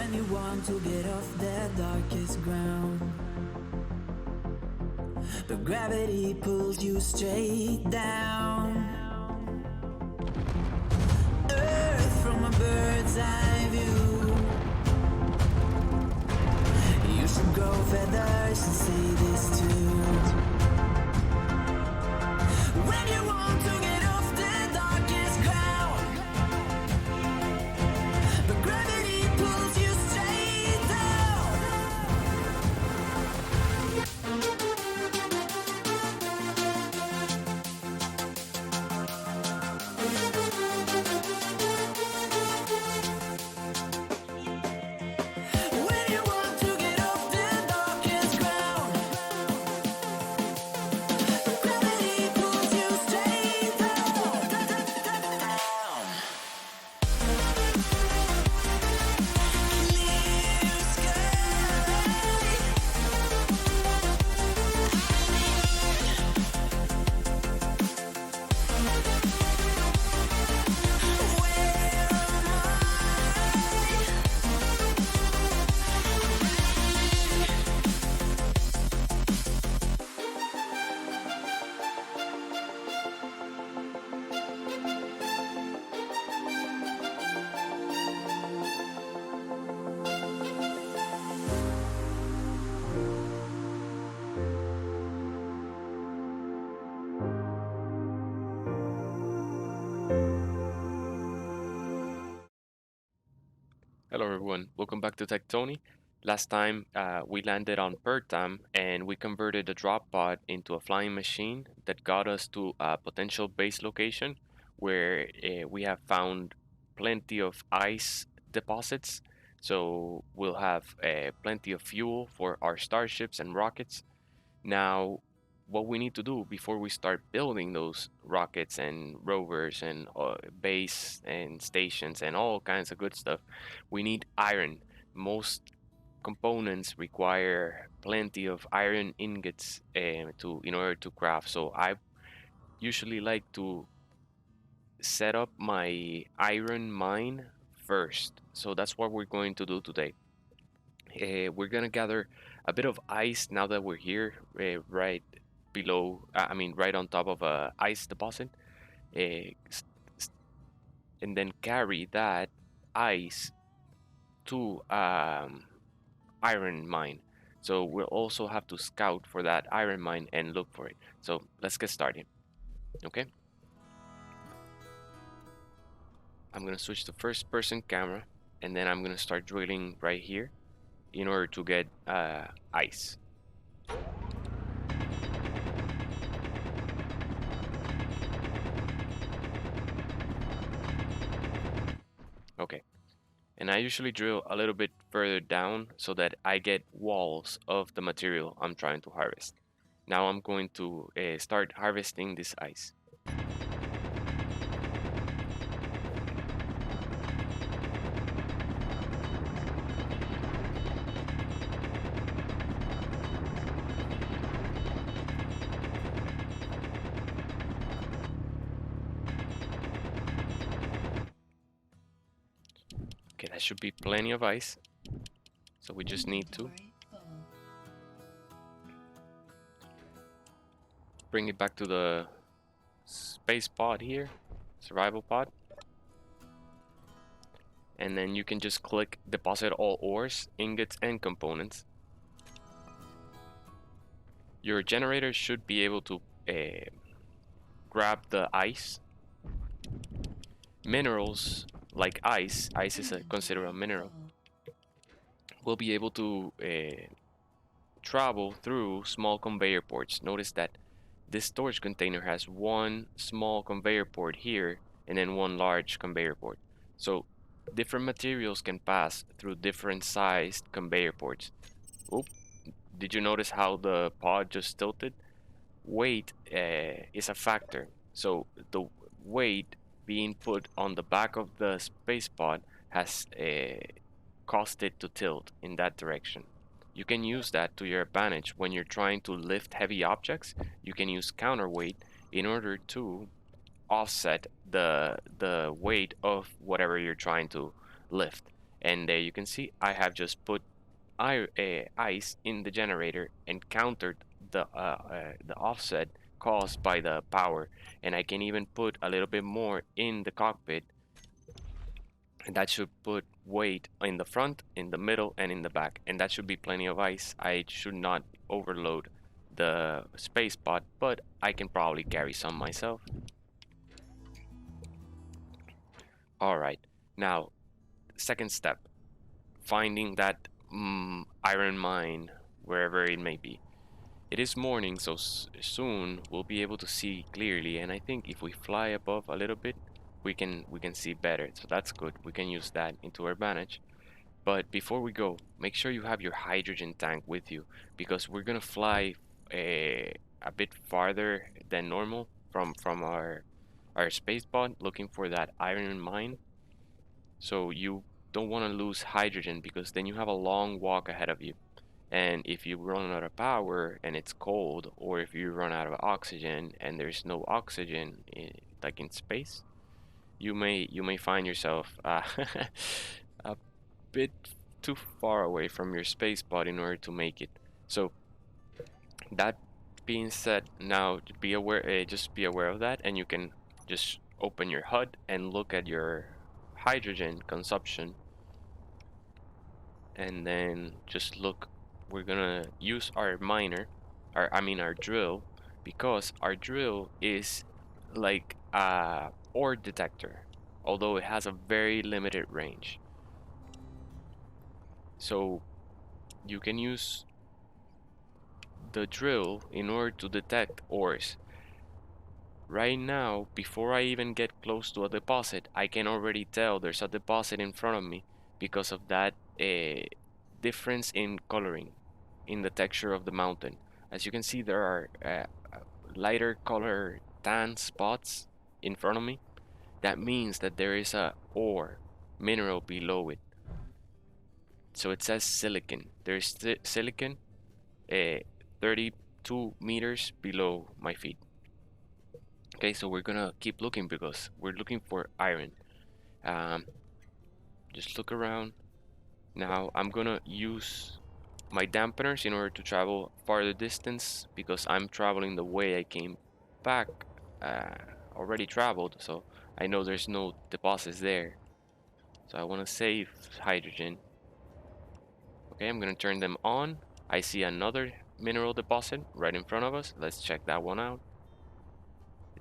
when you want to get off the darkest ground, but gravity pulls you straight down. Earth from a bird's eye view. You should grow feathers and say this too. When you want to get off the darkest ground, but gravity pulls you straight down. When you want to get off the darkest ground, but gravity pulls you straight down. Clear sky. Where am Hello everyone, welcome back to TechTony. Last time we landed on Pertam and we converted the drop pod into a flying machine that got us to a potential base location where we have found plenty of ice deposits. So we'll have plenty of fuel for our starships and rockets. Now, what we need to do before we start building those rockets and rovers and base and stations and all kinds of good stuff, we need iron. Most components require plenty of iron ingots in order to craft. So I usually like to set up my iron mine first. So that's what we're going to do today. We're gonna gather a bit of ice now that we're here, right below, right on top of a ice deposit, uh, and then carry that ice to iron mine. So we'll also have to scout for that iron mine and look for it. So let's get started. Okay. I'm gonna switch to first person camera and then I'm gonna start drilling right here in order to get ice. Okay, and I usually drill a little bit further down so that I get walls of the material I'm trying to harvest. Now I'm going to start harvesting this ice. Okay, that should be plenty of ice. So we just need to bring it back to the space pod here, survival pod. And then you can just click deposit all ores, ingots, and components. Your generator should be able to grab the ice. Minerals like ice is considered a mineral, will be able to travel through small conveyor ports. Notice that this storage container has one small conveyor port here and then one large conveyor port. So different materials can pass through different sized conveyor ports. Oop, did you notice how the pod just tilted? Weight is a factor. So the weight being put on the back of the space pod has caused it to tilt in that direction. You can use that to your advantage when you're trying to lift heavy objects. You can use counterweight in order to offset the weight of whatever you're trying to lift. And there you can see I have just put ice in the generator and countered the offset caused by the power. And I can even put a little bit more in the cockpit, and that should put weight in the front, in the middle, and in the back, and that should be plenty of ice. I should not overload the space pod, but I can probably carry some myself. All right, now second step, finding that iron mine wherever it may be. It is morning, so soon we'll be able to see clearly, and I think if we fly above a little bit, we can see better. So that's good. We can use that into our advantage. But before we go, make sure you have your hydrogen tank with you, because we're gonna fly a bit farther than normal from our space pod, looking for that iron mine. So you don't want to lose hydrogen, because then you have a long walk ahead of you. And if you run out of power and it's cold, or if you run out of oxygen and there's no oxygen like in space, you may find yourself a bit too far away from your space pod in order to make it. So that being said, now be aware, just be aware of that, and you can just open your HUD and look at your hydrogen consumption, and then just look. We're gonna use our miner, our drill, because our drill is like a ore detector, although it has a very limited range. So you can use the drill in order to detect ores. Right now, before I even get close to a deposit, I can already tell there's a deposit in front of me because of that difference in coloring in the texture of the mountain. As you can see, there are lighter color tan spots in front of me. That means that there is a ore mineral below it. So it says silicon. There's silicon 32 meters below my feet. Okay, so we're gonna keep looking because we're looking for iron. Um, just look around. Now I'm gonna use my dampeners in order to travel farther distance, because I'm traveling the way I came back, uh, already traveled, so I know there's no deposits there. So I want to save hydrogen. Okay, I'm gonna turn them on. I see another mineral deposit right in front of us. Let's check that one out.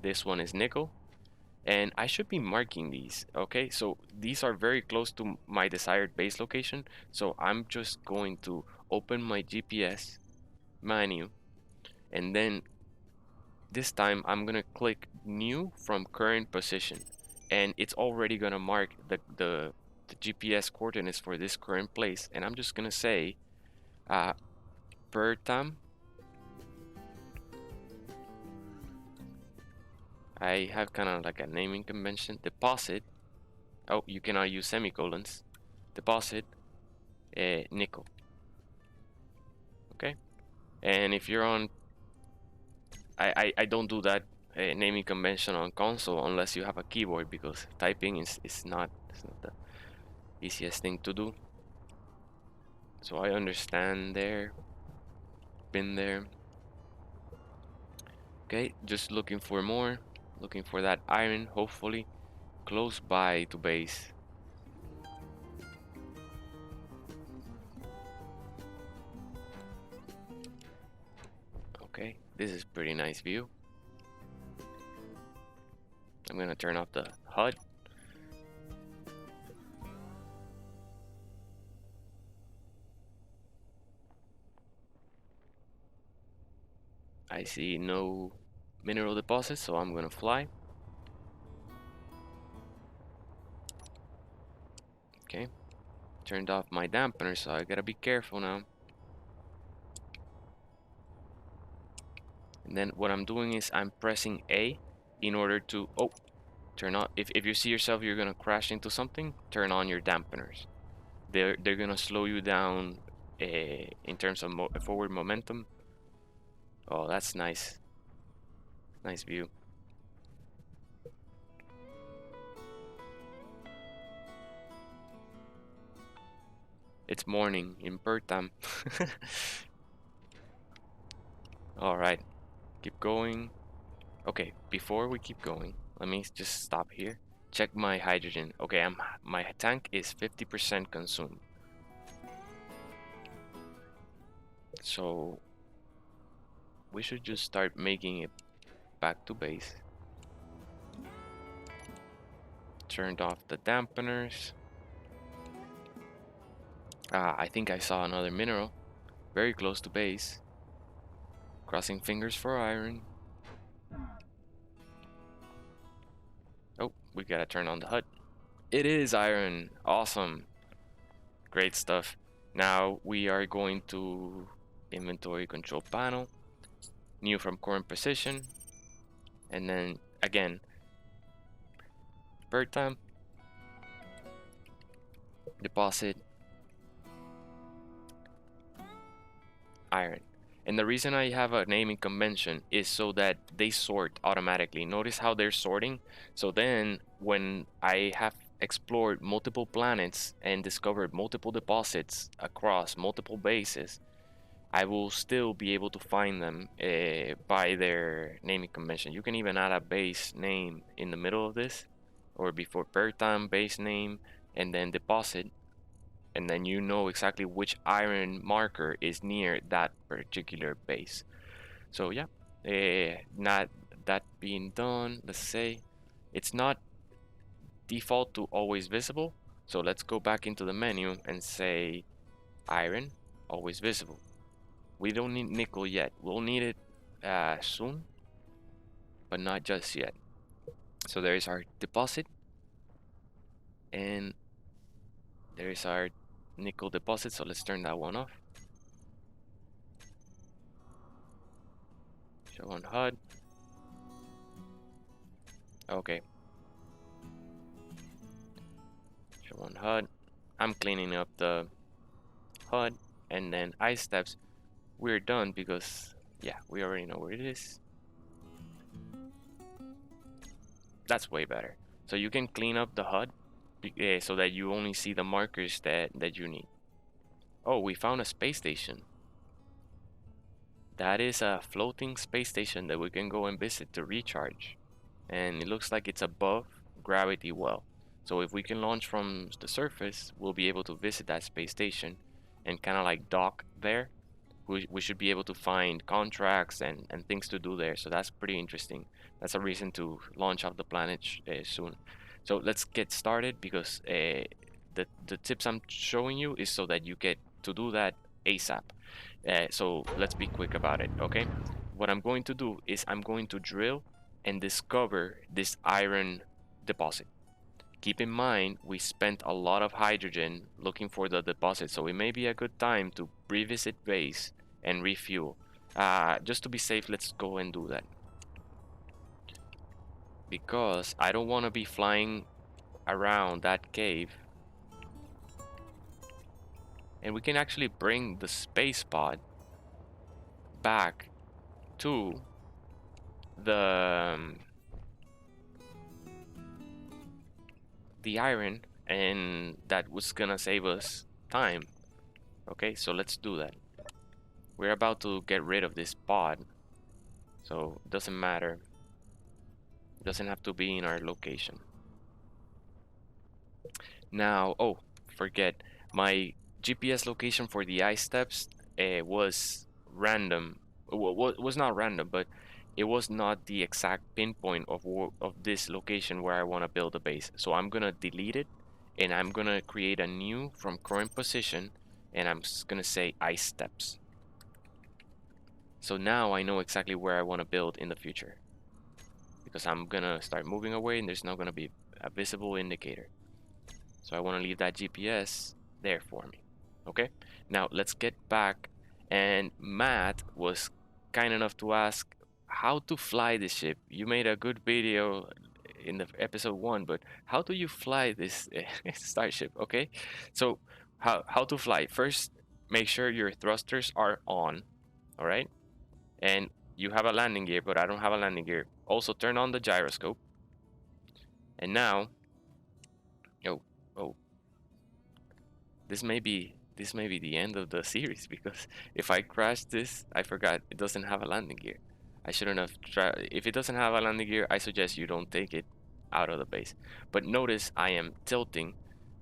This one is nickel, and I should be marking these. Okay, so these are very close to my desired base location, so I'm just going to open my GPS menu, and then this time I'm gonna click new from current position, and it's already gonna mark the GPS coordinates for this current place. And I'm just gonna say Bertam. I have kind of like a naming convention. Deposit. Oh, you cannot use semicolons. Deposit nickel. Okay, and if you're on, I don't do that naming convention on console unless you have a keyboard, because typing is not, it's not the easiest thing to do. So I understand there, been there. Okay, just looking for more, looking for that iron, hopefully close by to base. Okay, this is pretty nice view. I'm gonna turn off the HUD. I see no mineral deposits, so I'm gonna fly. Okay, turned off my dampener, so I gotta be careful now. And then what I'm doing is I'm pressing A in order to, oh, turn on. If you see yourself you're gonna crash into something, turn on your dampeners. They're gonna slow you down in terms of forward momentum. Oh, that's nice. Nice view. It's morning in Pertham. All right, keep going. Okay, before we keep going, let me just stop here. Check my hydrogen. Okay, my tank is 50% consumed. So we should just start making it back to base. Turned off the dampeners. I think I saw another mineral very close to base. Crossing fingers for iron. Oh, we gotta turn on the HUD. It is iron. Awesome. Great stuff. Now we are going to inventory control panel. New from current position. And then again, per time. Deposit. Iron. And the reason I have a naming convention is so that they sort automatically. Notice how they're sorting. So then when I have explored multiple planets and discovered multiple deposits across multiple bases, I will still be able to find them by their naming convention. You can even add a base name in the middle of this, or before per time base name and then deposit, and then you know exactly which iron marker is near that particular base. So yeah, not that being done, let's say it's not default to always visible. So let's go back into the menu and say iron, always visible. We don't need nickel yet. We'll need it soon, but not just yet. So there is our deposit, and there is our nickel deposit. So let's turn that one off. Show on HUD. Okay. Show on HUD. I'm cleaning up the HUD, and then ice steps. We're done because yeah, we already know where it is. That's way better. So you can clean up the HUD so that you only see the markers that you need. Oh, we found a space station. That is a floating space station that we can go and visit to recharge. And it looks like it's above gravity well. So if we can launch from the surface, we'll be able to visit that space station and kind of like dock there. We should be able to find contracts and things to do there. So that's pretty interesting. That's a reason to launch off the planet soon. So let's get started because the tips I'm showing you is so that you get to do that ASAP. So let's be quick about it, okay? What I'm going to do is I'm going to drill and discover this iron deposit. Keep in mind, we spent a lot of hydrogen looking for the deposit, so it may be a good time to revisit base and refuel. Just to be safe, let's go and do that. Because I don't want to be flying around that cave. And we can actually bring the space pod back to the iron, and that was gonna save us time. Okay, so let's do that. We're about to get rid of this pod, so it doesn't matter. It doesn't have to be in our location. Now, oh, forget, my GPS location for the ice steps was random. Was not random, but it was not the exact pinpoint of this location where I want to build a base. So I'm gonna delete it, and I'm gonna create a new from current position, and I'm gonna say ice steps. So now I know exactly where I want to build in the future, because I'm gonna start moving away, and there's not gonna be a visible indicator. So I want to leave that GPS there for me. Okay, now let's get back. And Matt was kind enough to ask how to fly this ship. You made a good video in the episode 1, but how do you fly this starship? Okay, so how to fly? First, make sure your thrusters are on. All right, and you have a landing gear, but I don't have a landing gear. Also, turn on the gyroscope. And now, oh, this may be this may be the end of the series because if I crash this, I forgot it doesn't have a landing gear. I shouldn't have tried. If it doesn't have a landing gear, I suggest you don't take it out of the base. But notice I am tilting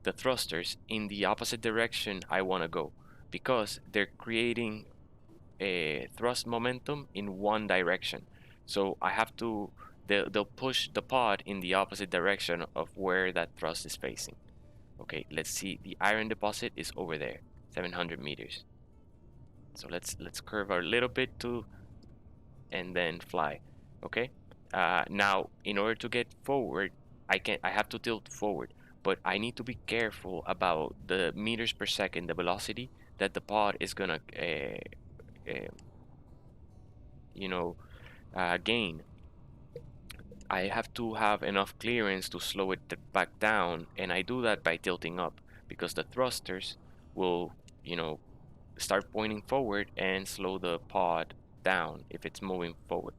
the thrusters in the opposite direction I want to go because they're creating a thrust momentum in one direction. So I have to, they'll push the pod in the opposite direction of where that thrust is facing. Okay, let's see. The iron deposit is over there, 700 meters. So let's curve a little bit to and then fly. Okay. Now, in order to get forward, I have to tilt forward, but I need to be careful about the meters per second, the velocity that the pod is gonna, uh, you know, gain. I have to have enough clearance to slow it back down, and I do that by tilting up because the thrusters will, start pointing forward and slow the pod down if it's moving forward.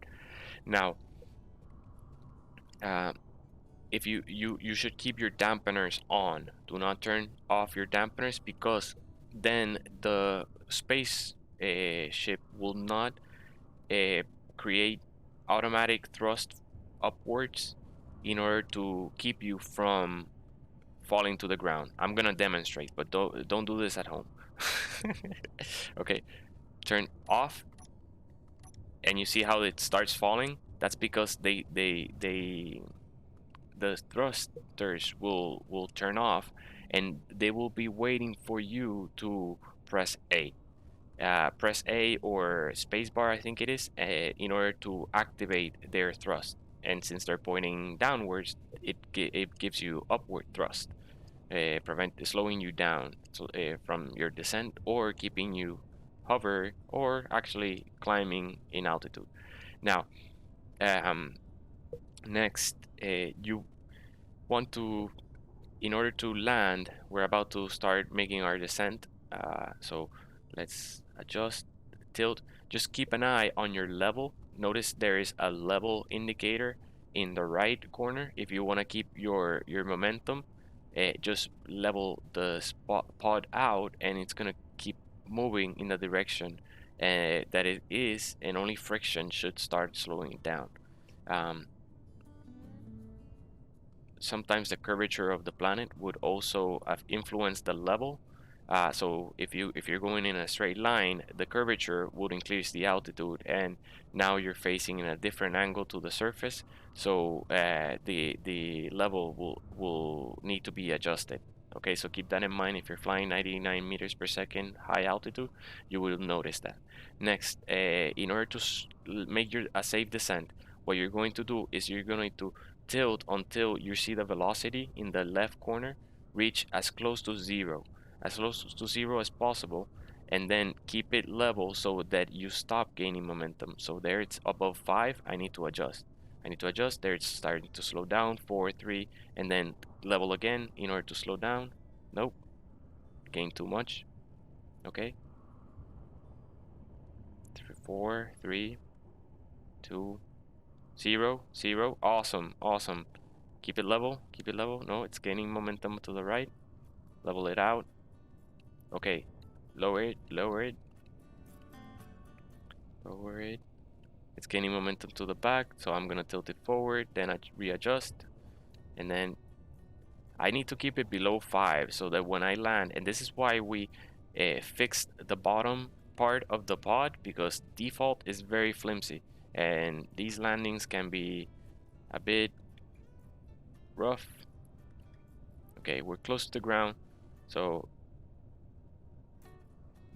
Now, uh, if you should keep your dampeners on. Do not turn off your dampeners because then the space ship will not create automatic thrust upwards in order to keep you from falling to the ground. I'm gonna demonstrate, but don't do this at home. Okay, turn off, and you see how it starts falling. That's because the thrusters will turn off, and they will be waiting for you to press A. Press A or spacebar, I think it is, in order to activate their thrust. And since they're pointing downwards, it gives you upward thrust, slowing you down from your descent or keeping you hover or actually climbing in altitude. Now, um, next, you want to, in order to land, we're about to start making our descent. So let's adjust, tilt. Just keep an eye on your level. Notice there is a level indicator in the right corner. If you want to keep your momentum, just level the pod out, and it's gonna keep moving in the direction that it is, and only friction should start slowing it down. Um, Sometimes the curvature of the planet would also influence the level. So if you're going in a straight line, the curvature would increase the altitude, and now you're facing in a different angle to the surface. So the level will need to be adjusted. Okay, so keep that in mind. If you're flying 99 meters per second high altitude, you will notice that. Next, in order to make a safe descent, what you're going to do is you're going to tilt until you see the velocity in the left corner reach as close to zero as possible, and then keep it level so that you stop gaining momentum. So there it's above 5. I need to adjust. There it's starting to slow down, 4, 3, and then level again in order to slow down. Nope, gain too much. Okay, 4, 3, 2, 0, 0. Awesome. Keep it level. No, it's gaining momentum to the right. Level it out. Okay, lower it. Lower it. It's gaining momentum to the back, so I'm gonna tilt it forward, then I readjust, and then I need to keep it below 5 so that when I land, and this is why we fixed the bottom part of the pod, because default is very flimsy, and these landings can be a bit rough. Okay, we're close to the ground, so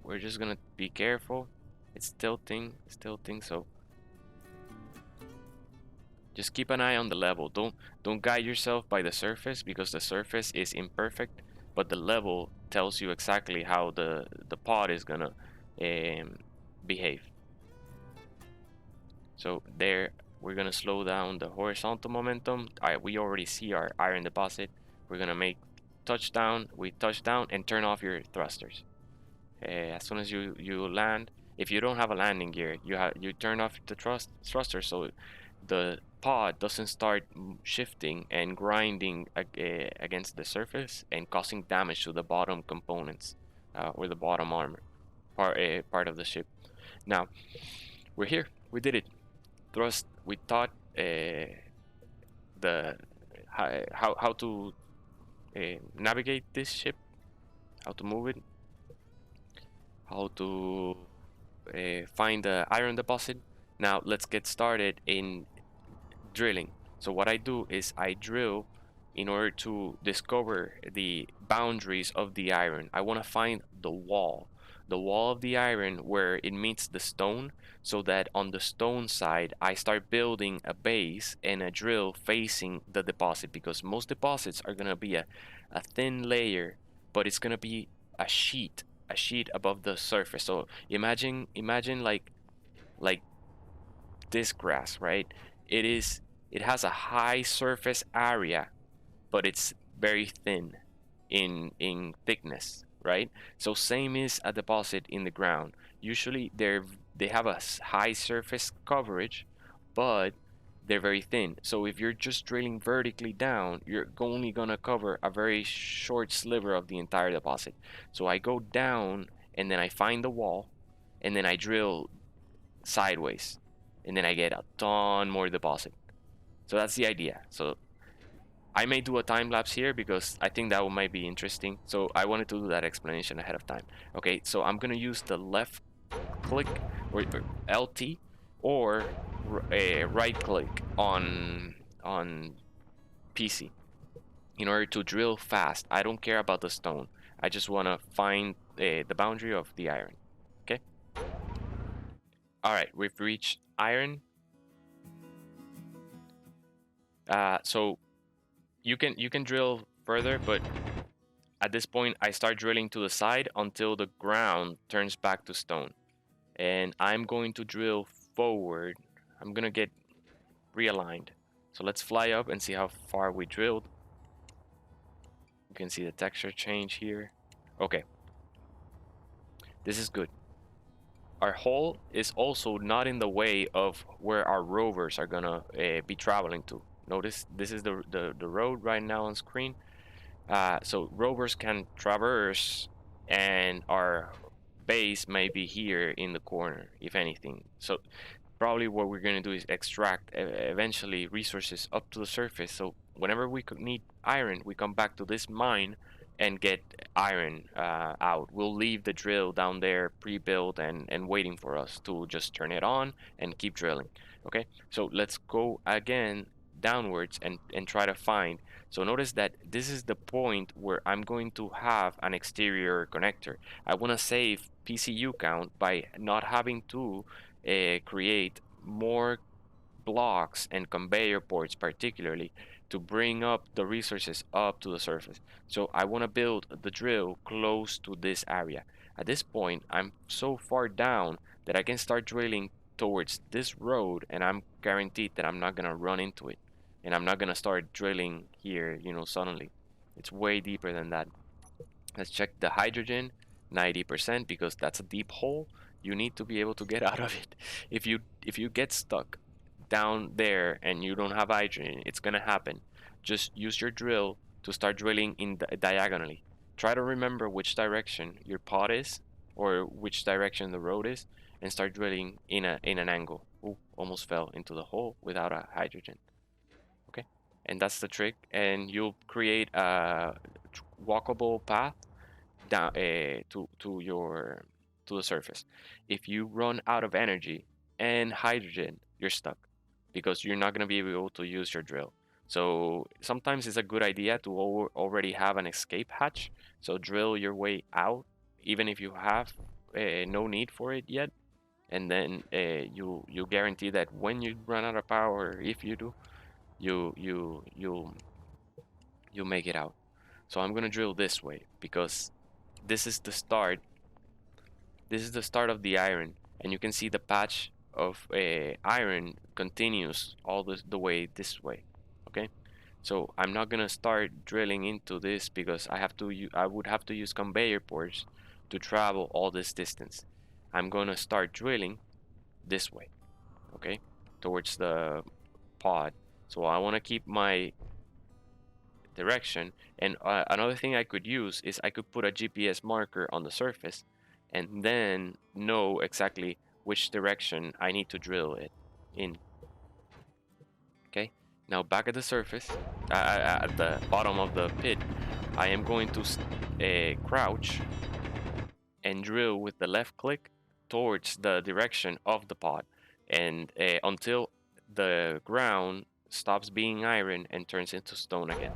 we're just gonna be careful. It's tilting, so just keep an eye on the level. Don't guide yourself by the surface because the surface is imperfect, but the level tells you exactly how the pod is gonna behave. So there, we're gonna slow down the horizontal momentum. We already see our iron deposit. We're gonna make touchdown. We touch down and turn off your thrusters. As soon as you land, if you don't have a landing gear, you turn off the thruster so the pod doesn't start shifting and grinding against the surface and causing damage to the bottom components. or the bottom armor part of the ship. Now we're here. We did it. Thrust. We taught the how to navigate this ship, how to move it, how to find the iron deposit. Now let's get started in drilling. So what I do is I drill in order to discover the boundaries of the iron. I want to find the wall of the iron where it meets the stone, so that on the stone side I start building a base and a drill facing the deposit, because most deposits are going to be a thin layer, but it's going to be a sheet above the surface. So imagine like this grass, right? It is it has a high surface area, but it's very thin in thickness, right? So same is a deposit in the ground. Usually they have a high surface coverage, but they're very thin. So if you're just drilling vertically down, you're only gonna cover a very short sliver of the entire deposit. So I go down and then I find the wall, and then I drill sideways, and then I get a ton more deposit. So that's the idea. So I may do a time lapse here because I think that might be interesting. So I wanted to do that explanation ahead of time. Okay, so I'm gonna use the left click or LT, or a right click on PC in order to drill fast. I don't care about the stone. I just want to find the boundary of the iron. Okay. All right, we've reached iron. So you can drill further, but at this point I start drilling to the side until the ground turns back to stone, and I'm going to drill forward. I'm gonna get realigned. So let's fly up and see how far we drilled. You can see the texture change here. Okay, this is good. Our hole is also not in the way of where our rovers are gonna be traveling to. Notice this is the road right now on screen. So rovers can traverse, and our base may be here in the corner, if anything. So probably what we're going to do is extract eventually resources up to the surface. So whenever we could need iron, we come back to this mine and get iron out. We'll leave the drill down there pre-built and waiting for us to just turn it on and keep drilling. Okay, so let's go again downwards and try to find. So notice that this is the point where I'm going to have an exterior connector. I want to save PCU count by not having to create more blocks and conveyor ports, particularly to bring up the resources up to the surface. So I want to build the drill close to this area. At this point, I'm so far down that I can start drilling towards this road, and I'm guaranteed that I'm not gonna run into it, and I'm not gonna start drilling here, suddenly. It's way deeper than that. Let's check the hydrogen, 90%, because that's a deep hole. You need to be able to get out of it. If you get stuck down there and you don't have hydrogen, it's gonna happen. Just use your drill to start drilling diagonally. Try to remember which direction your pot is, or which direction the road is, and start drilling in an angle. Ooh, almost fell into the hole without a hydrogen. Okay, and that's the trick. And you'll create a walkable path down to the surface. If you run out of energy and hydrogen, you're stuck, because you're not going to be able to use your drill. So sometimes it's a good idea to already have an escape hatch. So drill your way out, even if you have no need for it yet, and then you guarantee that when you run out of power, if you do, you you you you make it out. So I'm gonna drill this way because this is the start. This is the start of the iron, and you can see the patch of iron continues all the way this way. Okay, so I'm not gonna start drilling into this because I would have to use conveyor ports to travel all this distance. I'm gonna start drilling this way, okay, towards the pod. So I want to keep my direction. And another thing I could use is I could put a GPS marker on the surface and then know exactly which direction I need to drill it in. Okay, now back at the surface, at the bottom of the pit, I am going to crouch and drill with the left click towards the direction of the pod, and until the ground stops being iron and turns into stone again.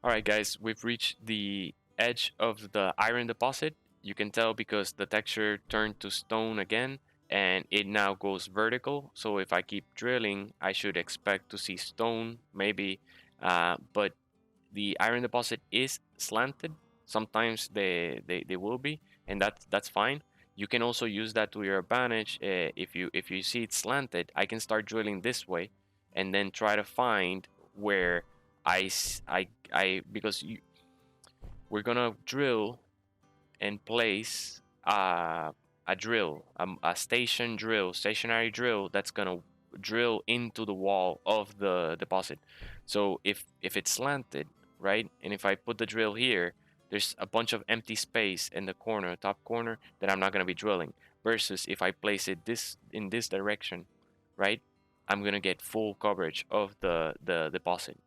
Alright guys, we've reached the edge of the iron deposit. You can tell because the texture turned to stone again and it now goes vertical. So if I keep drilling, I should expect to see stone maybe, but the iron deposit is slanted. Sometimes they will be, and that's fine. You can also use that to your advantage. If you see it slanted, I can start drilling this way and then try to find where because we're gonna drill and place a drill, a stationary drill that's gonna drill into the wall of the deposit. So if it's slanted, right, and if I put the drill here, there's a bunch of empty space in the corner, top corner, that I'm not gonna be drilling. Versus if I place it in this direction, right, I'm gonna get full coverage of the deposit.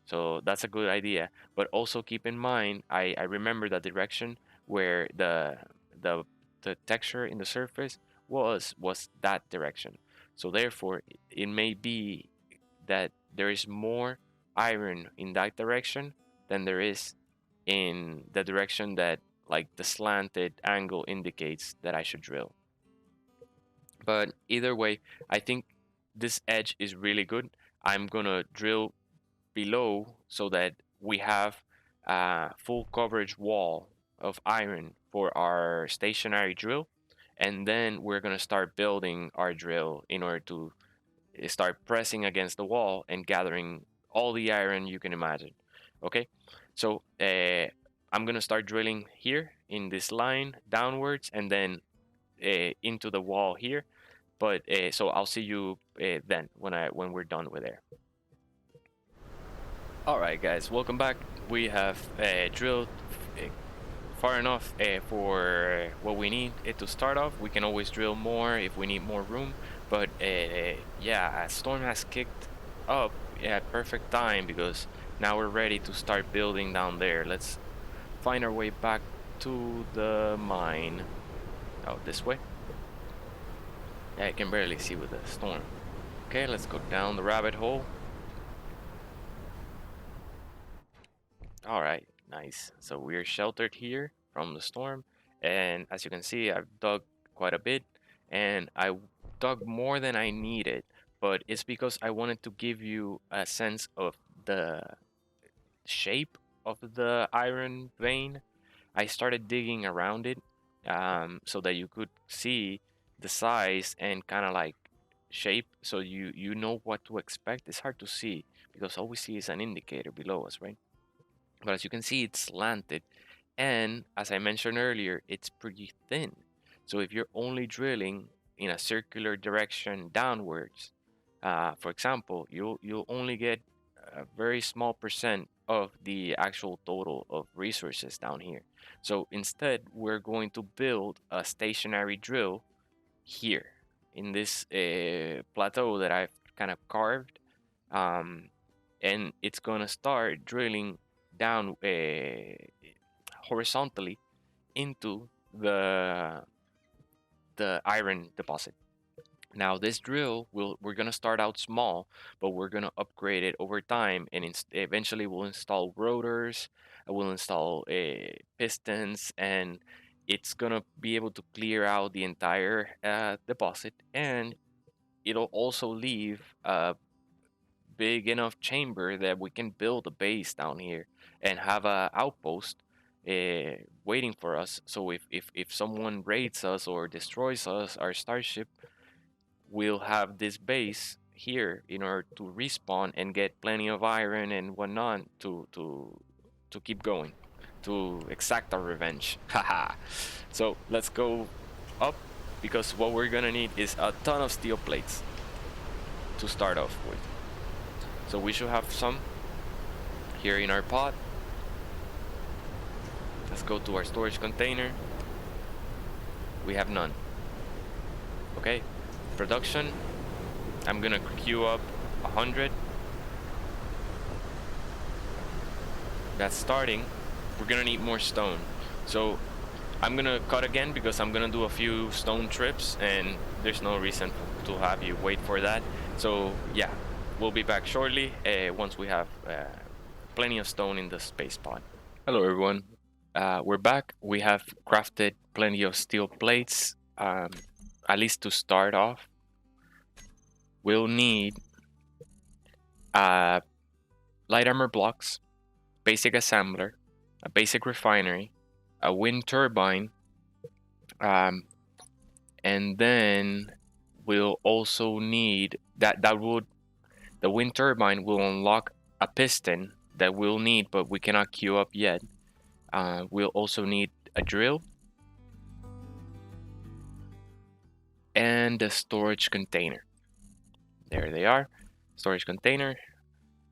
So that's a good idea. But also keep in mind, I remember the direction where the the texture in the surface was that direction. So therefore, it may be that there is more iron in that direction than there is in the direction that like the slanted angle indicates that I should drill. But either way, I think this edge is really good. I'm gonna drill below so that we have a full coverage wall of iron for our stationary drill, and then we're going to start building our drill in order to start pressing against the wall and gathering all the iron you can imagine. Okay, so I'm going to start drilling here in this line downwards and then into the wall here. But so I'll see you then when we're done with there. Alright guys, welcome back. We have drilled far enough for what we need to start off. We can always drill more if we need more room, but yeah, a storm has kicked up at perfect time because now we're ready to start building down there. Let's find our way back to the mine. Oh, this way? Yeah, I can barely see with the storm. Okay, let's go down the rabbit hole. All right, nice. So we're sheltered here from the storm, and as you can see, I've dug quite a bit, and I dug more than I needed, but it's because I wanted to give you a sense of the shape of the iron vein. I started digging around it, so that you could see the size and kind of like shape, so you know what to expect. It's hard to see because all we see is an indicator below us, right? But as you can see, it's slanted. And as I mentioned earlier, it's pretty thin. So if you're only drilling in a circular direction downwards, for example, you'll only get a very small percent of the actual total of resources down here. So instead, we're going to build a stationary drill here in this plateau that I've kind of carved. And it's gonna start drilling down horizontally into the iron deposit. Now this drill we're gonna start out small, but we're gonna upgrade it over time, and eventually we'll install rotors, we'll install pistons, and it's gonna be able to clear out the entire deposit, and it'll also leave a big enough chamber that we can build a base down here and have a outpost waiting for us. So if someone raids us or destroys us, our starship, we'll have this base here in order to respawn and get plenty of iron and whatnot to keep going, to exact our revenge. Haha. So let's go up, because what we're gonna need is a ton of steel plates to start off with. So we should have some here in our pod. Let's go to our storage container. We have none. Okay, production. I'm gonna queue up 100. That's starting. We're gonna need more stone. So I'm gonna cut again because I'm gonna do a few stone trips and there's no reason to have you wait for that. So yeah, we'll be back shortly once we have plenty of stone in the space pod. Hello everyone, we're back. We have crafted plenty of steel plates, at least to start off. We'll need light armor blocks, basic assembler, a basic refinery, a wind turbine, and then we'll also need the wind turbine will unlock a piston that we'll need, but we cannot queue up yet. We'll also need a drill and a storage container. There they are, storage container,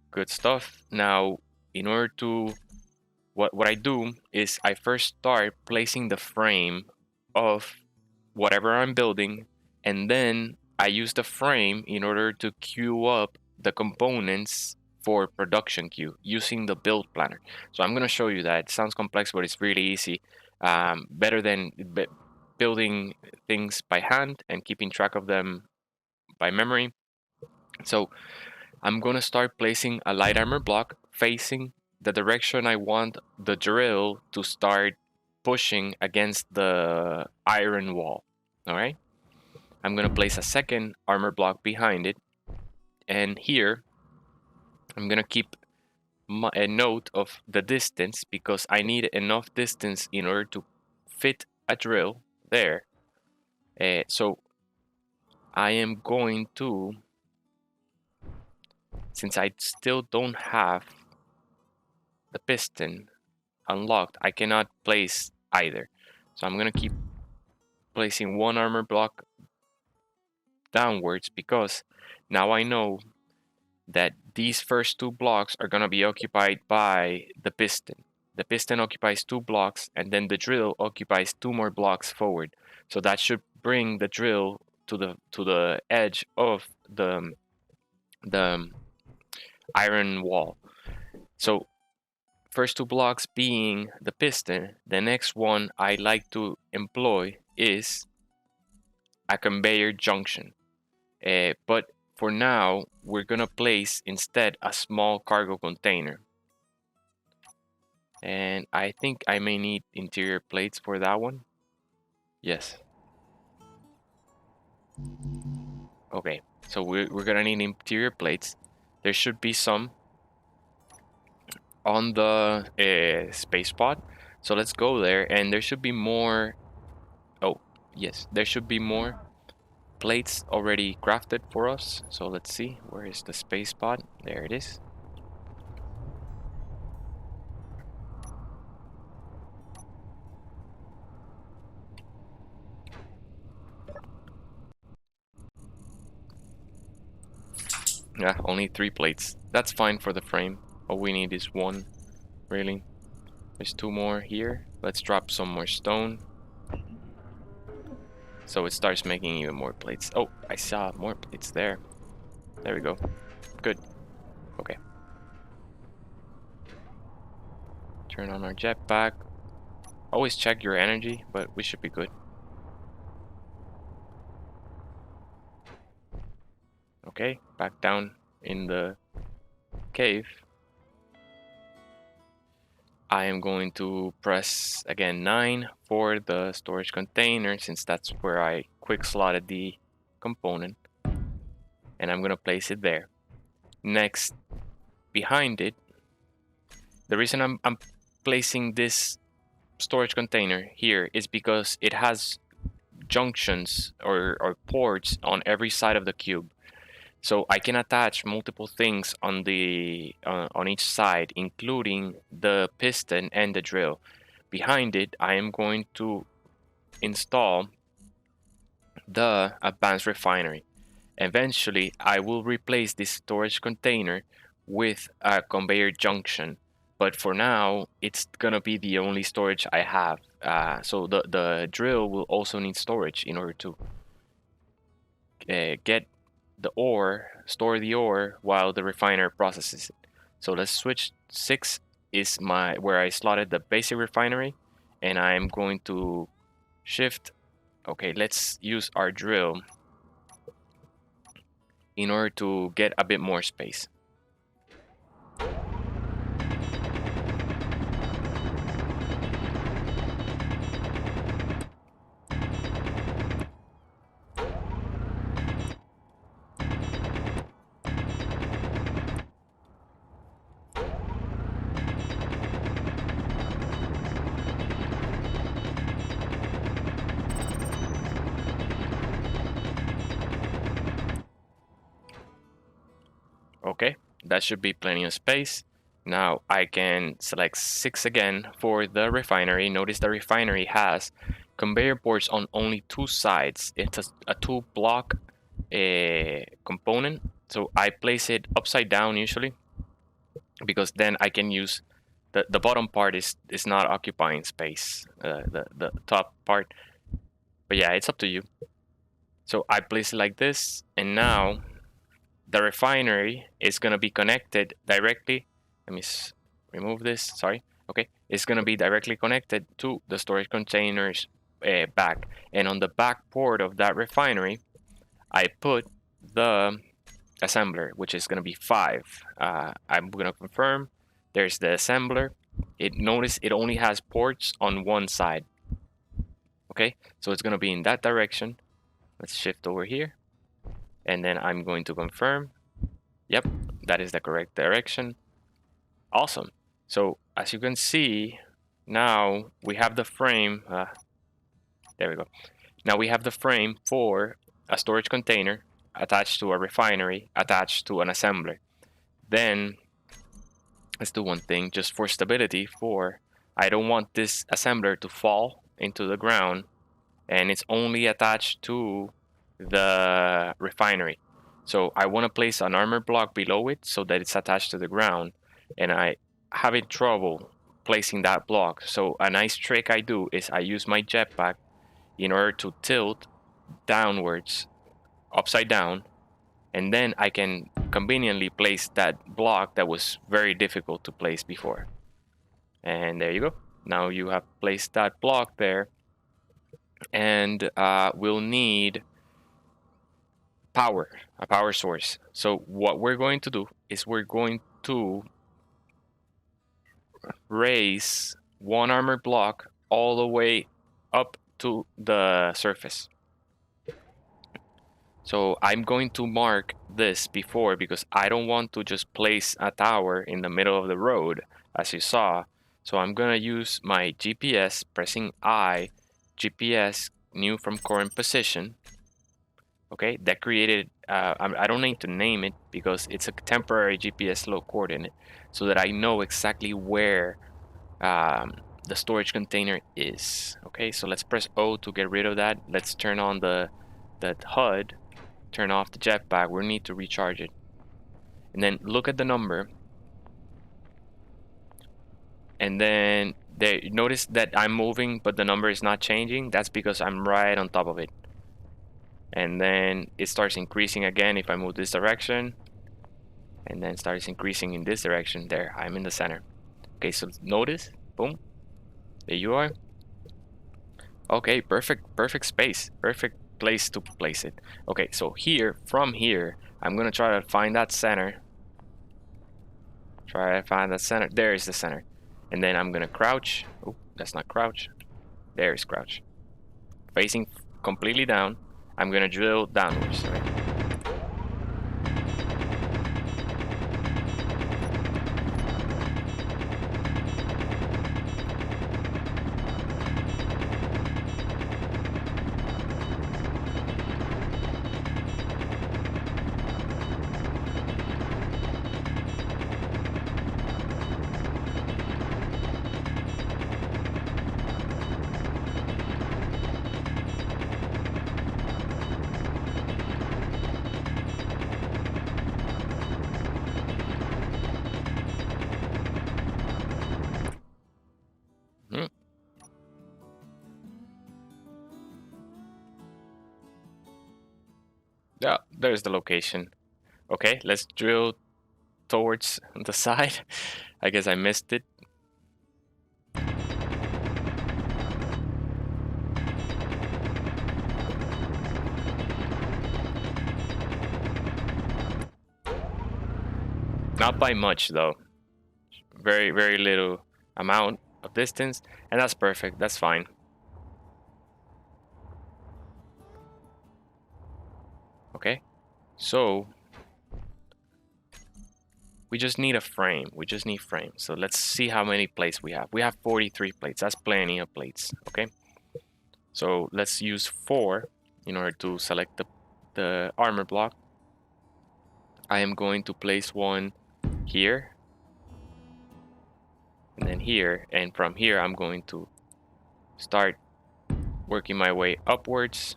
good stuff. Now, in order to, what I do is I first start placing the frame of whatever I'm building, and then I use the frame in order to queue up the components for production queue using the build planner. So I'm gonna show you that. It sounds complex, but it's really easy. Better than building things by hand and keeping track of them by memory. So I'm gonna start placing a light armor block facing the direction I want the drill to start pushing against the iron wall. All right. I'm gonna place a second armor block behind it, and here I'm gonna keep a note of the distance because I need enough distance in order to fit a drill there. So I am going to, since I still don't have the piston unlocked, I cannot place either. So I'm gonna keep placing one armor block downwards because now I know that these first two blocks are gonna be occupied by the piston. The piston occupies 2 blocks and then the drill occupies 2 more blocks forward. So that should bring the drill to the edge of the iron wall. So first 2 blocks being the piston, the next one I like to employ is a conveyor junction. But for now, we're gonna place instead a small cargo container. And I think I may need interior plates for that one. Yes. Okay, so we're gonna need interior plates. There should be some on the space pod. So let's go there, and there should be more. Oh, yes, there should be more plates already crafted for us. So let's see, where is the space pod? There it is. Yeah, only 3 plates. That's fine for the frame. All we need is 1, really. There's 2 more here. Let's drop some more stone. So it starts making even more plates. Oh, I saw more plates there. There we go. Good. Okay. Turn on our jetpack. Always check your energy, but we should be good. Okay, back down in the cave. I am going to press again 9 for the storage container since that's where I quick slotted the component. And I'm going to place it there. Next, behind it, the reason I'm placing this storage container here is because it has junctions or ports on every side of the cube. So I can attach multiple things on the on each side, including the piston and the drill. Behind it, I am going to install the advanced refinery. Eventually, I will replace this storage container with a conveyor junction. But for now, it's gonna be the only storage I have. So the drill will also need storage in order to get the ore, store the ore while the refiner processes it. So let's switch. 6 is where I slotted the basic refinery, and I'm going to shift. Okay, let's use our drill in order to get a bit more space. Okay, that should be plenty of space. Now I can select 6 again for the refinery. Notice the refinery has conveyor ports on only 2 sides. It's a 2-block component. So I place it upside down usually, because then I can use the bottom part is not occupying space, the top part. But yeah, it's up to you. So I place it like this, and now the refinery is going to be connected directly. Let me remove this. Sorry. Okay, it's going to be directly connected to the storage containers back. And on the back port of that refinery, I put the assembler, which is going to be 5. I'm going to confirm. There's the assembler. Notice it only has ports on one side. Okay, so it's going to be in that direction. Let's shift over here, and then I'm going to confirm. Yep, that is the correct direction. Awesome. So as you can see, now we have the frame. There we go. Now we have the frame for a storage container attached to a refinery, attached to an assembler. Then let's do one thing just for stability. I don't want this assembler to fall into the ground, and it's only attached to the refinery. So I want to place an armor block below it so that it's attached to the ground, and I having trouble placing that block. So a nice trick I do is I use my jetpack in order to tilt downwards, upside down, and then I can conveniently place that block that was very difficult to place before. And there you go. Now you have placed that block there, and we'll need a power source. So what we're going to do is we're going to raise one armor block all the way up to the surface. So I'm going to mark this before, because I don't want to just place a tower in the middle of the road, as you saw. So I'm going to use my GPS, pressing I, GPS, new from current position. Okay, that created, I don't need to name it because it's a temporary GPS low coordinate, so that I know exactly where the storage container is. Okay, so let's press O to get rid of that. Let's turn on the HUD, turn off the jetpack. We need to recharge it. And then look at the number. And then notice that I'm moving, but the number is not changing. That's because I'm right on top of it. And then it starts increasing again if I move this direction, and then starts increasing in this direction. There, I'm in the center. Okay, so notice, boom, there you are. Okay, perfect space, perfect place to place it. Okay, so from here, I'm gonna try to find that center. There is the center. And then I'm gonna crouch. Oh, that's not crouch. There is crouch. Facing completely down. I'm gonna drill downwards, right? Yeah, there's the location. Okay, let's drill towards the side. I guess I missed it. Not by much though. Very, very little amount of distance, and that's perfect. That's fine. Okay, so we just need a frame. We just need frames. So let's see how many plates we have. We have 43 plates. That's plenty of plates. Okay, so let's use 4 in order to select the armor block. I am going to place one here and then here, and from here I'm going to start working my way upwards.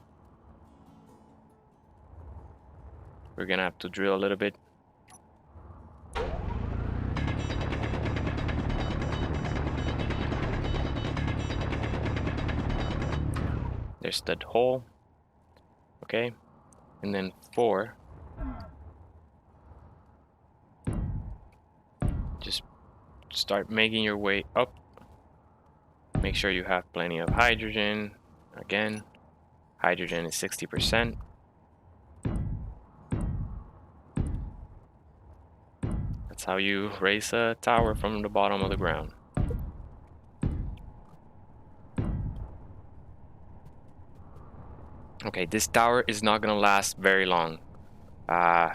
We're gonna have to drill a little bit. There's that hole. Okay, and then 4. Just start making your way up. Make sure you have plenty of hydrogen. Again, hydrogen is 60%. That's how you raise a tower from the bottom of the ground. Okay, this tower is not gonna last very long.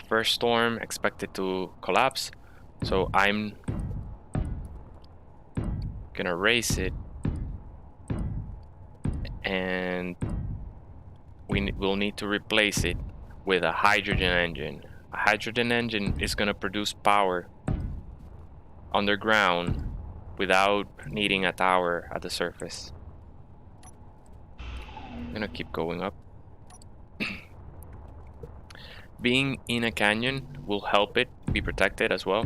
First storm expected to collapse, so I'm gonna raise it, and we'll need to replace it with a hydrogen engine. A hydrogen engine is gonna produce power underground without needing a tower at the surface. I'm gonna keep going up. Being in a canyon will help it be protected as well.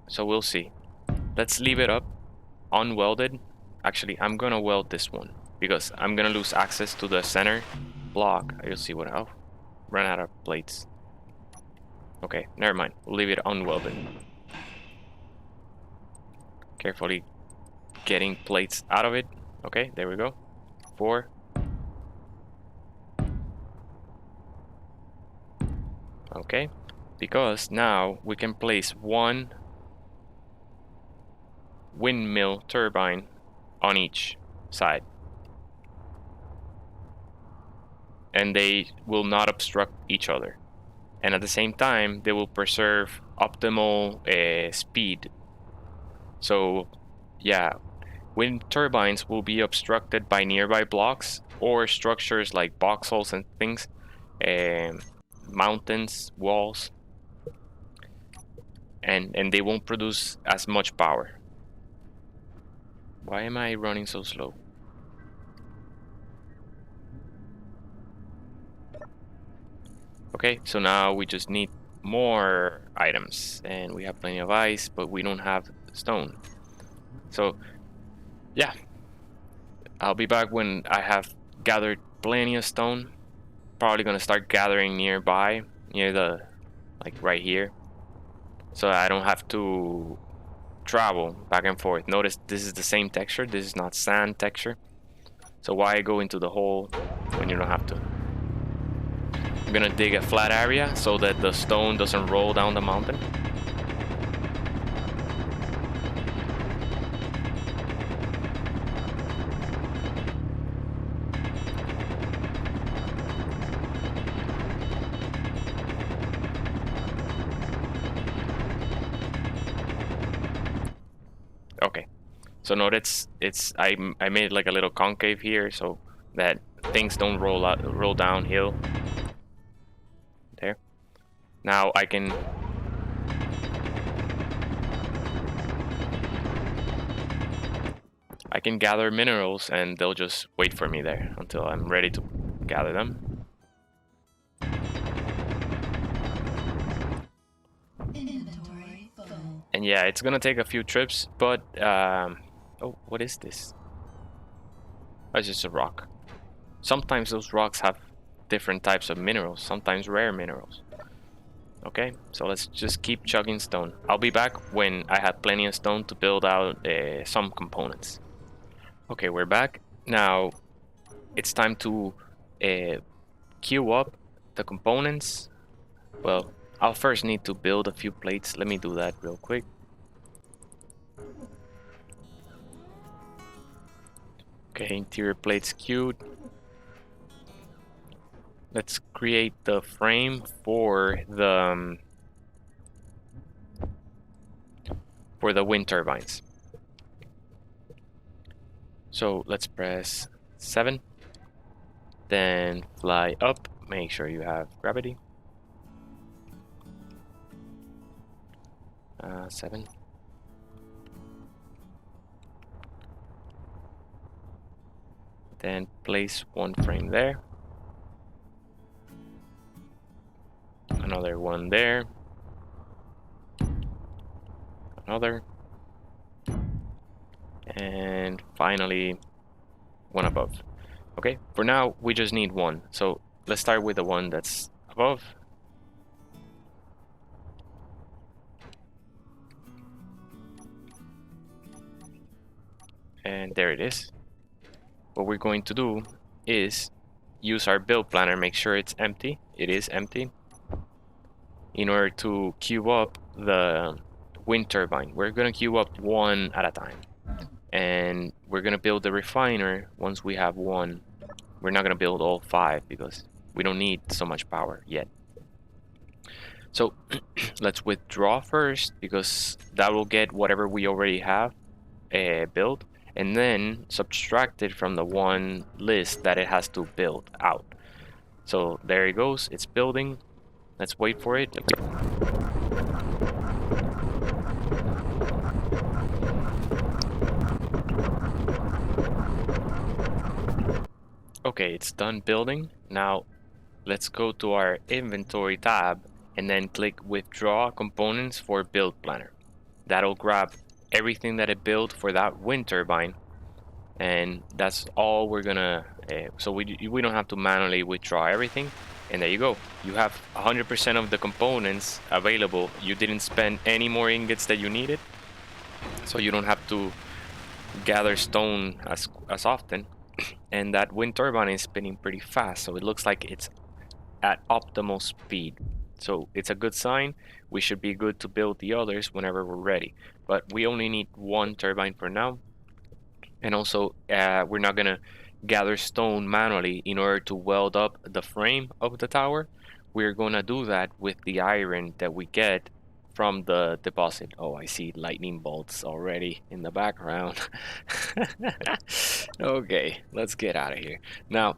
So we'll see. Let's leave it up unwelded. Actually, I'm gonna weld this one because I'm gonna lose access to the center block. You'll see what I'll run out of plates. Okay, never mind. We'll leave it unwelded. Carefully getting plates out of it. Okay, there we go. 4. Okay, because now we can place one windmill turbine on each side, and they will not obstruct each other, and at the same time they will preserve optimal speed. So yeah, wind turbines will be obstructed by nearby blocks or structures like box holes and things, mountains, walls, and they won't produce as much power. Why am I running so slow? Okay, so now we just need more items, and we have plenty of ice, but we don't have stone. So yeah, I'll be back when I have gathered plenty of stone. Probably gonna start gathering nearby, near the, like right here, so I don't have to travel back and forth. Notice this is the same texture. This is not sand texture. So why go into the hole when you don't have to? I'm gonna dig a flat area so that the stone doesn't roll down the mountain. Okay, so notice I made like a little concave here so that things don't roll downhill. There. Now I can gather minerals, and they'll just wait for me there until I'm ready to gather them. Inventory full. And yeah, it's gonna take a few trips, but oh, what is this? Oh, it's just a rock. Sometimes those rocks have different types of minerals, sometimes rare minerals. Okay, so let's just keep chugging stone. I'll be back when I have plenty of stone to build out some components. Okay, we're back. Now it's time to queue up the components. Well, I'll first need to build a few plates. Let me do that real quick. Okay, interior plates queued. Let's create the frame for the wind turbines. So let's press 7, then fly up. Make sure you have gravity. 7. Then place one frame there. Another one there. Another. And finally, one above. Okay, for now, we just need one. So let's start with the one that's above. And there it is. What we're going to do is use our build planner, make sure it's empty. It is empty. In order to queue up the wind turbine. We're going to queue up one at a time. And we're going to build the refiner once we have one. We're not going to build all 5 because we don't need so much power yet. So let's withdraw first because that will get whatever we already have built, and then subtract it from the one list that it has to build out. So there it goes, it's building. Let's wait for it. Okay, it's done building. Now let's go to our inventory tab and then click withdraw components for build planner. That'll grab everything that it built for that wind turbine, and that's all we're gonna so we don't have to manually withdraw everything. And there you go, you have 100% of the components available. You didn't spend any more ingots that you needed, so you don't have to gather stone as often. And that wind turbine is spinning pretty fast, so it looks like it's at optimal speed. So it's a good sign. We should be good to build the others whenever we're ready. But we only need one turbine for now. And also, we're not gonna gather stone manually in order to weld up the frame of the tower. We're gonna do that with the iron that we get from the deposit. Oh, I see lightning bolts already in the background. Okay, let's get out of here. Now,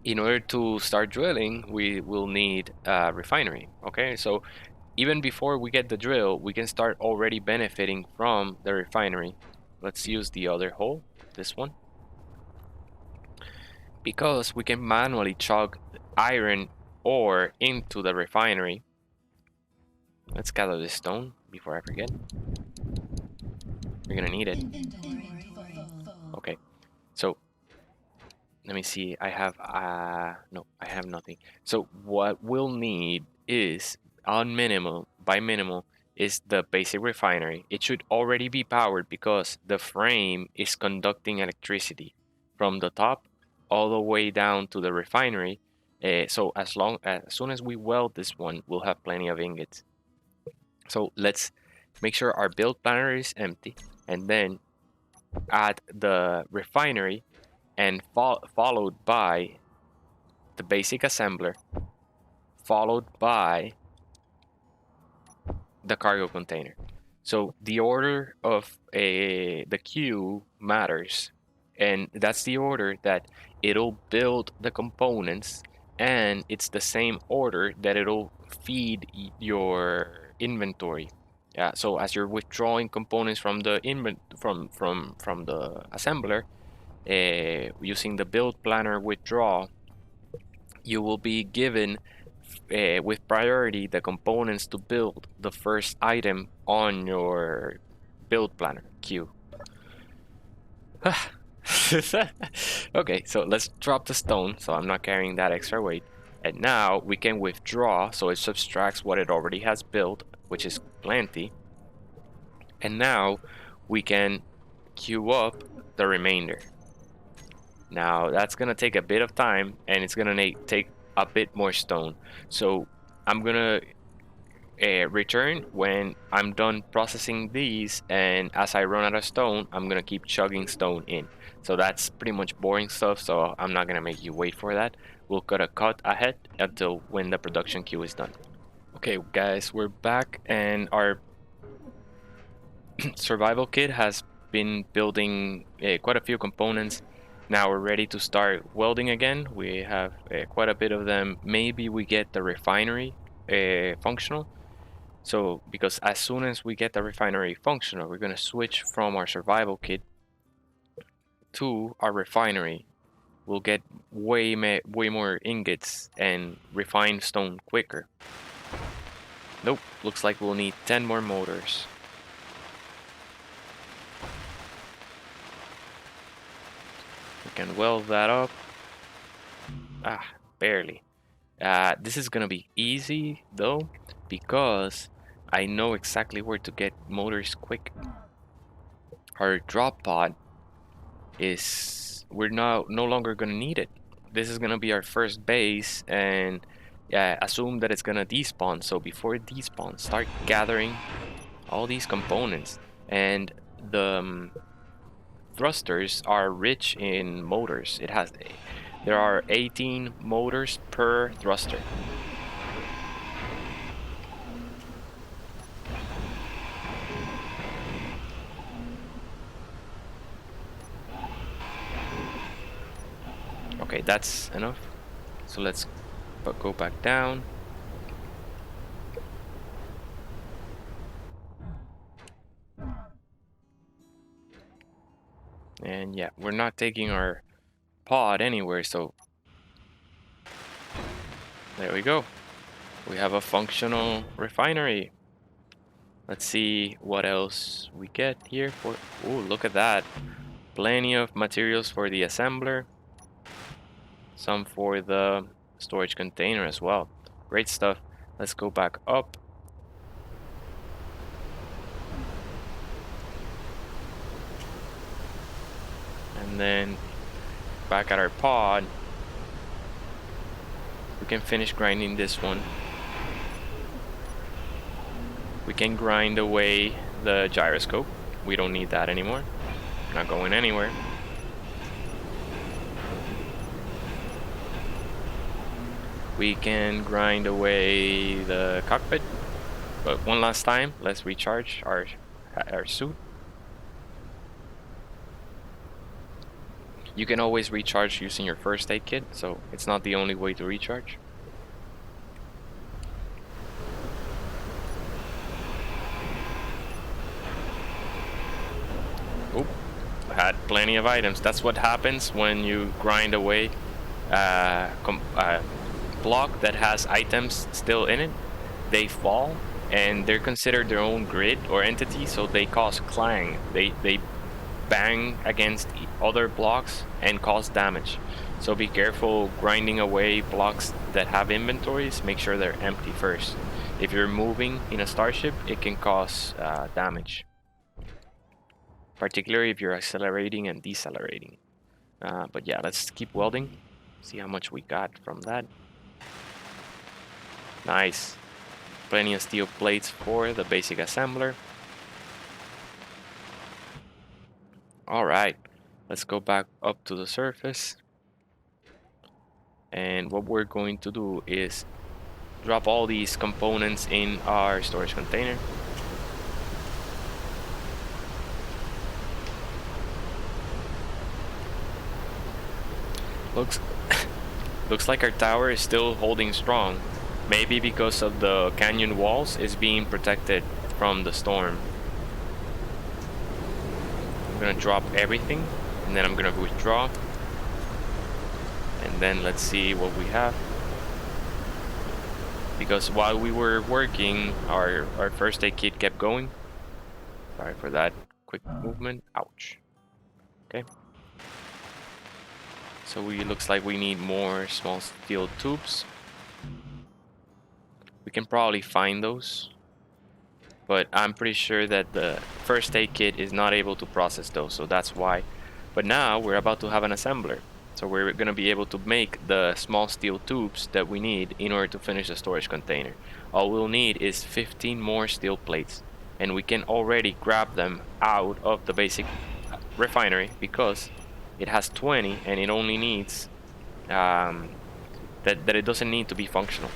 in order to start drilling, we will need a refinery. Okay, so even before we get the drill, we can start already benefiting from the refinery. Let's use the other hole, this one, because we can manually chug iron ore into the refinery. Let's gather this stone before I forget. We're gonna need it. Okay, so let me see. I have no, I have nothing. So what we'll need is on minimal, by minimal, is the basic refinery. It should already be powered because the frame is conducting electricity from the top all the way down to the refinery. So as soon as we weld this one, we'll have plenty of ingots. So let's make sure our build planner is empty, and then add the refinery, and followed by the basic assembler, followed by the cargo container. So the order of the queue matters, and that's the order that it'll build the components, and it's the same order that it'll feed your inventory. Yeah, so as you're withdrawing components from the from the assembler, using the build planner withdraw, you will be given with priority the components to build the first item on your build planner queue. Okay, so let's drop the stone, so I'm not carrying that extra weight. And now we can withdraw, so it subtracts what it already has built, which is plenty. And now we can queue up the remainder. Now that's gonna take a bit of time, and it's gonna take a bit more stone. So I'm gonna return when I'm done processing these, and as I run out of stone, I'm gonna keep chugging stone in. So that's pretty much boring stuff, so I'm not gonna make you wait for that. We'll cut ahead until when the production queue is done. Okay guys, we're back, and our survival kit has been building quite a few components. Now we're ready to start welding again. We have quite a bit of them. Maybe we get the refinery functional. So, because as soon as we get the refinery functional, we're going to switch from our survival kit to our refinery. We'll get way more ingots and refine stone quicker. Nope, looks like we'll need 10 more motors. We can weld that up. Ah, barely. This is gonna be easy though, because I know exactly where to get motors quick. Our drop pod is, we're no longer gonna need it. This is gonna be our first base, and yeah, assume that it's gonna despawn. So before it despawns, start gathering all these components. And the thrusters are rich in motors. There are 18 motors per thruster. Okay, that's enough. So let's go back down. And yeah, we're not taking our pod anywhere, so there we go. We have a functional refinery. Let's see what else we get here for. Oh, look at that. Plenty of materials for the assembler. Some for the storage container as well. Great stuff. Let's go back up. And then back at our pod, we can finish grinding this one. We can grind away the gyroscope. We don't need that anymore. Not going anywhere. We can grind away the cockpit. But one last time, let's recharge our suit. You can always recharge using your first aid kit, so it's not the only way to recharge. Oop, I had plenty of items. That's what happens when you grind away block that has items still in it. They fall, and they're considered their own grid or entity, so they cause clang. They bang against other blocks and cause damage. So be careful grinding away blocks that have inventories. Make sure they're empty first. If you're moving in a starship, it can cause damage, particularly if you're accelerating and decelerating. But yeah, let's keep welding. See how much we got from that. Nice. Plenty of steel plates for the basic assembler. Alright, let's go back up to the surface. And what we're going to do is drop all these components in our storage container. Looks like our tower is still holding strong. Maybe because of the canyon walls is being protected from the storm. I'm gonna drop everything, and then I'm gonna withdraw. And then let's see what we have. Because while we were working, our first aid kit kept going. Sorry for that quick movement. Ouch. Okay. So we looks like we need more small steel tubes. We can probably find those, but I'm pretty sure that the first aid kit is not able to process those, so that's why. But now we're about to have an assembler, so we're going to be able to make the small steel tubes that we need in order to finish the storage container. All we'll need is 15 more steel plates, and we can already grab them out of the basic refinery because it has 20 and it only needs that it doesn't need to be functional.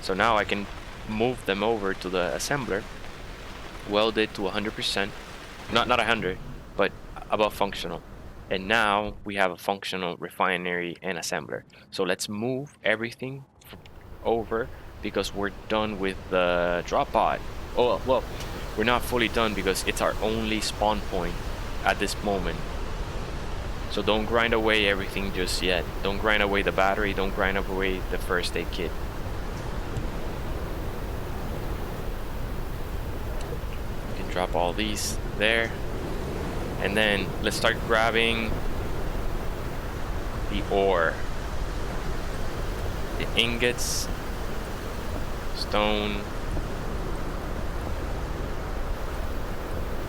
So now I can move them over to the assembler, welded to 100%, not 100, but above functional. And now we have a functional refinery and assembler. So let's move everything over because we're done with the drop pod. Oh, well, we're not fully done because it's our only spawn point at this moment. So don't grind away everything just yet. Don't grind away the battery, don't grind away the first aid kit. You can drop all these there. And then let's start grabbing the ore. The ingots, stone,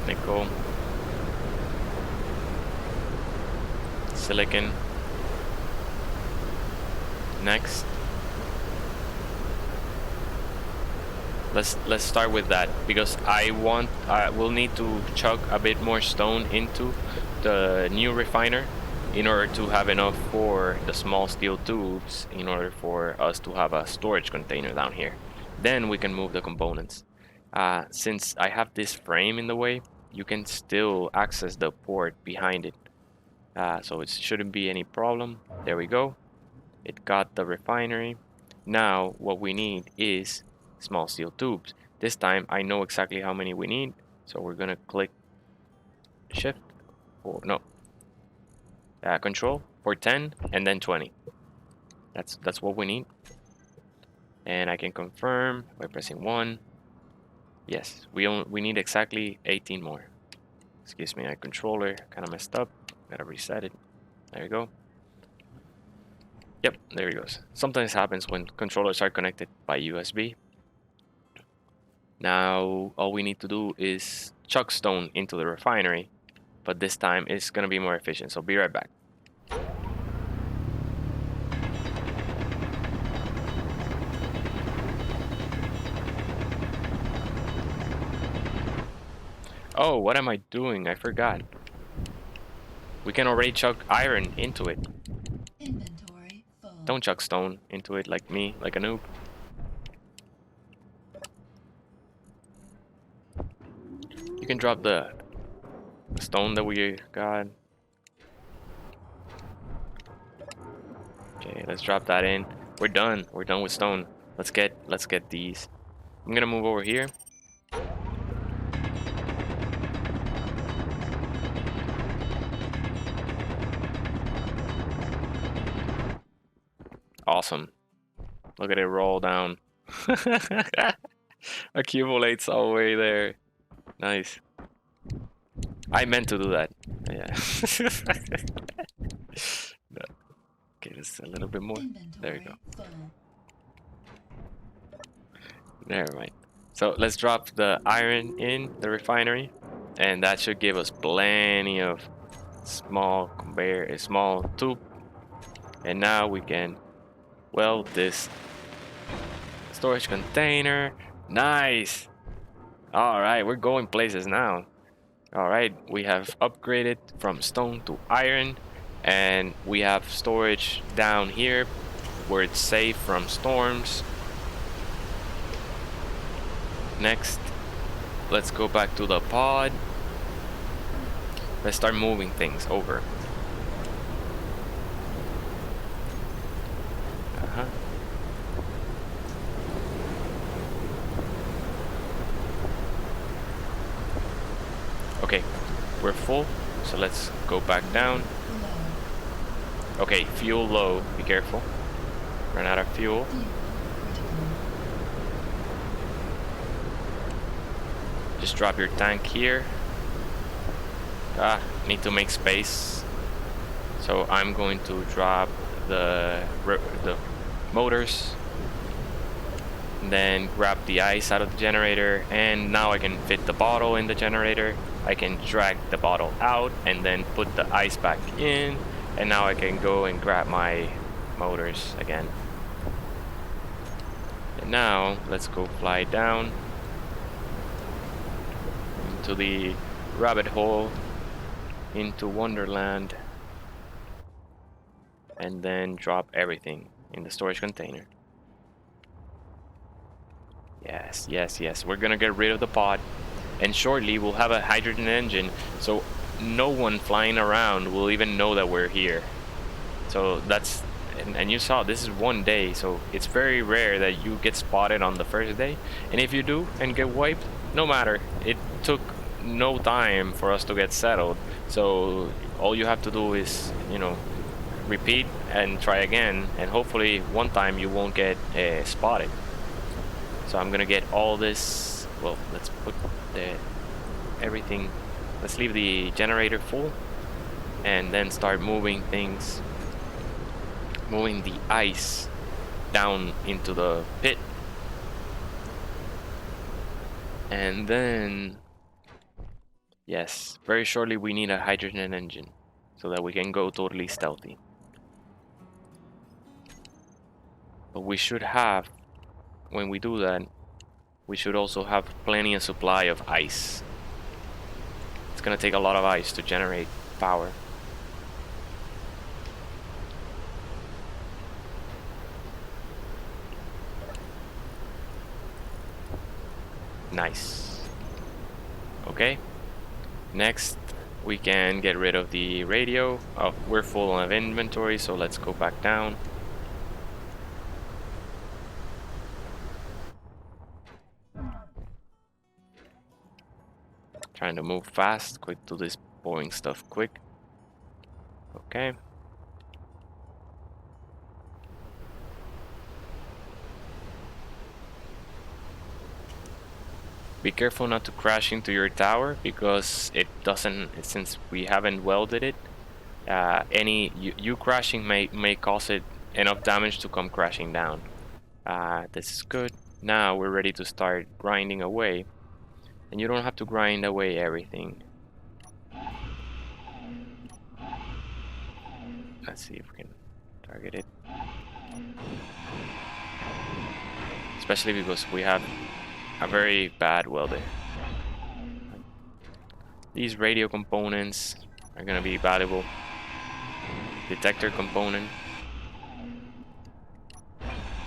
nickel, silicon. Next, let's start with that because we'll need to chuck a bit more stone into the new refiner in order to have enough for the small steel tubes in order for us to have a storage container down here. Then we can move the components. Since I have this frame in the way, you can still access the port behind it. So it shouldn't be any problem. There we go. It got the refinery. Now what we need is small steel tubes. This time I know exactly how many we need. So we're gonna click shift or no control for 10 and then 20. That's what we need. And I can confirm by pressing 1. Yes, we need exactly 18 more. Excuse me, my controller kind of messed up. Gotta reset it. There you go. Yep, there it goes. Sometimes happens when controllers are connected by USB. Now all we need to do is chuck stone into the refinery, but this time it's gonna be more efficient. So be right back. Oh, what am I doing? I forgot. We can already chuck iron into it. Inventory full. Don't chuck stone into it like me, like a noob. You can drop the stone that we got. Okay, let's drop that in. We're done. We're done with stone. Let's get these. I'm gonna move over here. Awesome. Look at it roll down. Accumulates all the way there. Nice. I meant to do that. Yeah. No. Okay, just a little bit more. There you go. Full. Never mind. So let's drop the iron in the refinery, and that should give us plenty of small tube. And now we can weld this storage container. Nice. All right, we're going places now. All right, we have upgraded from stone to iron, and we have storage down here where it's safe from storms. Next, let's go back to the pod. Let's start moving things over. Okay, we're full, so let's go back down. Okay, fuel low, be careful. Run out of fuel. Just drop your tank here. Need to make space So I'm going to drop the motors, then grab the ice out of the generator, and now I can fit the bottle in the generator. I can drag the bottle out and then put the ice back in, and now I can go and grab my motors again. And now let's go fly down into the rabbit hole, into Wonderland, and then drop everything in the storage container. Yes, yes, yes. We're gonna get rid of the pod, and shortly we'll have a hydrogen engine, so no one flying around will even know that we're here. So that's, and you saw this is one day, so it's very rare that you get spotted on the first day. And if you do and get wiped, no matter. It took no time for us to get settled. So all you have to do is, you know, repeat and try again, and hopefully one time you won't get spotted. So I'm gonna get all this. Well, let's put the everything. Let's leave the generator full, and then start moving things, moving the ice down into the pit, and then yes, very shortly we need a hydrogen engine so that we can go totally stealthy. But we should have, when we do that, we should also have plenty of supply of ice. It's gonna take a lot of ice to generate power. Nice. Okay. Next, we can get rid of the radio. Oh, we're full of inventory, so let's go back down. Trying to move fast, quick, do this boring stuff quick. Okay. Be careful not to crash into your tower, because it doesn't, since we haven't welded it, you crashing may cause it enough damage to come crashing down. This is good. Now we're ready to start grinding away, and you don't have to grind away everything. Let's see if we can target it, especially because we have a very bad welder. These radio components are gonna be valuable. Detector component,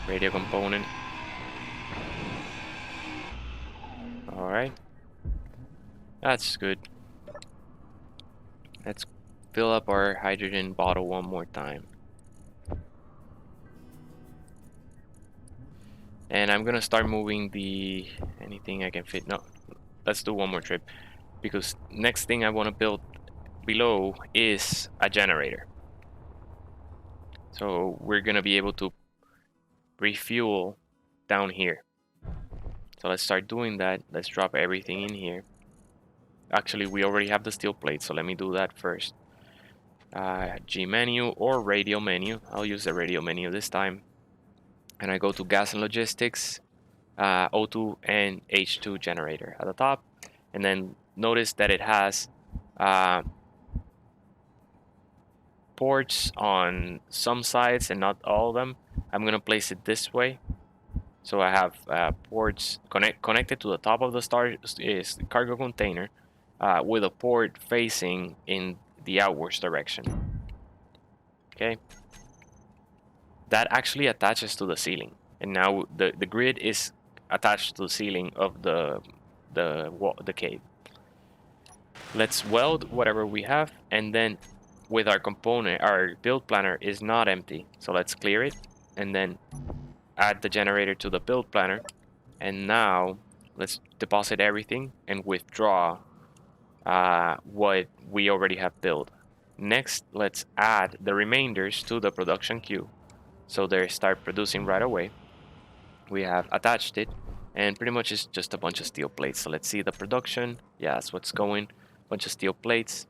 radio component. All right, that's good. Let's fill up our hydrogen bottle one more time. And I'm gonna start moving the anything I can fit. No, let's do one more trip, because next thing I want to build below is a generator. So we're gonna be able to refuel down here. So let's start doing that. Let's drop everything in here. Actually, we already have the steel plate, so let me do that first. G menu or radio menu. I'll use the radio menu this time. And I go to gas and logistics, O2 and H2 generator at the top. And then notice that it has ports on some sides and not all of them. I'm gonna place it this way. So I have ports connected to the top of the cargo container, with a port facing in the outwards direction. Okay. That actually attaches to the ceiling, and now the grid is attached to the ceiling of the cave. Let's weld whatever we have, and then with our component, our build planner is not empty, so let's clear it and then add the generator to the build planner. And now let's deposit everything and withdraw what we already have built. Next, let's add the remainders to the production queue, so they start producing right away. We have attached it, and pretty much it's just a bunch of steel plates. So let's see the production. Yeah, that's what's going. Bunch of steel plates.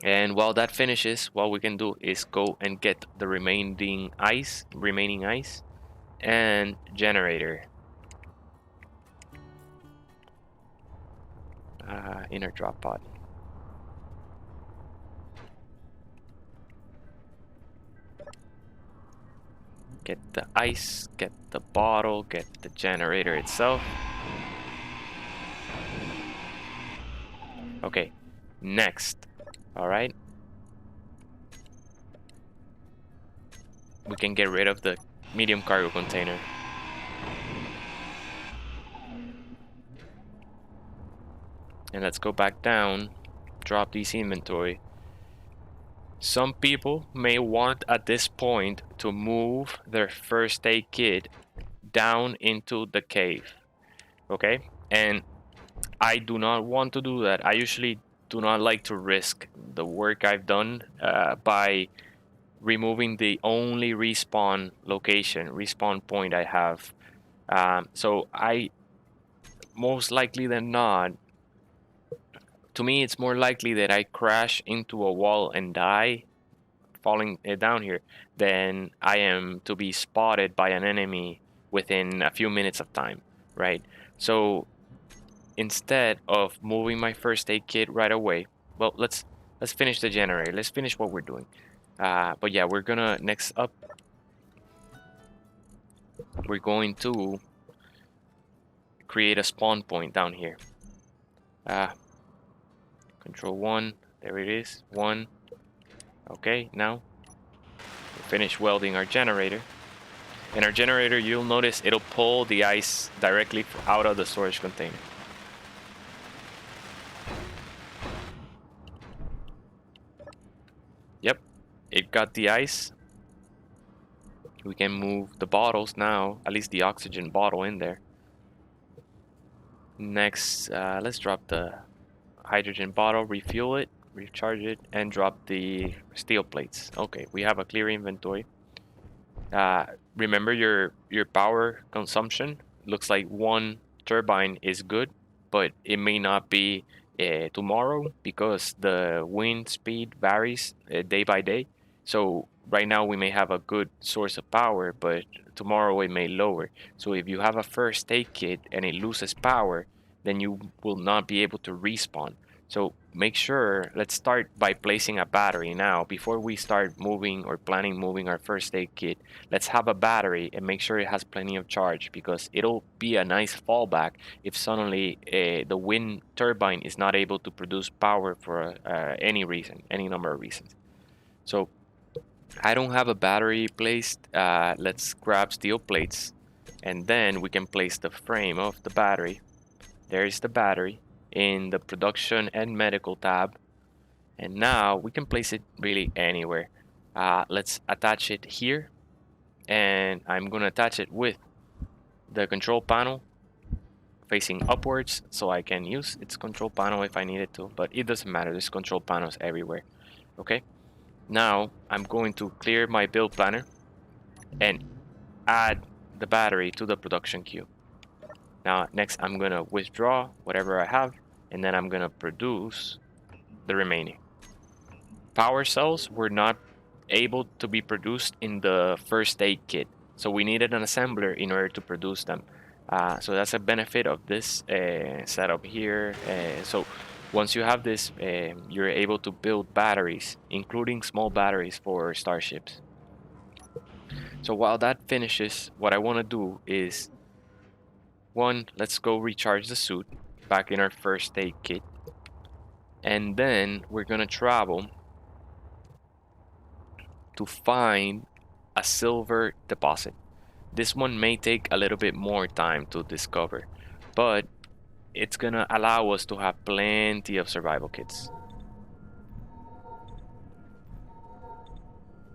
And while that finishes, what we can do is go and get the remaining ice and generator. Inner drop pod. Get the ice, get the bottle, get the generator itself. Okay, next. All right. We can get rid of the medium cargo container. And let's go back down, drop these inventory. Some people may want at this point to move their first aid kit down into the cave. Okay? And I do not want to do that. I usually do not like to risk the work I've done by removing the only respawn point I have. So I, most likely than not, to me, it's more likely that I crash into a wall and die falling down here than I am to be spotted by an enemy within a few minutes of time, right? So instead of moving my first aid kit right away, well, let's finish the generator. Let's finish what we're doing. But yeah, we're gonna next up. We're going to create a spawn point down here. Control 1. There it is. 1. Okay, now we finish welding our generator. And our generator, you'll notice it'll pull the ice directly out of the storage container. Yep, it got the ice. We can move the bottles now, at least the oxygen bottle in there. Next, let's drop the hydrogen bottle, refuel it, recharge it, and drop the steel plates. Okay, we have a clear inventory. Remember your power consumption. Looks like one turbine is good, but it may not be tomorrow because the wind speed varies day by day. So right now we may have a good source of power, but tomorrow it may lower. So if you have a first aid kit and it loses power, then you will not be able to respawn. So make sure, let's start by placing a battery now. Before we start moving or planning moving our first aid kit, let's have a battery and make sure it has plenty of charge, because it'll be a nice fallback if suddenly the wind turbine is not able to produce power for any reason, any number of reasons. So I don't have a battery placed. Let's grab steel plates and then we can place the frame of the battery. There's the battery in the production and medical tab. And now we can place it really anywhere. Let's attach it here. And I'm going to attach it with the control panel facing upwards so I can use its control panel if I needed to. But it doesn't matter. There's control panels everywhere. Okay. Now I'm going to clear my build planner and add the battery to the production queue. Now, next I'm gonna withdraw whatever I have, and then I'm gonna produce the remaining. Power cells were not able to be produced in the first aid kit, so we needed an assembler in order to produce them. So that's a benefit of this setup here. So once you have this, you're able to build batteries, including small batteries for starships. So while that finishes, what I want to do is, one, let's go recharge the suit back in our first aid kit. And then we're gonna travel to find a silver deposit. This one may take a little bit more time to discover, but it's gonna allow us to have plenty of survival kits.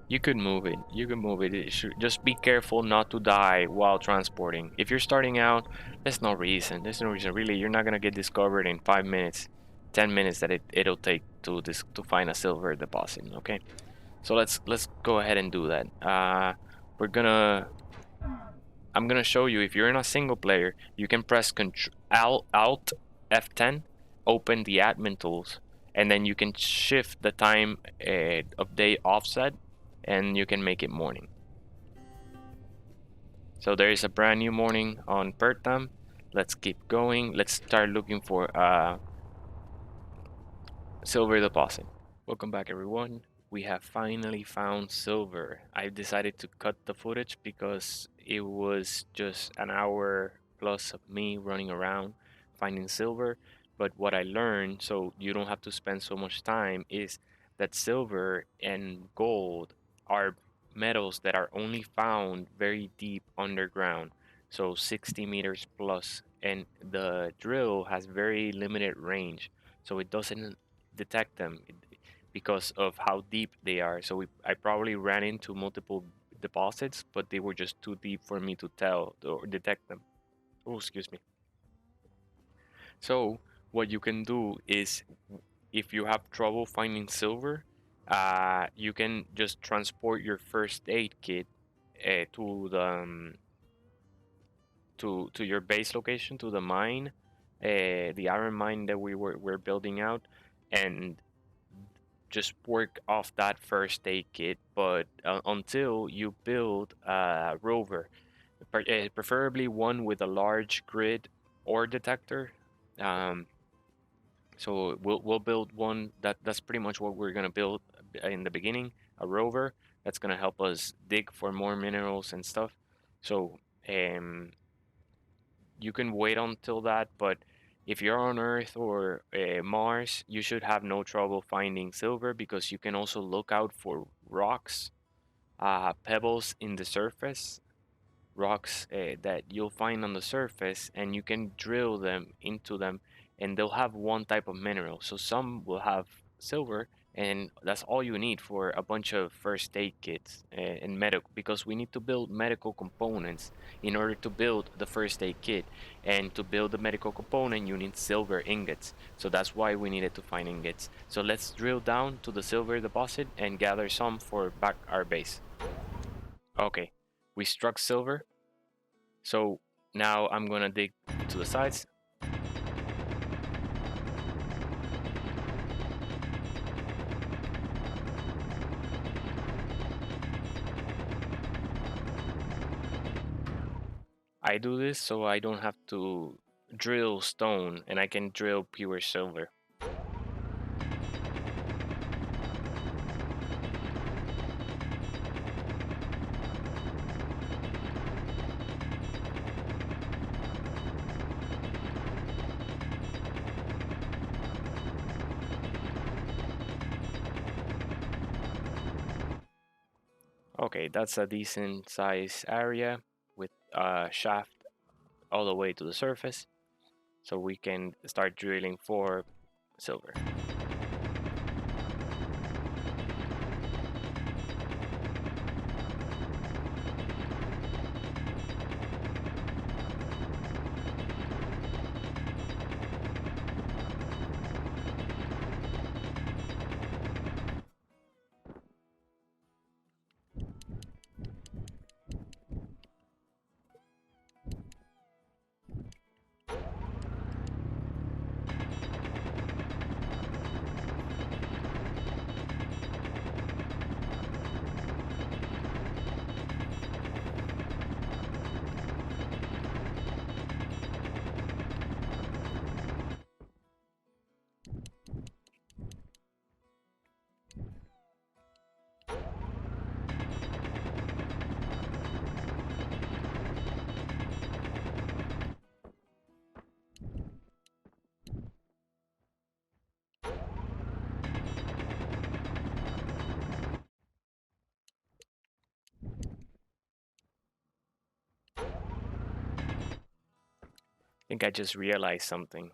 You could move it. You can move it. Just be careful not to die while transporting. If you're starting out, there's no reason. There's no reason. Really, you're not gonna get discovered in 5 minutes, 10 minutes that it'll take to find a silver deposit. Okay, so let's go ahead and do that. I'm gonna show you, if you're in a single player, you can press Alt F10, open the admin tools, and then you can shift the time of day offset, and you can make it morning. So there is a brand new morning on Pertham. Let's keep going. Let's start looking for silver deposit. Welcome back, everyone. We have finally found silver. I decided to cut the footage because it was just an hour plus of me running around finding silver. But what I learned, so you don't have to spend so much time, is that silver and gold are metals that are only found very deep underground, so 60 meters plus, and the drill has very limited range, so it doesn't detect them because of how deep they are. So I probably ran into multiple deposits, but they were just too deep for me to tell or detect them. Oh, excuse me. So what you can do is, if you have trouble finding silver, you can just transport your first aid kit to the to your base location, to the mine, the iron mine that we're building out, and just work off that first aid kit. But until you build a rover, preferably one with a large grid ore detector. Um, so we'll build one that's pretty much what we're gonna build in the beginning, a rover that's gonna help us dig for more minerals and stuff. So you can wait until that, but if you're on Earth or Mars, you should have no trouble finding silver because you can also look out for rocks, pebbles in the surface, rocks that you'll find on the surface, and you can drill them into them, and they'll have one type of mineral. So some will have silver, and that's all you need for a bunch of first aid kits and medical, because we need to build medical components in order to build the first aid kit. And to build the medical component, you need silver ingots. So that's why we needed to find ingots. So let's drill down to the silver deposit and gather some for back our base. Okay, we struck silver. So now I'm gonna dig to the sides. I do this so I don't have to drill stone and I can drill pure silver. Okay, that's a decent size area with a shaft all the way to the surface. So we can start drilling for silver. I think I just realized something.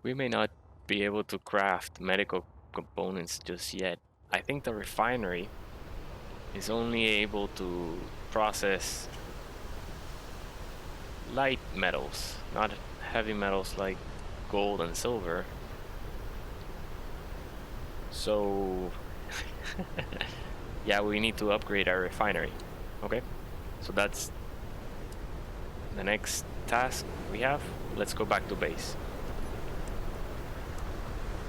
We may not be able to craft medical components just yet. I think the refinery is only able to process light metals, not heavy metals like gold and silver. So yeah, we need to upgrade our refinery. Okay, so that's the next task we have. Let's go back to base.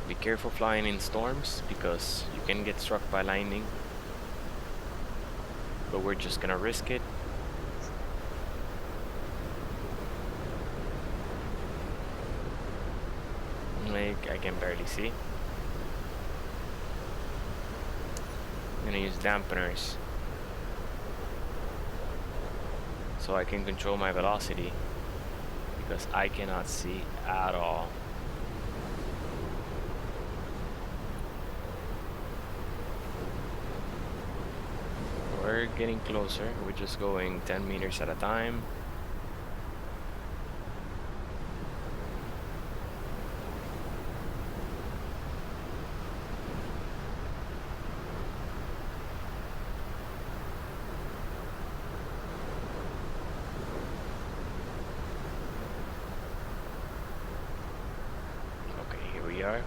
Be careful flying in storms because you can get struck by lightning. But we're just gonna risk it. Like, I can barely see. I'm gonna use dampeners so I can control my velocity because I cannot see at all. We're getting closer. We're just going 10 meters at a time. Okay, here we are.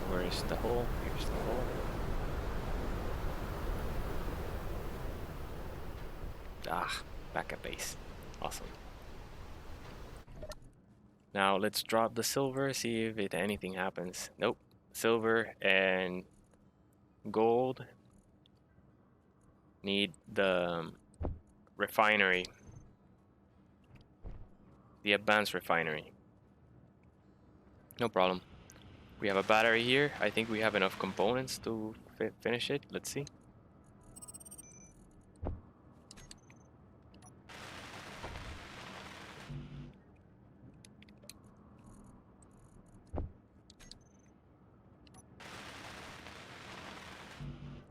Where's the hole? Here's the hole. Ah, back at base. Awesome. Now let's drop the silver, see if anything happens. Nope. Silver and gold need the refinery. The advanced refinery. No problem. We have a battery here. I think we have enough components to finish it. Let's see.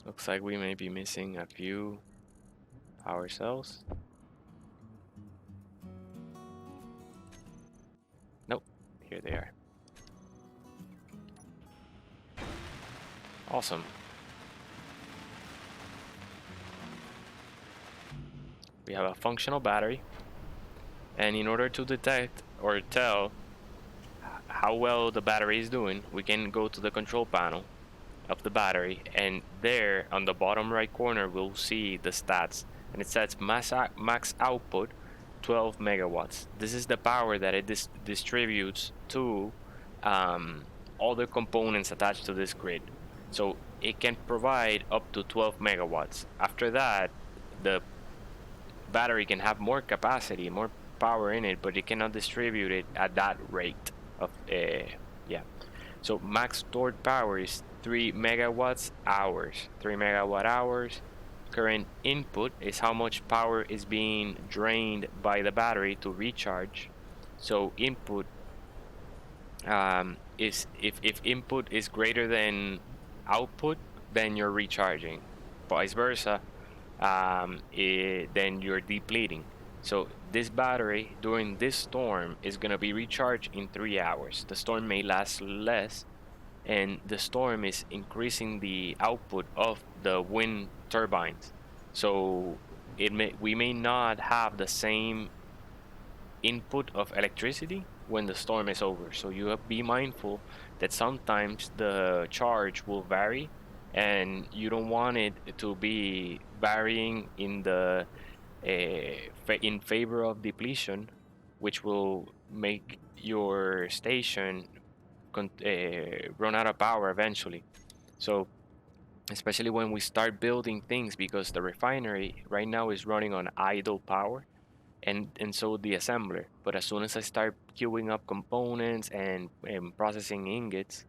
Looks like we may be missing a few power cells. Nope, here they are. Awesome. We have a functional battery, and in order to detect or tell how well the battery is doing, we can go to the control panel of the battery, and there on the bottom right corner we'll see the stats, and it says max output 12 megawatts. This is the power that it distributes to all the components attached to this grid. So it can provide up to 12 megawatts. After that, the battery can have more capacity, more power in it, but it cannot distribute it at that rate of yeah. So max stored power is 3 megawatts hours. 3 megawatt hours. Current input is how much power is being drained by the battery to recharge. So input is if input is greater than output, then you're recharging. Vice versa, then you're depleting. So this battery during this storm is gonna be recharged in 3 hours. The storm may last less, and the storm is increasing the output of the wind turbines. So we may not have the same input of electricity when the storm is over. So you have to be mindful that sometimes the charge will vary, and you don't want it to be varying in the in favor of depletion, which will make your station run out of power eventually. So especially when we start building things, because the refinery right now is running on idle power, and so the assembler. But as soon as I start queuing up components and processing ingots,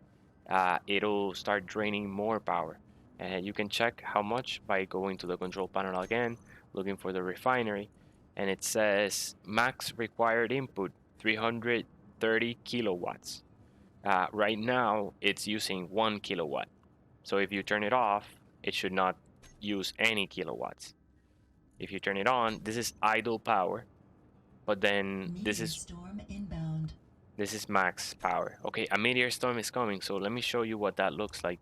it'll start draining more power. And you can check how much by going to the control panel again, looking for the refinery, and it says max required input 330 kilowatts. Right now it's using 1 kilowatt. So if you turn it off, it should not use any kilowatts. If you turn it on, this is idle power, but then this is max power. Okay, a meteor storm is coming, so let me show you what that looks like.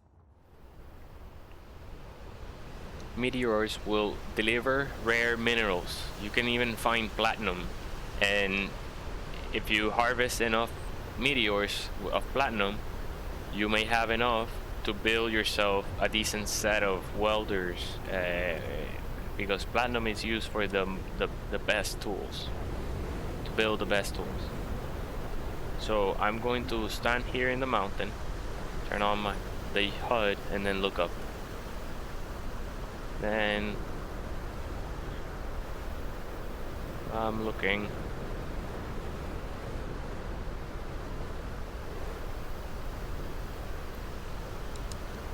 Meteors will deliver rare minerals. You can even find platinum, and if you harvest enough meteors of platinum, you may have enough to build yourself a decent set of welders because platinum is used for the best tools, to build the best tools. So I'm going to stand here in the mountain, turn on the HUD, and then look up. Then I'm looking.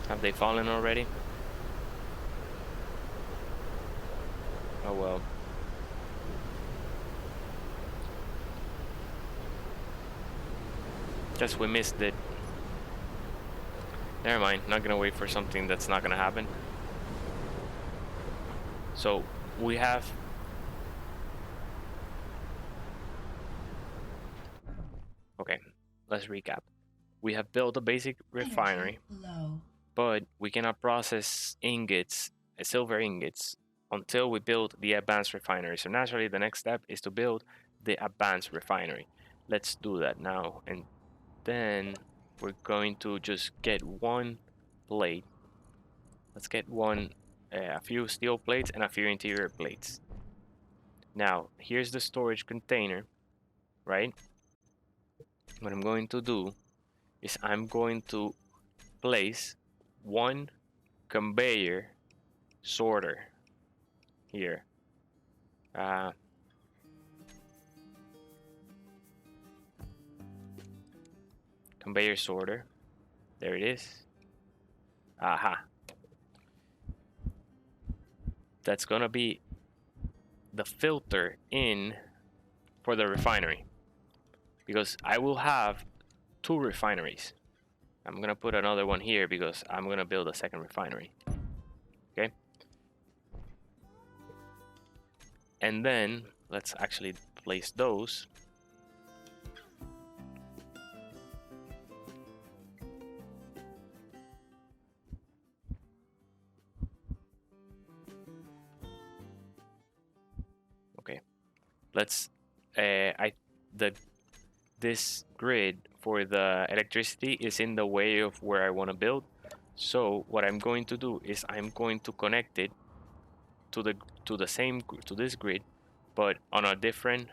Have they fallen already? Oh well. Guess we missed it. Never mind, not gonna wait for something that's not gonna happen. So we have okay, let's recap. We have built a basic refinery, Low. but we cannot process ingots, silver ingots, until we build the advanced refinery. So naturally, the next step is to build the advanced refinery. Let's do that now, and then we're going to just get one plate. Let's get a few steel plates and a few interior plates. Now, here's the storage container, right? What I'm going to do is I'm going to place one conveyor sorter here. Conveyor sorter. There it is. Aha. That's gonna be the filter in for the refinery, because I will have two refineries. I'm gonna put another one here because I'm gonna build a second refinery. Okay. And then let's actually place those. Okay. Let's this grid for the electricity is in the way of where I want to build. So what I'm going to do is I'm going to connect it to this grid, but on a different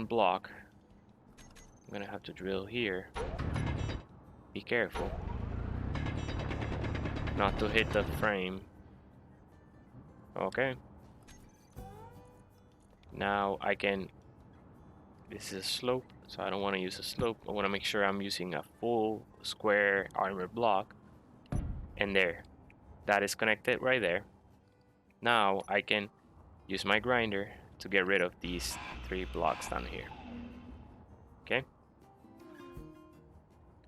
block. I'm gonna have to drill here. Be careful not to hit the frame. Okay. Now I can. This is a slope, so I don't want to use a slope. I want to make sure I'm using a full square armor block. And there, that is connected right there. Now I can use my grinder to get rid of these 3 blocks down here. Okay.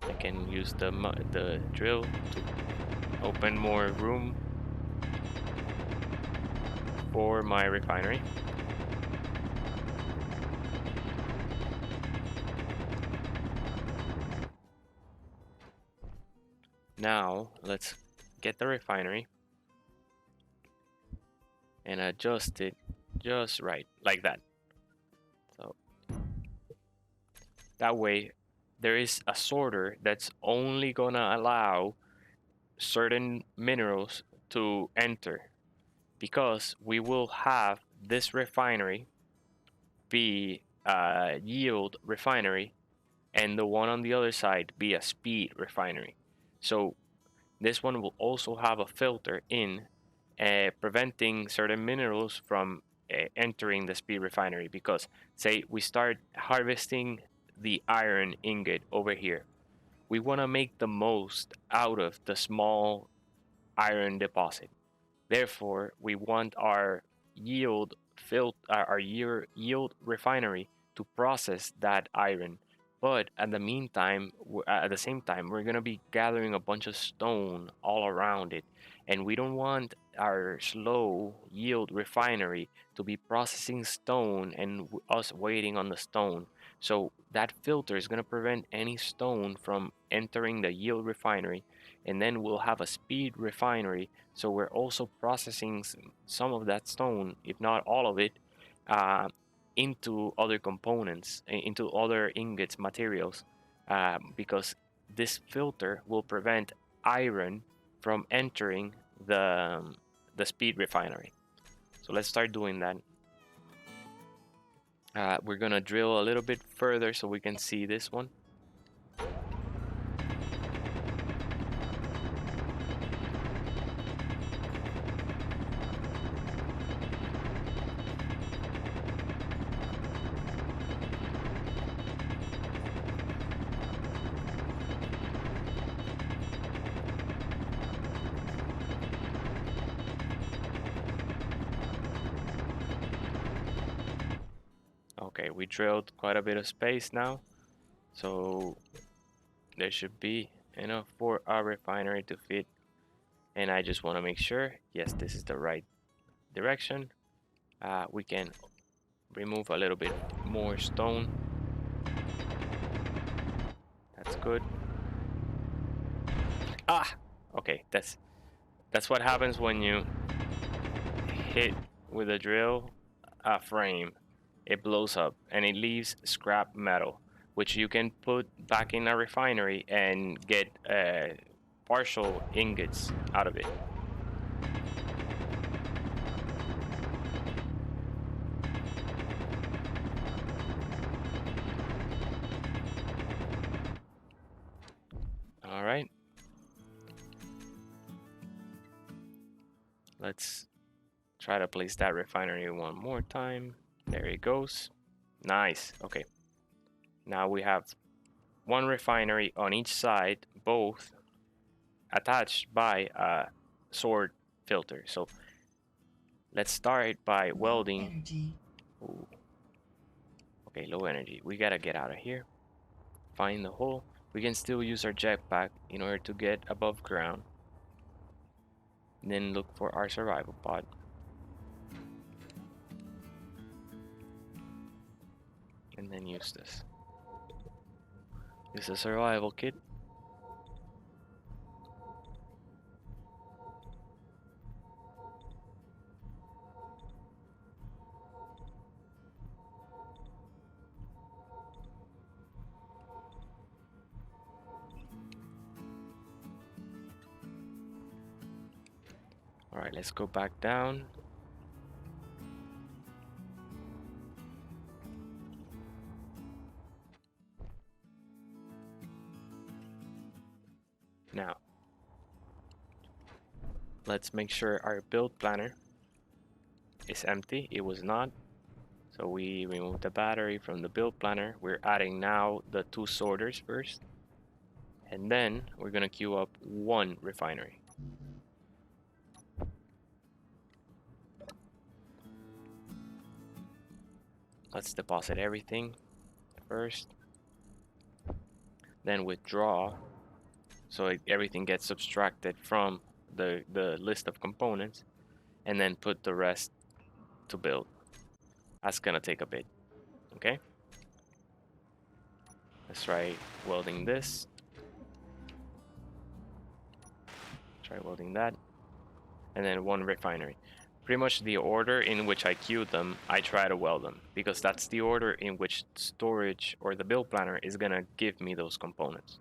I can use the drill to open more room for my refinery. Now let's get the refinery and adjust it just right, like that. So that way there is a sorter that's only gonna allow certain minerals to enter, because we will have this refinery be a yield refinery and the one on the other side be a speed refinery. So this one will also have a filter in, preventing certain minerals from entering the speed refinery, because say we start harvesting the iron ingot over here, we want to make the most out of the small iron deposit. Therefore, we want our yield refinery to process that iron. But at the same time, we're gonna be gathering a bunch of stone all around it, and we don't want our slow yield refinery to be processing stone and us waiting on the stone. So that filter is gonna prevent any stone from entering the yield refinery, and then we'll have a speed refinery. So we're also processing some of that stone, if not all of it, uh, into other components, into other ingots materials, because this filter will prevent iron from entering the speed refinery. So let's start doing that. We're gonna drill a little bit further so we can see this one. Okay, we drilled quite a bit of space now, so there should be enough for our refinery to fit. And I just want to make sure, yes, this is the right direction. We can remove a little bit more stone. That's good. Okay, that's what happens when you hit with a drill a frame. It blows up and it leaves scrap metal, which you can put back in a refinery and get partial ingots out of it. All right. Let's try to place that refinery one more time. There it goes. Nice. Okay. Now we have one refinery on each side, both attached by a sword filter. So let's start by welding. Energy. Ooh. Okay, low energy. We gotta get out of here. Find the hole. We can still use our jetpack in order to get above ground. And then look for our survival pod. And then use this. Use the survival kit. Alright, let's go back down. Now, let's make sure our build planner is empty. It was not. So we remove the battery from the build planner. We're adding now the 2 sorters first. And then we're gonna queue up 1 refinery. Let's deposit everything first. Then withdraw. So everything gets subtracted from the list of components. And then put the rest to build. That's gonna take a bit. Okay? Let's try welding this. Try welding that. And then 1 refinery. Pretty much the order in which I queued them, I try to weld them, because that's the order in which storage or the build planner is gonna give me those components.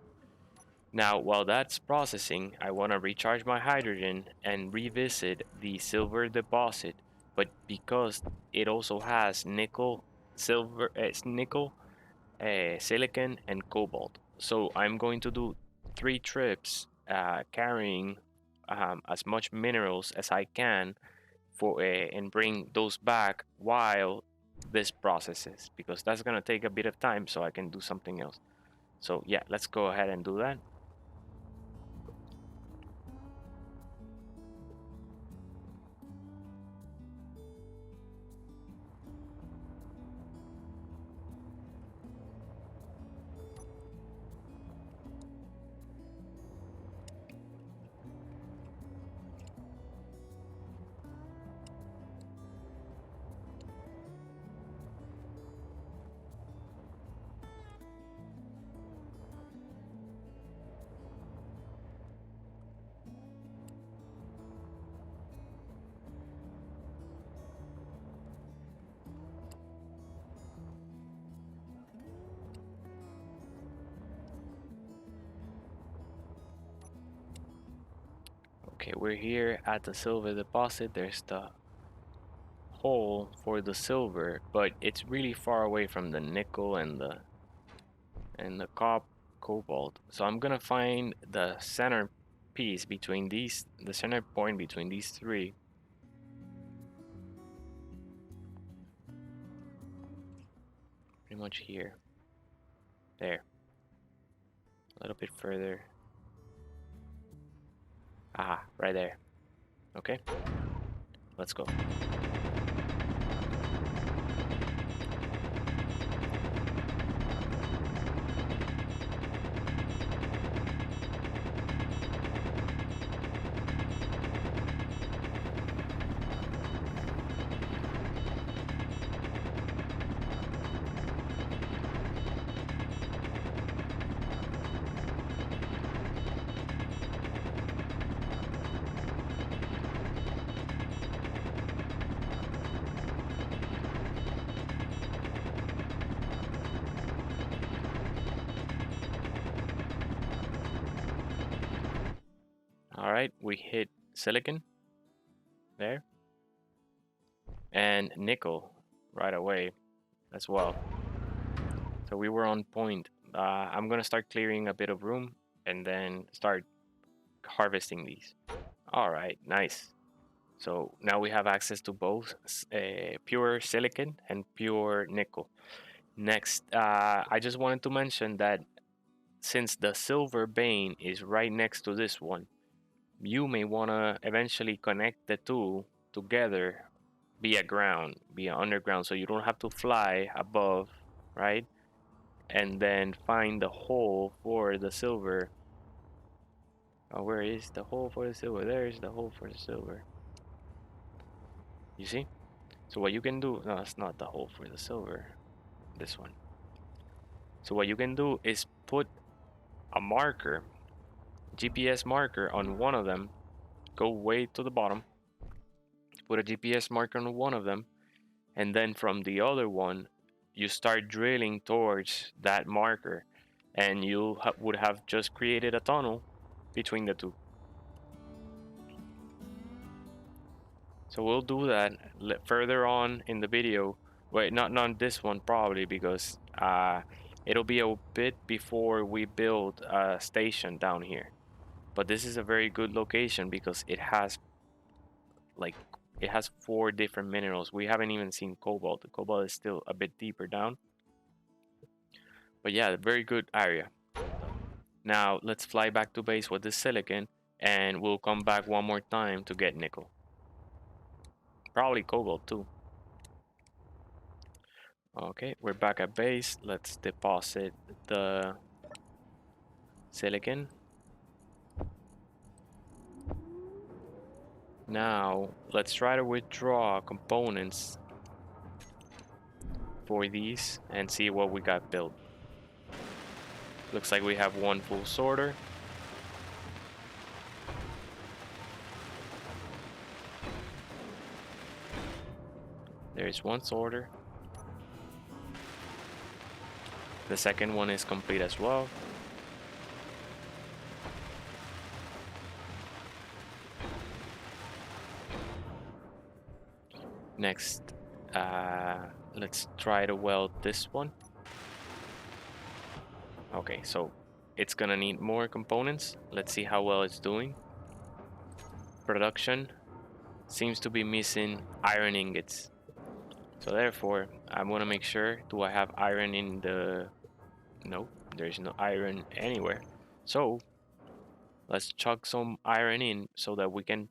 Now, while that's processing, I want to recharge my hydrogen and revisit the silver deposit, but because it also has nickel, silver, silicon, and cobalt. So I'm going to do 3 trips carrying as much minerals as I can for and bring those back while this processes, because that's gonna take a bit of time so I can do something else. So yeah, let's go ahead and do that. Okay, we're here at the silver deposit. There's the hole for the silver, but it's really far away from the nickel and the cobalt. So I'm gonna find the center piece between these, the center point between these three. Pretty much here. There. A little bit further. Ah, right there. Okay. Let's go. All right, we hit silicon there and nickel right away as well. So we were on point. I'm gonna start clearing a bit of room and then start harvesting these. All right, nice. So now we have access to both pure silicon and pure nickel. Next, I just wanted to mention that since the silver vein is right next to this one, you may want to eventually connect the two together via ground, via underground, so you don't have to fly above, right? And then find the hole for the silver. Oh, where is the hole for the silver? There's the hole for the silver. You see? So what you can do, no, it's not the hole for the silver. This one. So what you can do is put a marker, GPS marker on one of them, go way to the bottom, put a GPS marker on one of them, and then from the other one, you start drilling towards that marker, and you would have just created a tunnel between the two. So we'll do that further on in the video. Wait, not this one probably, because it'll be a bit before we build a station down here. But this is a very good location because it has like it has 4 different minerals. We haven't even seen cobalt. The cobalt is still a bit deeper down. But yeah, very good area. Now let's fly back to base with this silicon and we'll come back one more time to get nickel. Probably cobalt too. Okay, we're back at base. Let's deposit the silicon. Now let's try to withdraw components for these and see what we got built. Looks like we have one full sorter. There's one sorter. The second one is complete as well. Next, let's try to weld this one. Okay, so it's gonna need more components. Let's see how well it's doing. Production seems to be missing iron ingots. So therefore, I'm gonna make sure, do I have iron in the... Nope, there's no iron anywhere. So let's chuck some iron in so that we can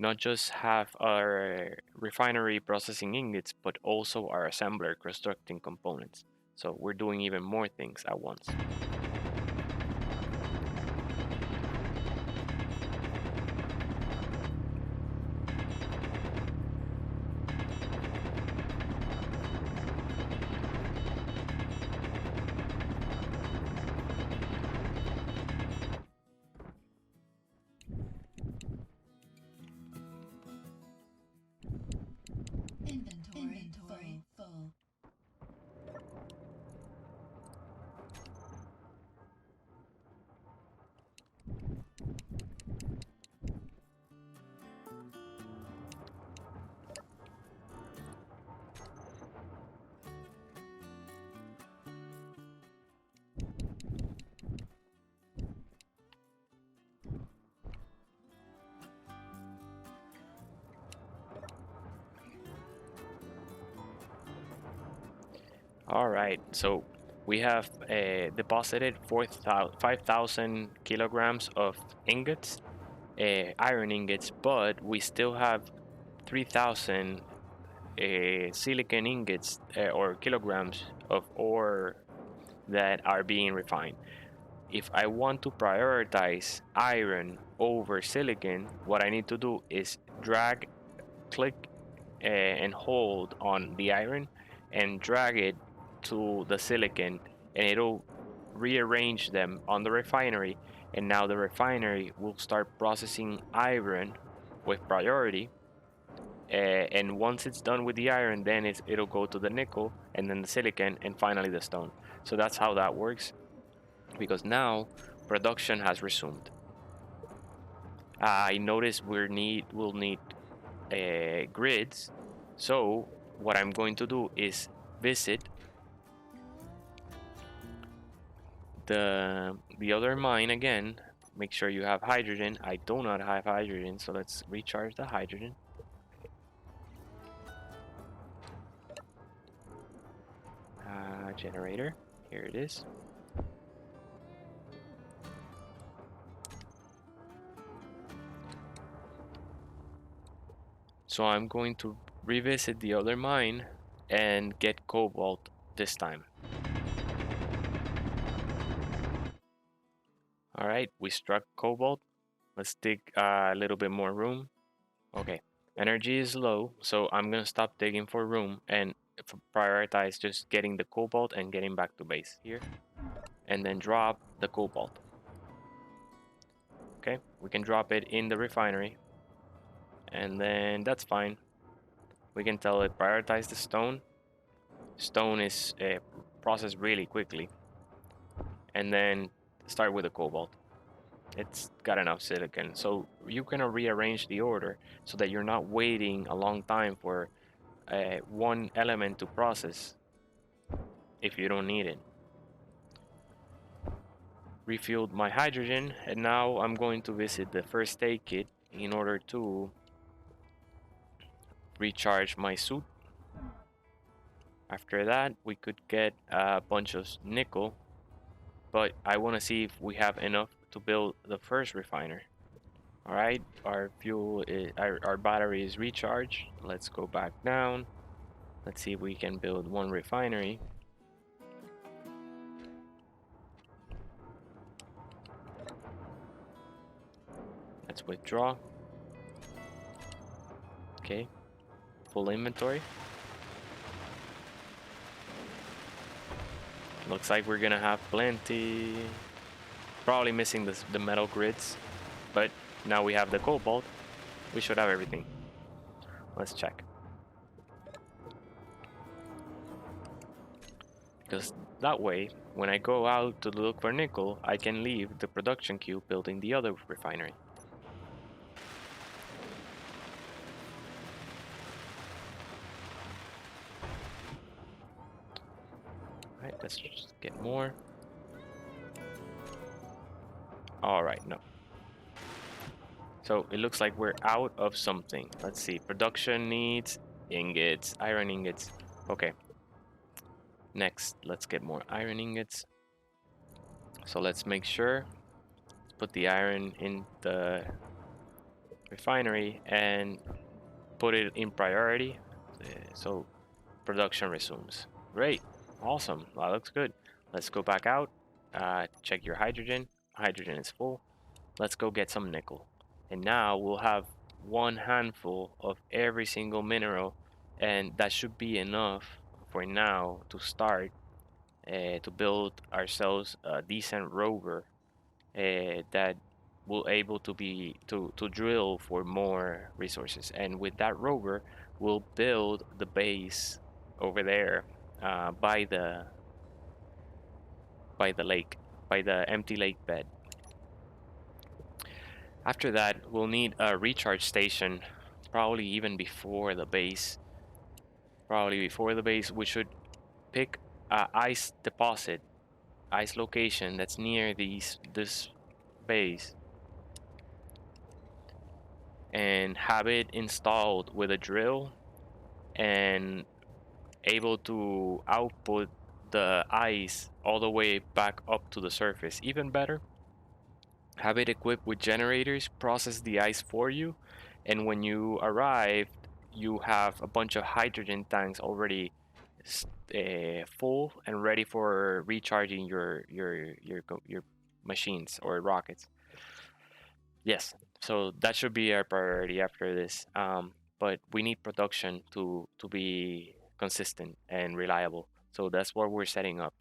not just have our refinery processing ingots, but also our assembler constructing components. So we're doing even more things at once. Inventory full. All right, so we have deposited 5,000 kilograms of ingots, iron ingots, but we still have 3,000 silicon ingots or kilograms of ore that are being refined. If I want to prioritize iron over silicon, what I need to do is drag, click, and hold on the iron and drag it to the silicon, and it'll rearrange them on the refinery. And now the refinery will start processing iron with priority. And once it's done with the iron, then it'll go to the nickel, and then the silicon, and finally the stone. So that's how that works, because now production has resumed. I notice we'll need grids. So what I'm going to do is visit the other mine again. Make sure you have hydrogen. I do not have hydrogen, so let's recharge the hydrogen. Generator, here it is. So I'm going to revisit the other mine and get cobalt this time. All right, we struck cobalt. Let's dig a little bit more room. Okay, energy is low, so I'm gonna stop digging for room and prioritize just getting the cobalt and getting back to base here, and then drop the cobalt. Okay, we can drop it in the refinery, and then that's fine. We can tell it prioritize the stone. Stone is processed really quickly, and then start with the cobalt. It's got enough silicon, so you can rearrange the order so that you're not waiting a long time for one element to process if you don't need it. Refueled my hydrogen, and now I'm going to visit the first aid kit in order to recharge my suit. After that, we could get a bunch of nickel, but I want to see if we have enough to build the first refiner. All right, our our battery is recharged. Let's go back down. Let's see if we can build one refinery. Let's withdraw. Okay, full inventory. Looks like we're gonna have plenty. Probably missing the metal grids, but now we have the cobalt. We should have everything. Let's check. Because that way, when I go out to look for nickel, I can leave the production queue building the other refinery. Alright, let's just get more. Alright, no. So it looks like we're out of something. Let's see. Production needs ingots, iron ingots. Okay. Next, let's get more iron ingots. So let's make sure. Put the iron in the refinery and put it in priority. So production resumes. Great. Awesome. That looks good. Let's go back out. Check your hydrogen. Hydrogen is full. Let's go get some nickel. And now we'll have one handful of every single mineral, and that should be enough for now to start to build ourselves a decent rover that will able to be to drill for more resources. And with that rover, we'll build the base over there by the lake, by the empty lake bed. After that, we'll need a recharge station, probably even before the base. Probably before the base, we should pick a ice deposit, ice location that's near this base, and have it installed with a drill and able to output the ice all the way back up to the surface. Even better, have it equipped with generators, process the ice for you, and when you arrive, you have a bunch of hydrogen tanks already full and ready for recharging your machines or rockets. Yes, so that should be our priority after this. But we need production to be consistent and reliable. So that's what we're setting up.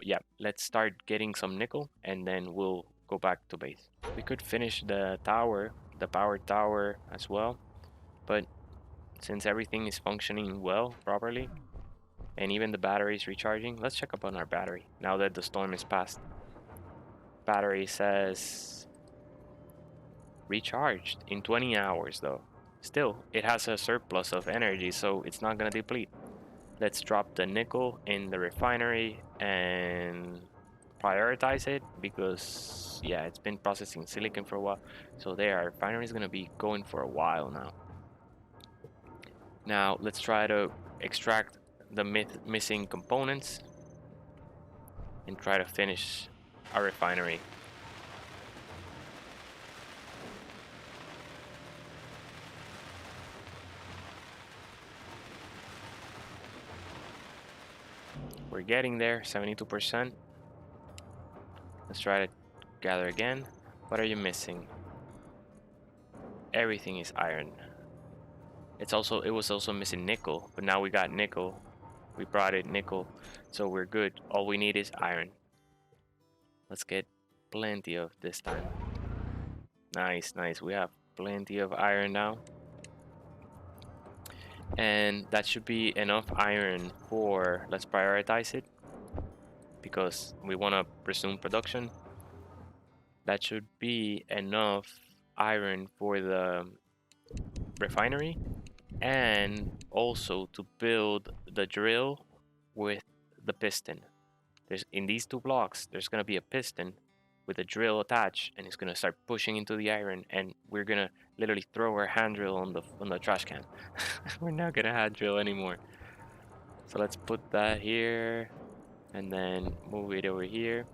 Yeah, let's start getting some nickel, and then we'll go back to base. We could finish the tower, the power tower as well, but since everything is functioning well, properly, and even the battery is recharging, let's check up on our battery now that the storm is past. Battery says recharged in 20 hours though. Still, it has a surplus of energy, so it's not gonna deplete. Let's drop the nickel in the refinery and prioritize it because yeah, it's been processing silicon for a while. So there, our refinery is gonna be going for a while now. Now let's try to extract the missing components and try to finish our refinery. We're getting there, 72%. Let's try to gather again. What are you missing? Everything is iron. It was also missing nickel, but now we got nickel. We brought it nickel, so we're good. All we need is iron. Let's get plenty of this time. Nice, nice. We have plenty of iron now. And that should be enough iron for, let's prioritize it because we want to resume production. That should be enough iron for the refinery and also to build the drill with the piston. In these two blocks, there's going to be a piston with a drill attached, and it's going to start pushing into the iron, and we're going to literally throw our hand drill on the trash can. We're not going to hand drill anymore. So let's put that here and then move it over here.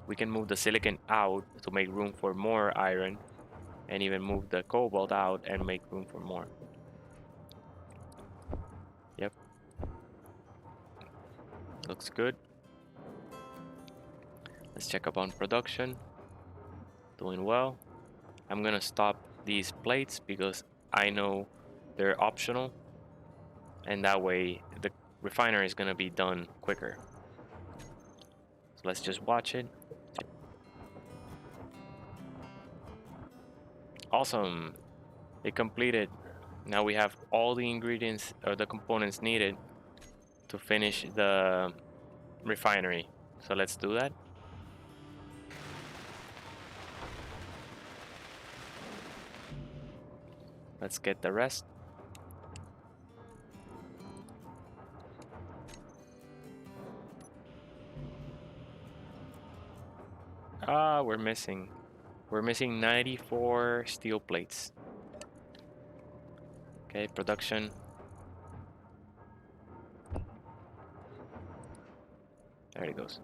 We can move the silicon out to make room for more iron, and even move the cobalt out and make room for more. Yep. Looks good. Let's check up on production. Doing well. I'm gonna stop these plates because I know they're optional, and that way the refinery is gonna be done quicker. So let's just watch it. Awesome. It completed. Now we have all the ingredients or the components needed to finish the refinery. So let's do that. Let's get the rest. We're missing. We're missing 94 steel plates. Okay, production. There it goes.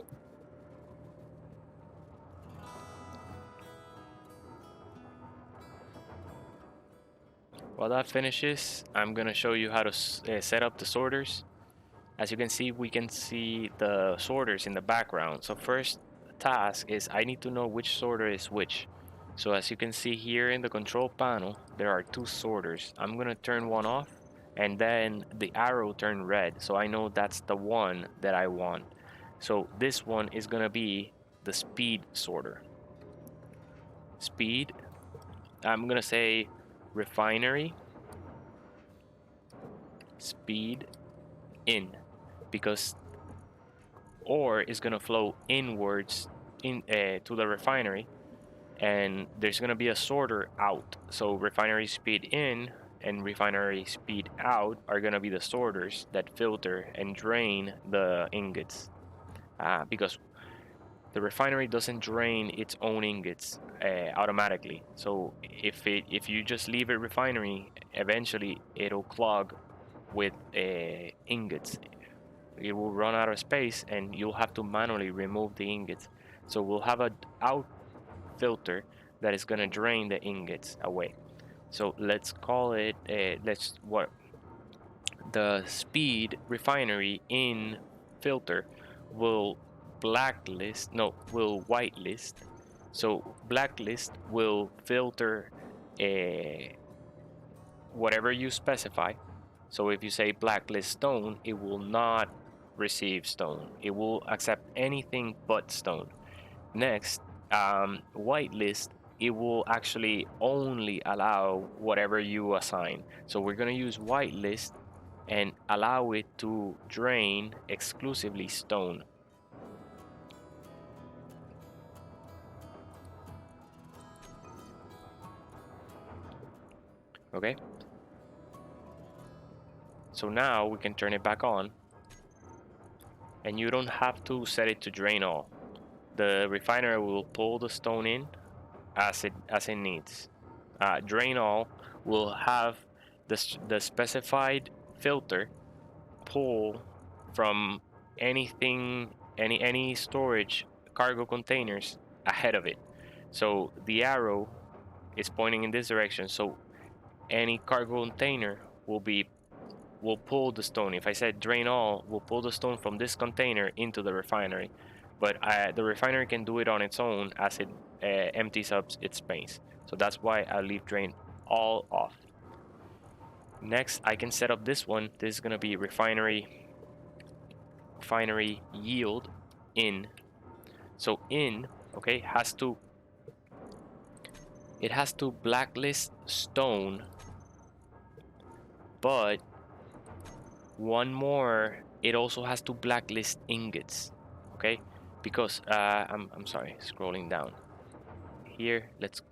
While that finishes, I'm gonna show you how to set up the sorters. As you can see, we can see the sorters in the background. So first task is I need to know which sorter is which. So as you can see here in the control panel, there are two sorters. I'm gonna turn one off and then the arrow turn red. So I know that's the one that I want. So this one is gonna be the speed sorter. Speed, I'm gonna say refinery, speed, in, because ore is going to flow inwards to the refinery, and there's going to be a sorter out. So refinery speed in and refinery speed out are going to be the sorters that filter and drain the ingots, because the refinery doesn't drain its own ingots automatically. So if you just leave a refinery, eventually it'll clog with ingots. it will run out of space, and you'll have to manually remove the ingots. So we'll have a out filter that is going to drain the ingots away. So let's call it the speed refinery in filter will will whitelist. So blacklist will filter whatever you specify. So if you say blacklist stone, it will not receive stone. It will accept anything but stone. Next, whitelist, it will actually only allow whatever you assign. So we're going to use whitelist and allow it to drain exclusively stone. Okay, so now we can turn it back on, and you don't have to set it to drain all. The refiner will pull the stone in as it needs. Drain all will have the specified filter pull from any storage cargo containers ahead of it. So the arrow is pointing in this direction, so any cargo container will pull the stone. If I said drain all, will pull the stone from this container into the refinery, but the refinery can do it on its own as it empties up its space. So that's why I leave drain all off. Next, I can set up this one. This is gonna be refinery yield in. So in, okay, it has to blacklist stone, but one more, it also has to blacklist ingots, okay? Because I'm sorry, scrolling down here, let's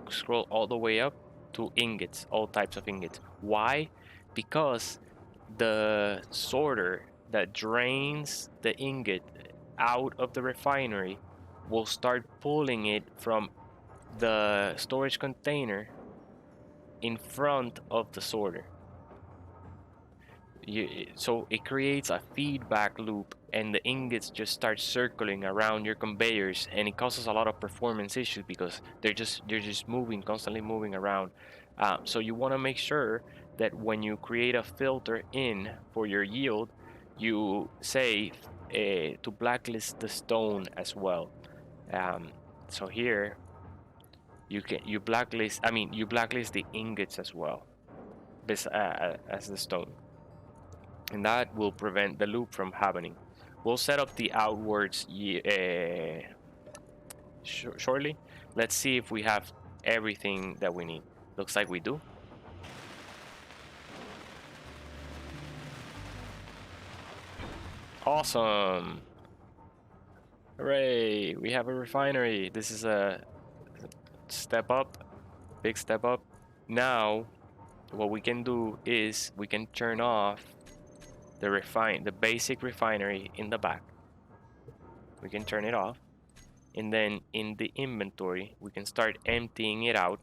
scroll all the way up to ingots, all types of ingots. Why? Because the sorter that drains the ingot out of the refinery will start pulling it from the storage container in front of the sorter. So it creates a feedback loop, and the ingots just start circling around your conveyors, and it causes a lot of performance issues because they're just moving, constantly moving around. So you want to make sure that when you create a filter in for your yield, you say to blacklist the stone as well. So here you blacklist the ingots as well, as the stone, and that will prevent the loop from happening. We'll set up the outwards shortly. Let's see if we have everything that we need. Looks like we do. Awesome. Hooray, we have a refinery. This is a step up, big step up. Now what we can do is we can turn off the basic refinery in the back. We can turn it off, and then in the inventory we can start emptying it out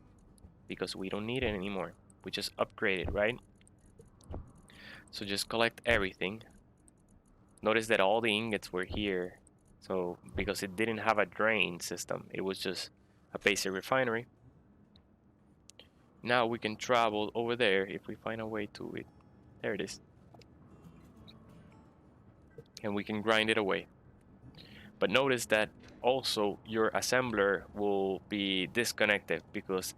because we don't need it anymore. We just upgrade it, right? So just collect everything. Notice that all the ingots were here, so because it didn't have a drain system, it was just a basic refinery. Now we can travel over there if we find a way to it. There it is. And we can grind it away. But notice that also your assembler will be disconnected because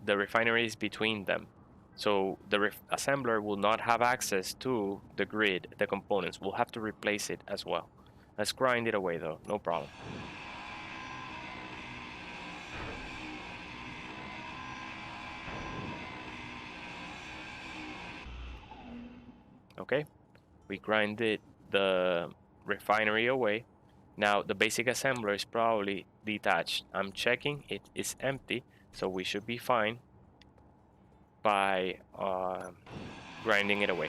the refinery is between them. So the assembler will not have access to the grid, the components. We'll have to replace it as well. Let's grind it away though, no problem. Okay, we grinded the refinery away. Now the basic assembler is probably detached. I'm checking, it is empty, so we should be fine by grinding it away.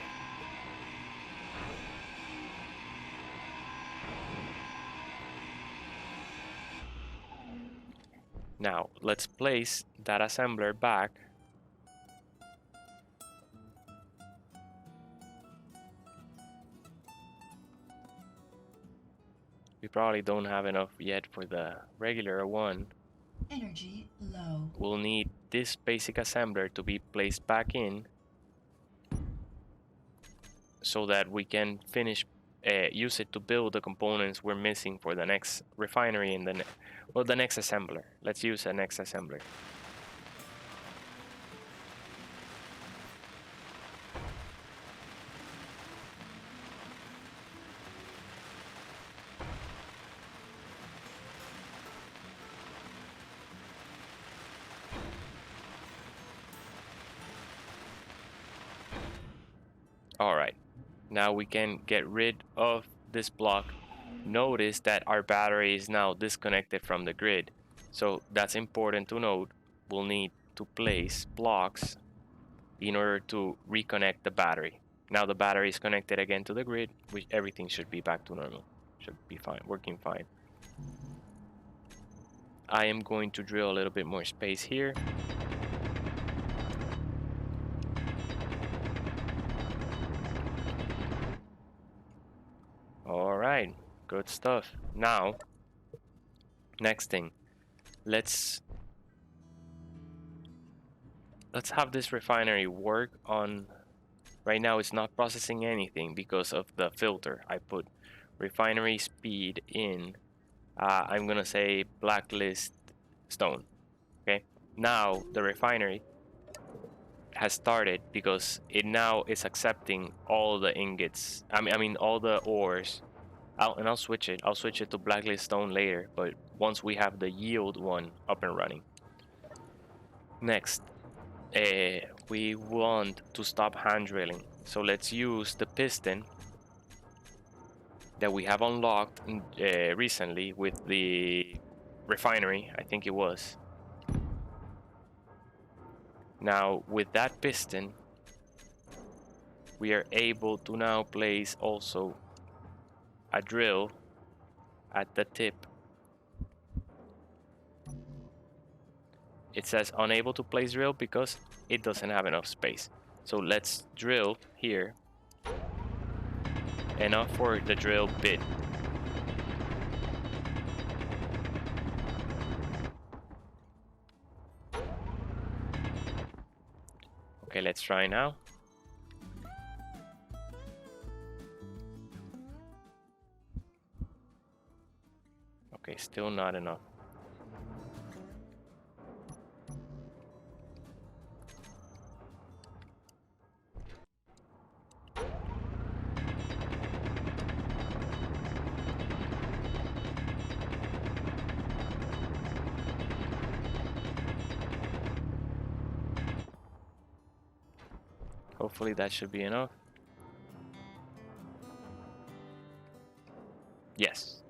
Now let's place that assembler back. We probably don't have enough yet for the regular one. Energy low. We'll need this basic assembler to be placed back in so that we can use it to build the components we're missing for the next refinery and the next assembler. Let's use the next assembler. Alright, now we can get rid of this block. Notice that our battery is now disconnected from the grid, so that's important to note. We'll need to place blocks in order to reconnect the battery. Now the battery is connected again to the grid, which everything should be back to normal. Should be fine, working fine. I am going to drill a little bit more space here. All right, good stuff. Now, next thing, let's have this refinery work on. Right now, it's not processing anything because of the filter. I put refinery speed in. I'm gonna say blacklist stone. Okay. Now the refinery has started because it now is accepting all the ingots. I mean all the ores. I'll switch it. I'll switch it to blacklist stone later. But once we have the yield one up and running. Next, we want to stop hand drilling. So let's use the piston that we have unlocked recently with the refinery, I think it was. Now with that piston, we are able to now place also a drill at the tip. It says unable to place drill because it doesn't have enough space. So let's drill here. Enough for the drill bit. Okay, let's try now. Okay, still not enough. Hopefully that should be enough. Yes.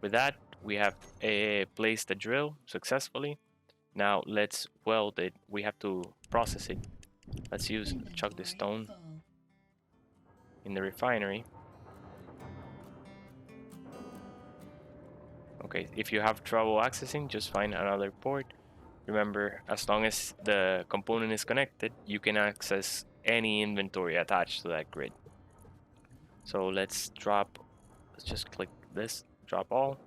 With that, we have placed the drill successfully. Now let's weld it. We have to process it. Let's chuck the stone in the refinery. Okay, if you have trouble accessing, just find another port. Remember, as long as the component is connected, you can access any inventory attached to that grid. So let's just click this, drop all.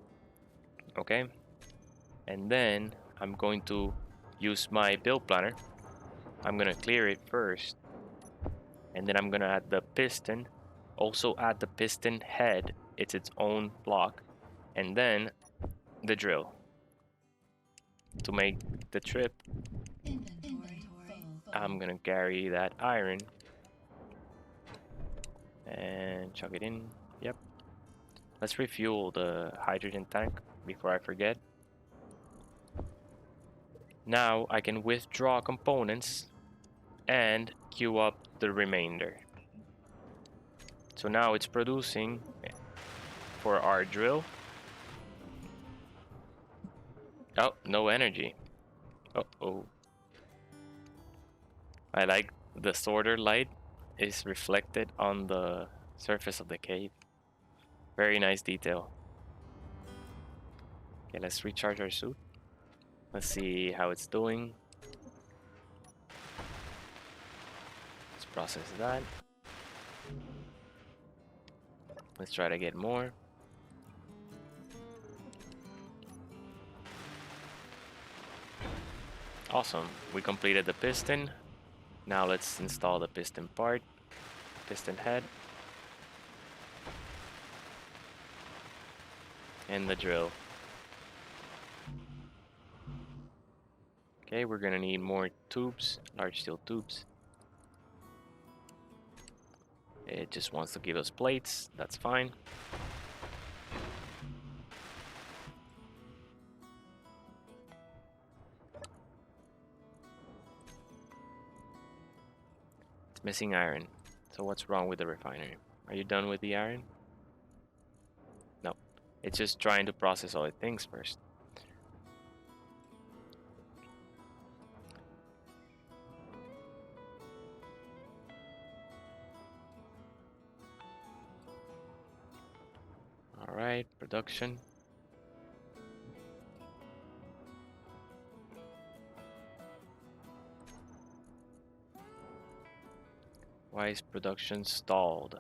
Okay, and then I'm going to use my build planner. I'm gonna clear it first, and then I'm gonna add the piston. Also add the piston head, it's its own block, and then the drill to make the trip. I'm gonna carry that iron and chuck it in. Yep. Let's refuel the hydrogen tank before I forget. Now I can withdraw components and queue up the remainder. So now it's producing for our drill. Oh, no energy. Uh-oh. I like the sorter light is reflected on the surface of the cave. Very nice detail. Okay, let's recharge our suit. Let's see how it's doing. Let's process that. Let's try to get more. Awesome. We completed the piston. Now let's install the piston part, piston head, and the drill. Okay, we're gonna need more tubes, large steel tubes. It just wants to give us plates, that's fine. It's missing iron. So what's wrong with the refinery? Are you done with the iron? No. It's just trying to process all the things first. Alright, production. Why is production stalled?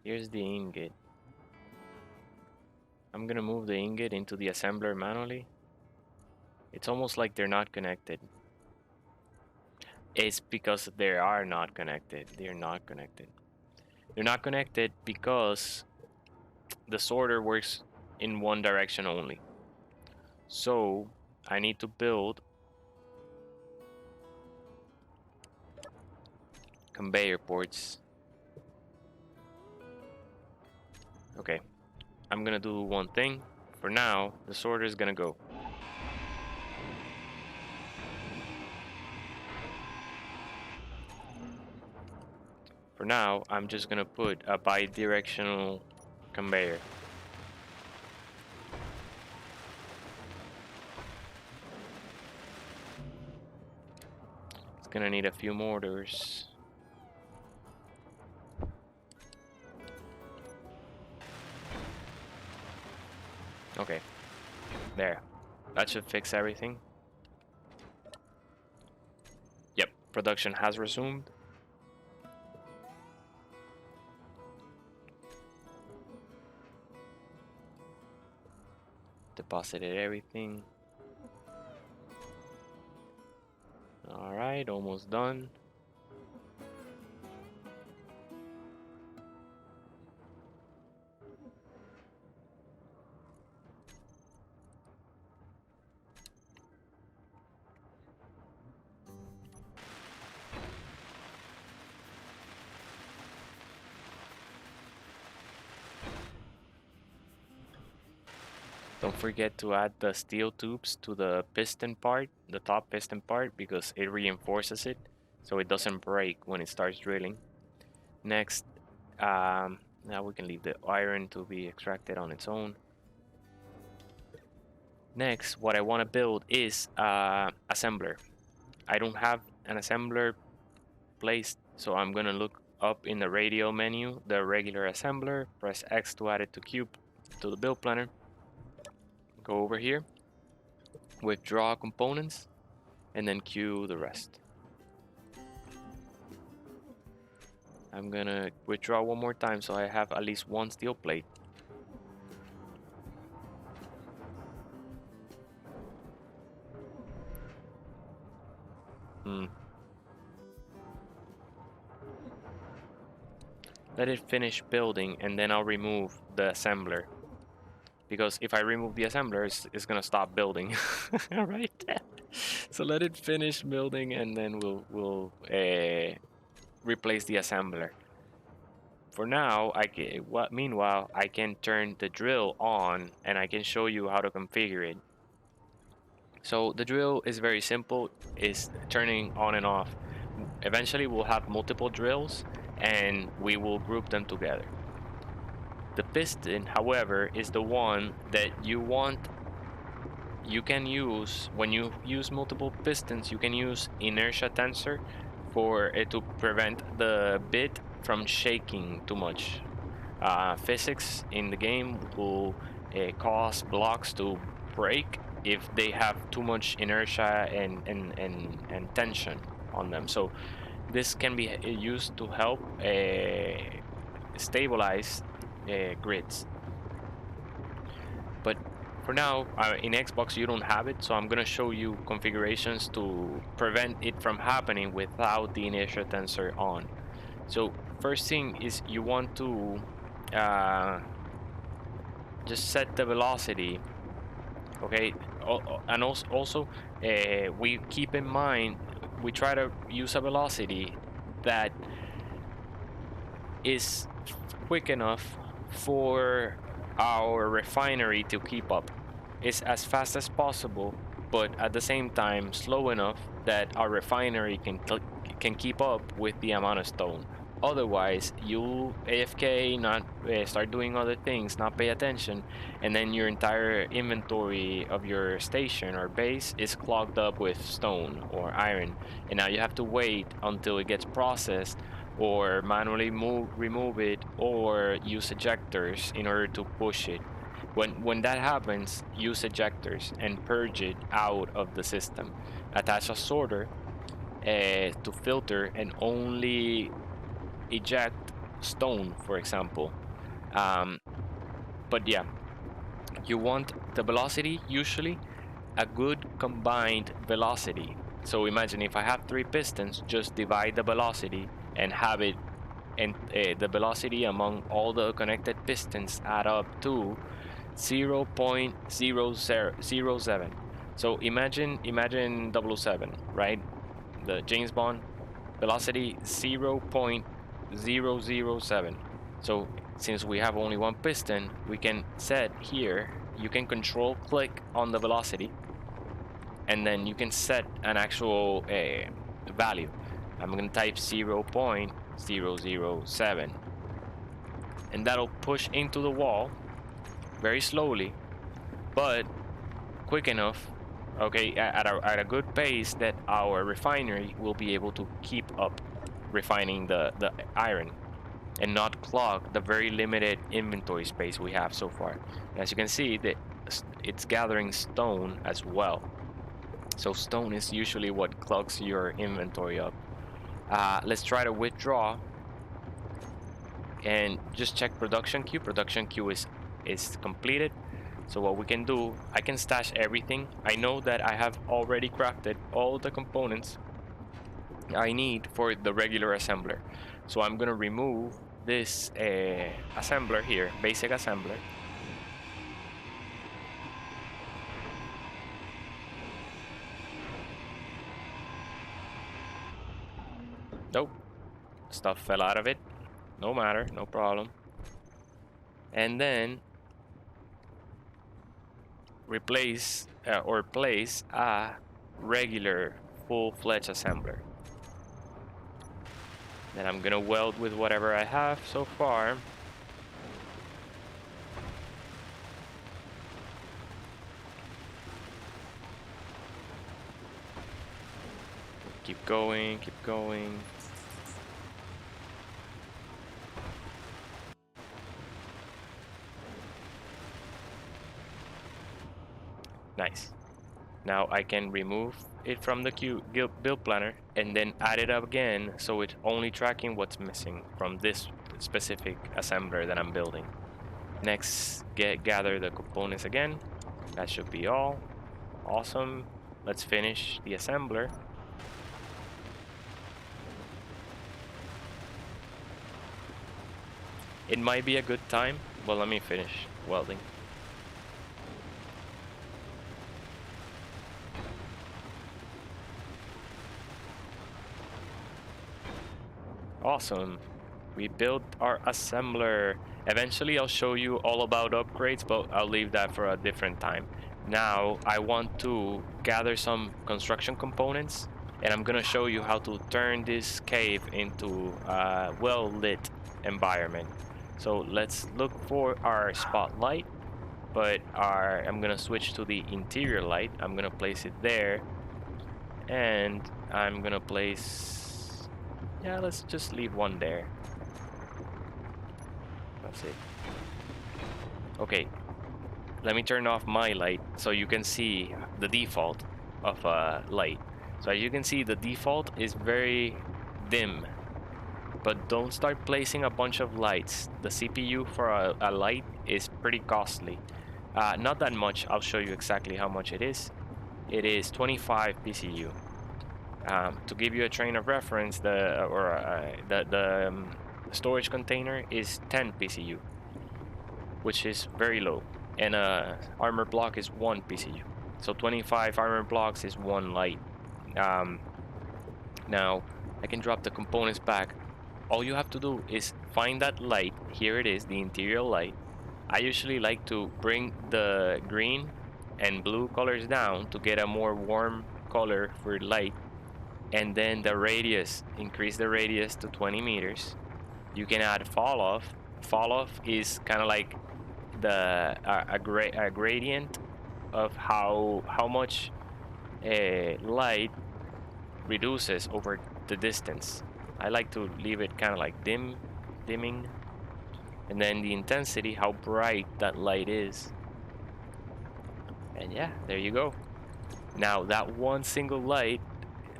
Here's the ingot. I'm gonna move the ingot into the assembler manually. It's almost like they're not connected. It's because they are not connected. They're not connected. They're not connected because the sorter works in one direction only. So I need to build conveyor ports. Okay, I'm gonna do one thing. For now, the sorter is gonna go. For now, I'm just gonna put a bi-directional conveyor. It's gonna need a few motors. Okay, there. That should fix everything. Yep, production has resumed. Deposited everything. Alright, almost done. Don't forget to add the steel tubes to the piston part, the top piston part, because it reinforces it so it doesn't break when it starts drilling. Next, now we can leave the iron to be extracted on its own. Next, what I want to build is assembler. I don't have an assembler placed, so I'm gonna look up in the radio menu the regular assembler, press X to add it to the build planner. Go over here, withdraw components, and then queue the rest. I'm gonna withdraw one more time so I have at least one steel plate. Let it finish building and then I'll remove the assembler. Because if I remove the assembler, it's gonna stop building. Alright? So let it finish building and then we'll replace the assembler. For now, meanwhile, I can turn the drill on and I can show you how to configure it. So the drill is very simple, it's turning on and off. Eventually we'll have multiple drills and we will group them together. The piston, however, is the one that you can use when you use multiple pistons. You can use inertia tensor for it to prevent the bit from shaking too much. Physics in the game will cause blocks to break if they have too much inertia and tension on them. So this can be used to help stabilized grids. But for now, in Xbox you don't have it, so I'm gonna show you configurations to prevent it from happening without the inertia tensor on. So first thing is you want to just set the velocity, okay? And also we keep in mind, we try to use a velocity that is quick enough for our refinery to keep up. It's as fast as possible, but at the same time slow enough that our refinery can keep up with the amount of stone. Otherwise, you'll AFK, not start doing other things, not pay attention, and then your entire inventory of your station or base is clogged up with stone or iron, and now you have to wait until it gets processed, or manually remove it, or use ejectors in order to push it. When that happens, use ejectors and purge it out of the system. Attach a sorter to filter and only eject stone, for example. But yeah, you want the velocity, usually a good combined velocity. So imagine if I have 3 pistons, just divide the velocity and have it, and the velocity among all the connected pistons add up to 0.0007. So imagine 007, right? The James Bond velocity 0.007. So since we have only one piston, we can set here, you can control click on the velocity, and then you can set an actual value. I'm gonna type 0.007, and that'll push into the wall very slowly, but quick enough, okay, at a good pace that our refinery will be able to keep up refining the iron and not clog the very limited inventory space we have so far. As you can see, it's gathering stone as well. So stone is usually what clogs your inventory up. Let's try to withdraw and just check production queue. Production queue is completed. So what we can do, I can stash everything. I know that I have already crafted all the components I need for the regular assembler. So I'm gonna remove this assembler here, basic assembler. Nope, stuff fell out of it. No matter, no problem. And then replace or place a regular full-fledged assembler. Then I'm gonna weld with whatever I have so far. Keep going, keep going. Nice. Now I can remove it from the build planner and then add it up again, so it's only tracking what's missing from this specific assembler that I'm building. Next, gather the components again. That should be all. Awesome. Let's finish the assembler. It might be a good time. Well, let me finish welding. Awesome. We built our assembler. Eventually I'll show you all about upgrades, but I'll leave that for a different time. Now I want to gather some construction components, and I'm gonna show you how to turn this cave into a well-lit environment. So let's look for our spotlight, but I'm gonna switch to the interior light. I'm gonna place it there, and I'm gonna place, yeah, let's just leave one there. That's it. Okay, let me turn off my light so you can see the default of light. So as you can see, the default is very dim. but don't start placing a bunch of lights. The CPU for a light is pretty costly. Not that much. I'll show you exactly how much it is. It is 25 PCU. To give you a train of reference, the storage container is 10 PCU, which is very low, and armor block is 1 PCU. So 25 armor blocks is 1 light. Now I can drop the components back. All you have to do is find that light. Here it is, the interior light. I usually like to bring the green and blue colors down to get a more warm color for light, and then the radius, increase the radius to 20 meters. You can add fall off. Fall off is kind of like a gradient of how much light reduces over the distance. I like to leave it kind of like dimming, and then the intensity, how bright that light is. And yeah, there you go. Now that one single light,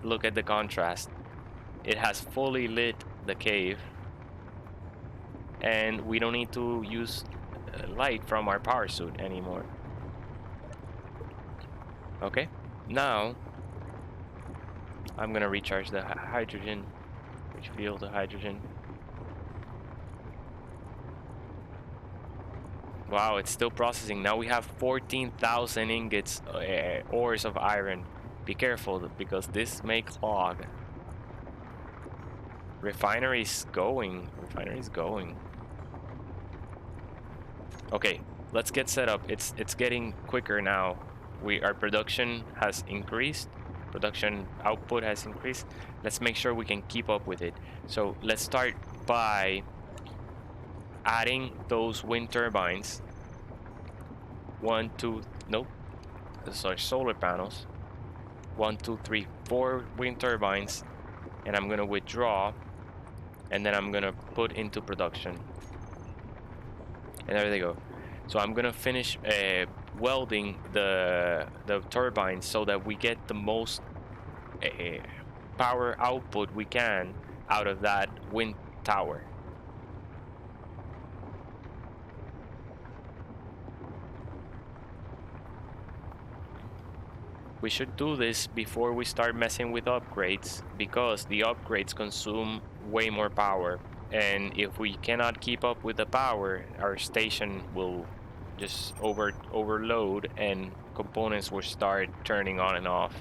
look at the contrast. It has fully lit the cave, and we don't need to use light from our power suit anymore. Okay, now I'm gonna recharge the hydrogen, which fuel the hydrogen. Wow, it's still processing. Now we have 14,000 ingots, ores of iron. Be careful, because this may clog. Refinery's going. Refinery's going. Okay, let's get set up. It's getting quicker now. Our production has increased. Production output has increased. Let's make sure we can keep up with it. So let's start by adding those wind turbines. Nope. Those are solar panels. 1, 2, 3, 4 wind turbines, and I'm gonna withdraw, and then I'm gonna put into production. And there they go. So I'm gonna finish welding the turbines so that we get the most power output we can out of that wind tower. We should do this before we start messing with upgrades, because the upgrades consume way more power, and if we cannot keep up with the power, our station will just overload, and components will start turning on and off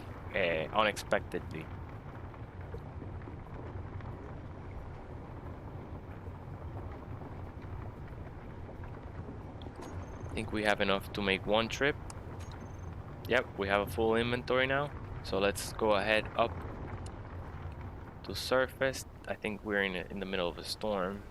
unexpectedly. I think we have enough to make one trip. Yep, we have a full inventory now. So let's go ahead up to surface. I think we're in the middle of a storm.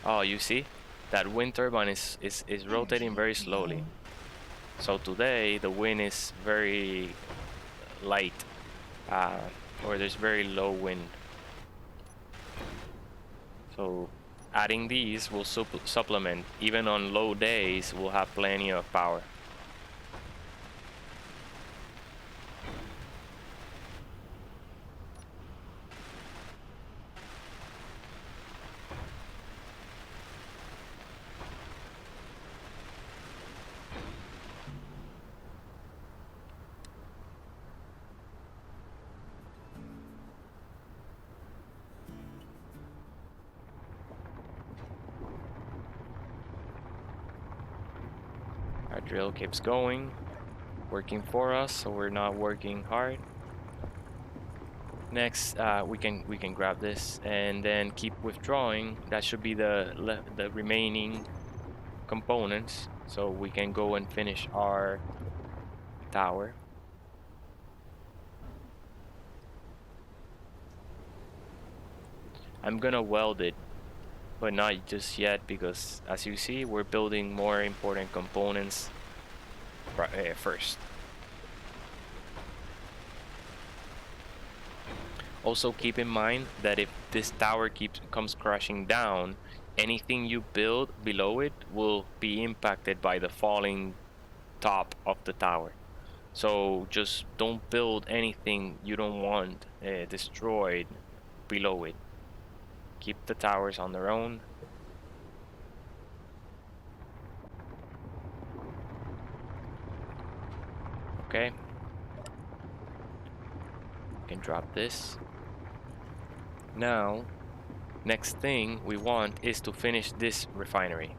Oh, you see? That wind turbine is rotating very slowly. So today the wind is very light, or there's very low wind. So adding these will supplement. Even on low days, we'll have plenty of power. Our drill keeps going, working for us, so we're not working hard. Next, we can grab this and then keep withdrawing. That should be the remaining components, so we can go and finish our tower. I'm gonna weld it, but not just yet, because as you see, we're building more important components first. Also keep in mind that if this tower comes crashing down, anything you build below it will be impacted by the falling top of the tower. So just don't build anything you don't want destroyed below it. Keep the towers on their own. Okay. Can drop this. Now, next thing we want is to finish this refinery.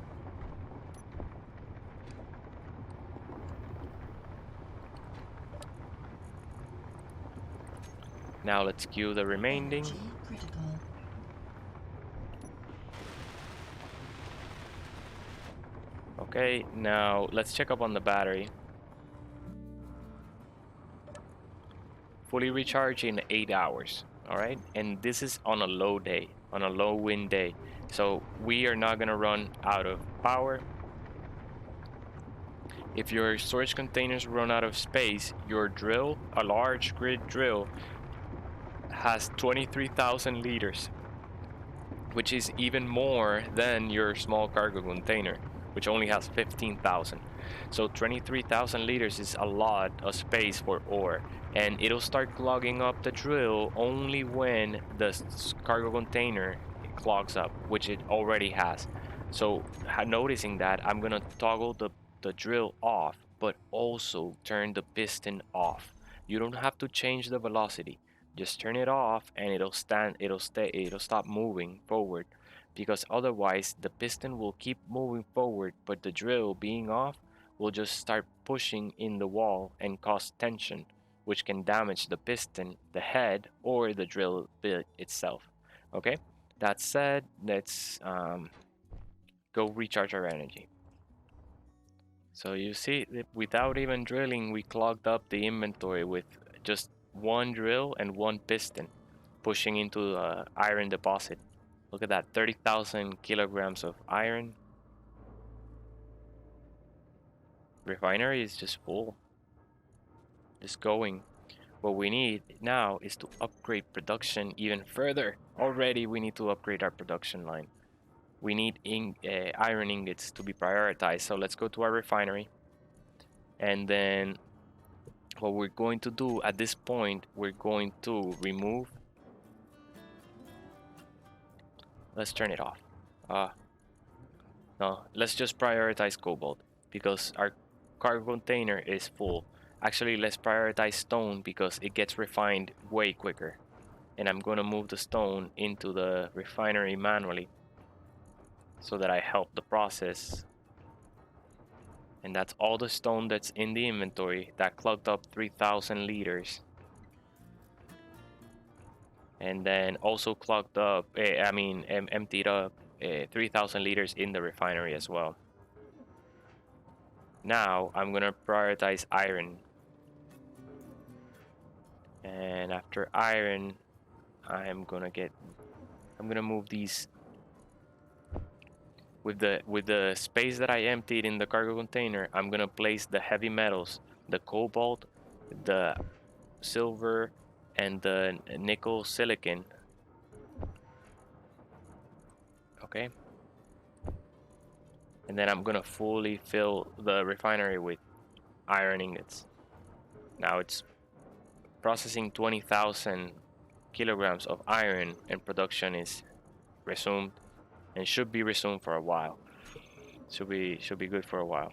Now let's queue the remaining. Energy critical. Okay, now let's check up on the battery. Fully recharge in 8 hours. Alright, and this is on a low day, on a low wind day. So we are not gonna run out of power. If your storage containers run out of space, your drill, a large grid drill, has 23,000 liters, which is even more than your small cargo container, which only has 15,000. So 23,000 liters is a lot of space for ore, and it'll start clogging up the drill only when the cargo container clogs up, which it already has. So noticing that, I'm gonna toggle the drill off, but also turn the piston off. You don't have to change the velocity. Just turn it off and it'll stop moving forward, because otherwise the piston will keep moving forward, but the drill being off will just start pushing in the wall and cause tension, which can damage the piston, the head, or the drill bit itself. Okay, that said, let's go recharge our energy. So you see, without even drilling, we clogged up the inventory with just one drill and one piston pushing into the iron deposit. Look at that, 30,000 kilograms of iron. Refinery is just full, just going. What we need now is to upgrade production even further. Already we need to upgrade our production line. We need iron ingots to be prioritized. So let's go to our refinery. And then what we're going to do at this point, we're going to remove. Let's turn it off. No, let's just prioritize cobalt because our cargo container is full. Actually, let's prioritize stone because it gets refined way quicker. And I'm going to move the stone into the refinery manually so that I help the process. And that's all the stone that's in the inventory that clogged up 3,000 liters. And then also clogged up, emptied up 3,000 liters in the refinery as well. Now I'm gonna prioritize iron. And after iron, I'm gonna move these with the space that I emptied in the cargo container. I'm gonna place the heavy metals, the cobalt, the silver, and the nickel silicon. Okay. And then I'm gonna fully fill the refinery with iron ingots. Now it's processing 20,000 kilograms of iron, and production is resumed and should be resumed for a while. Should be good for a while.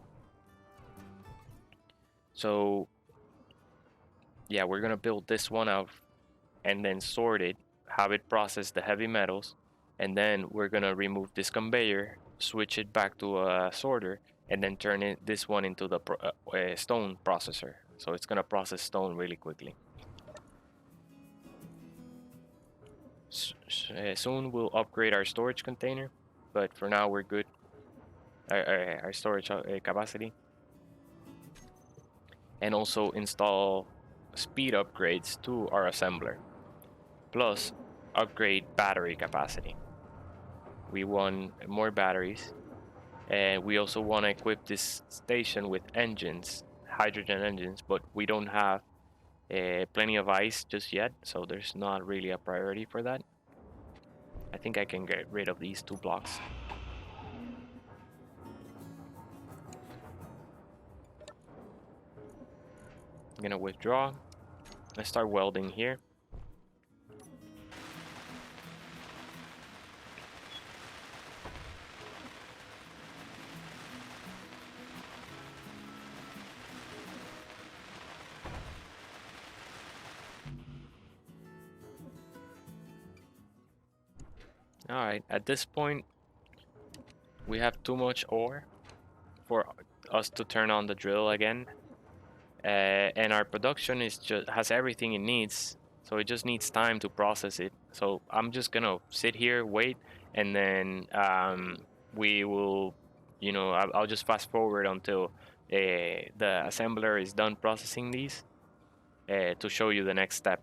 So yeah, we're gonna build this one out and then sort it, have it process the heavy metals, and then we're gonna remove this conveyor, switch it back to a sorter, and then turn this one into the stone processor. So it's gonna process stone really quickly. Soon we'll upgrade our storage container, but for now we're good. Our storage capacity, and also install speed upgrades to our assembler, plus upgrade battery capacity. We want more batteries, and we also want to equip this station with engines, hydrogen engines, but we don't have plenty of ice just yet, so there's not really a priority for that. I think I can get rid of these 2 blocks. I'm gonna withdraw. Let's start welding here. Alright, at this point, we have too much ore for us to turn on the drill again. And our production is just has everything it needs, so it just needs time to process it. So I'm just gonna sit here, wait, and then we will, I'll just fast forward until the assembler is done processing these to show you the next step.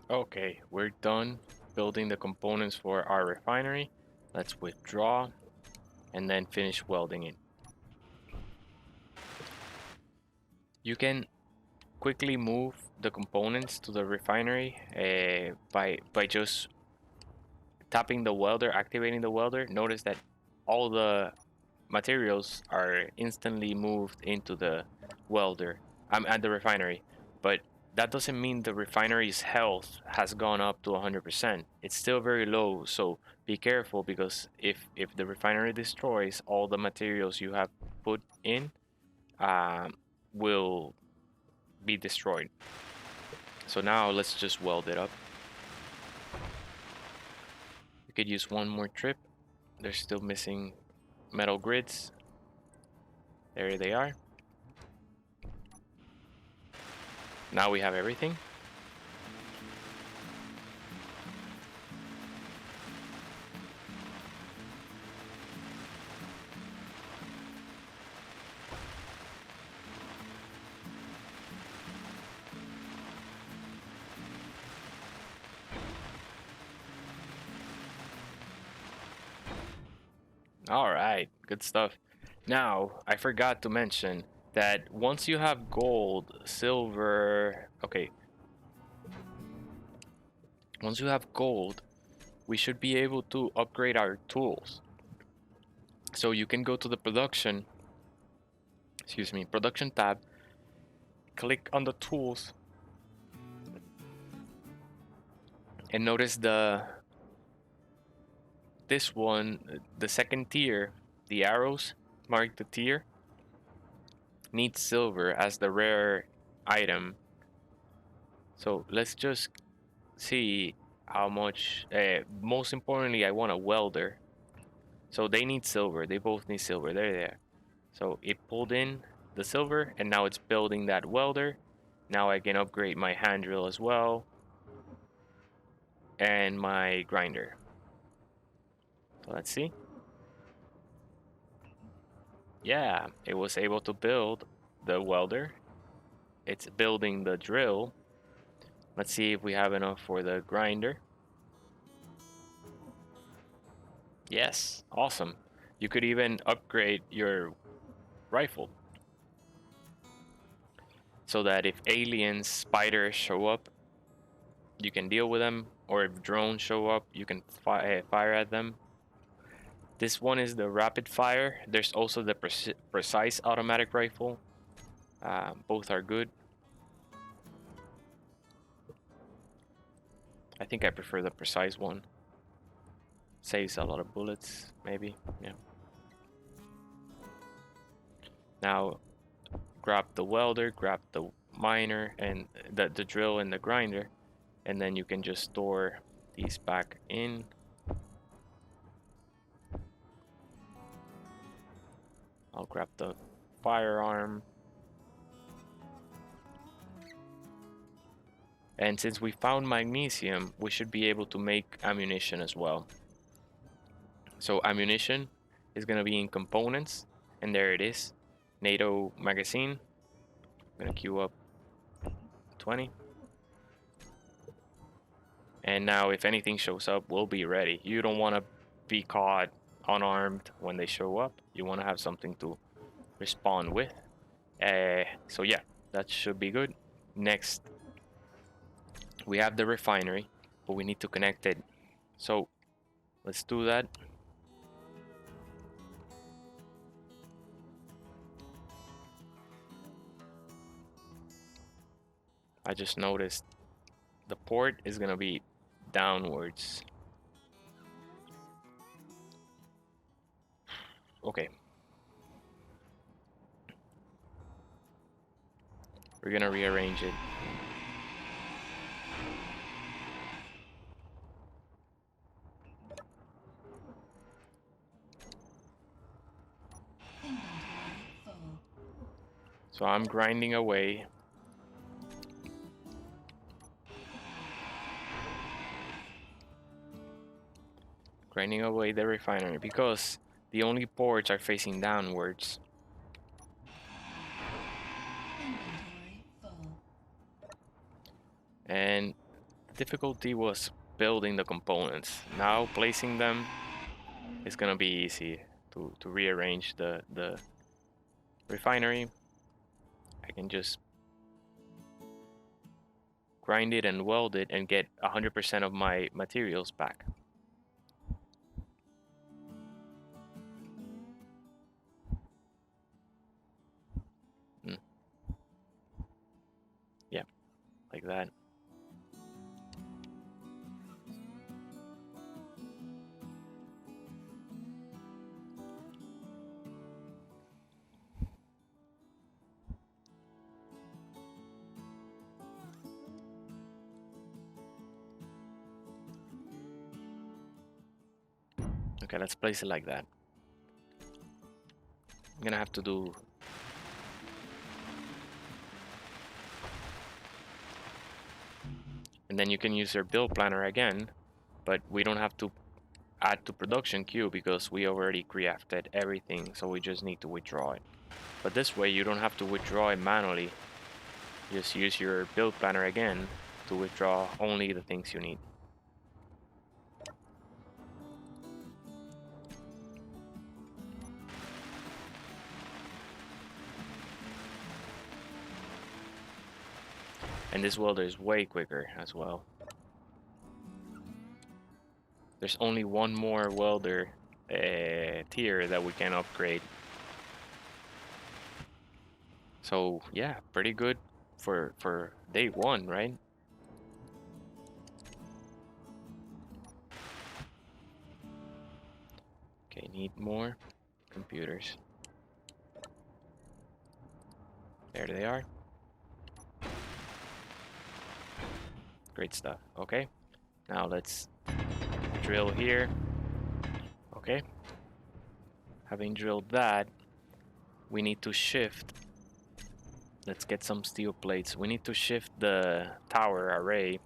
Okay, we're done building the components for our refinery. Let's withdraw and then finish welding it. You can quickly move the components to the refinery by just tapping the welder, activating the welder. Notice that all the materials are instantly moved into the welder. I'm at the refinery, but that doesn't mean the refinery's health has gone up to 100%. It's still very low, so be careful, because if the refinery destroys, all the materials you have put in will be destroyed. So now let's just weld it up. We could use one more trip. They're still missing metal grids. There they are. Now we have everything. All right, good stuff. Now, I forgot to mention that once you have gold, silver, okay, once you have gold, we should be able to upgrade our tools. So you can go to the production tab, click on the tools, and notice this one, the second tier, the arrows mark the tier, needs silver as the rare item. So let's just see how much. Most importantly, I want a welder, so they need silver. They both need silver. There. So it pulled in the silver, and now it's building that welder. Now I can upgrade my hand drill as well, and my grinder. So let's see. Yeah, it was able to build the welder. It's building the drill. Let's see if we have enough for the grinder. Yes, awesome. You could even upgrade your rifle so that if aliens, spiders show up, you can deal with them, or if drones show up, you can fire at them. This one is the rapid fire. There's also the precise automatic rifle. Both are good. I think I prefer the precise one. Saves a lot of bullets, maybe. Yeah. Now, grab the welder, grab the miner, and the drill and the grinder, and then you can just store these back in. I'll grab the firearm. And since we found magnesium, we should be able to make ammunition as well. So ammunition is going to be in components, and there it is. NATO magazine. I'm going to queue up 20. And now if anything shows up, we'll be ready. You don't want to be caught unarmed when they show up. You want to have something to respond with. So yeah, that should be good. Next, we have the refinery, but we need to connect it. So let's do that. I just noticed the port is gonna be downwards. Okay. We're gonna rearrange it. Inventory full. So I'm grinding away. Grinding away the refinery because the only ports are facing downwards. Inventory full. And the difficulty was building the components. Now placing them is gonna be easy to rearrange the refinery. I can just grind it and weld it and get 100% of my materials back. Yeah, like that. Okay, let's place it like that. I'm gonna have to do and then you can use your build planner again, but we don't have to add to production queue because we already crafted everything, so we just need to withdraw it. But this way you don't have to withdraw it manually. Just use your build planner again to withdraw only the things you need. And this welder is way quicker as well. There's only one more welder tier that we can upgrade. So yeah, pretty good for day one, right? Okay, need more computers. There they are. Great stuff. Okay, now let's drill here. Okay, having drilled that, we need to shift. Let's get some steel plates. We need to shift the tower array.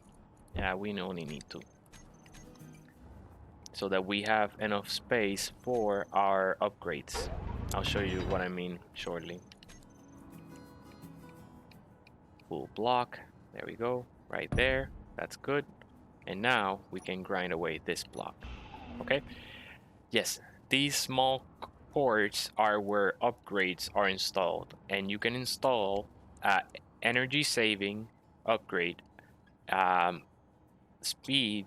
Yeah, we only need to. So that we have enough space for our upgrades. I'll show you what I mean shortly. Full block. There we go. Right there. That's good. And now we can grind away this block. Okay? Yes, these small ports are where upgrades are installed, and you can install energy saving upgrade, speed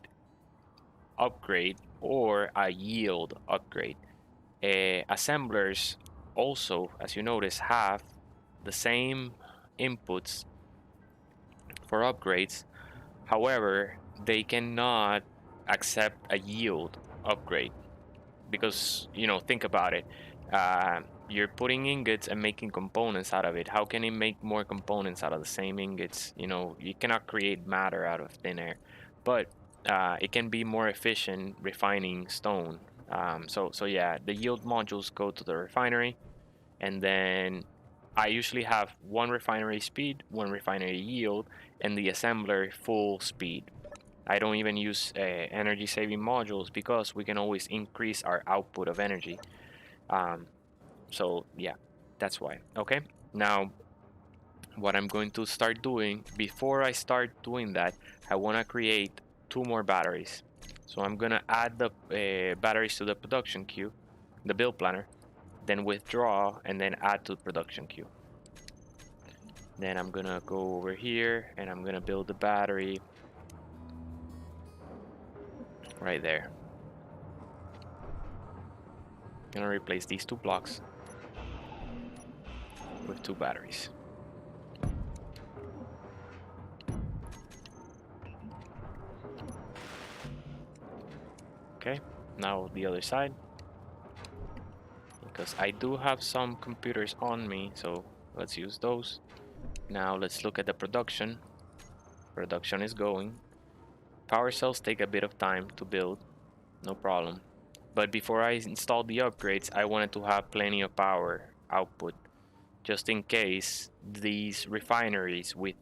upgrade, or a yield upgrade. Assemblers also, as you notice, have the same inputs for upgrades. However, they cannot accept a yield upgrade because, you know, think about it. You're putting ingots and making components out of it. How can it make more components out of the same ingots? You know, you cannot create matter out of thin air, but it can be more efficient refining stone. So yeah, the yield modules go to the refinery, and then I usually have one refinery speed, one refinery yield, and the assembler full speed. I don't even use energy saving modules because we can always increase our output of energy. So yeah, that's why. Okay, now what I'm going to start doing, before I start doing that, I want to create two more batteries. So I'm gonna add the batteries to the production queue. the build planner, then withdraw, and then add to production queue. Then I'm gonna go over here and I'm gonna build the battery right there. Gonna replace these 2 blocks with 2 batteries. Okay, now the other side, because I do have some computers on me, so let's use those. Now let's look at the production. Production is going. Power cells take a bit of time to build, no problem. But before I installed the upgrades, I wanted to have plenty of power output, just in case these refineries with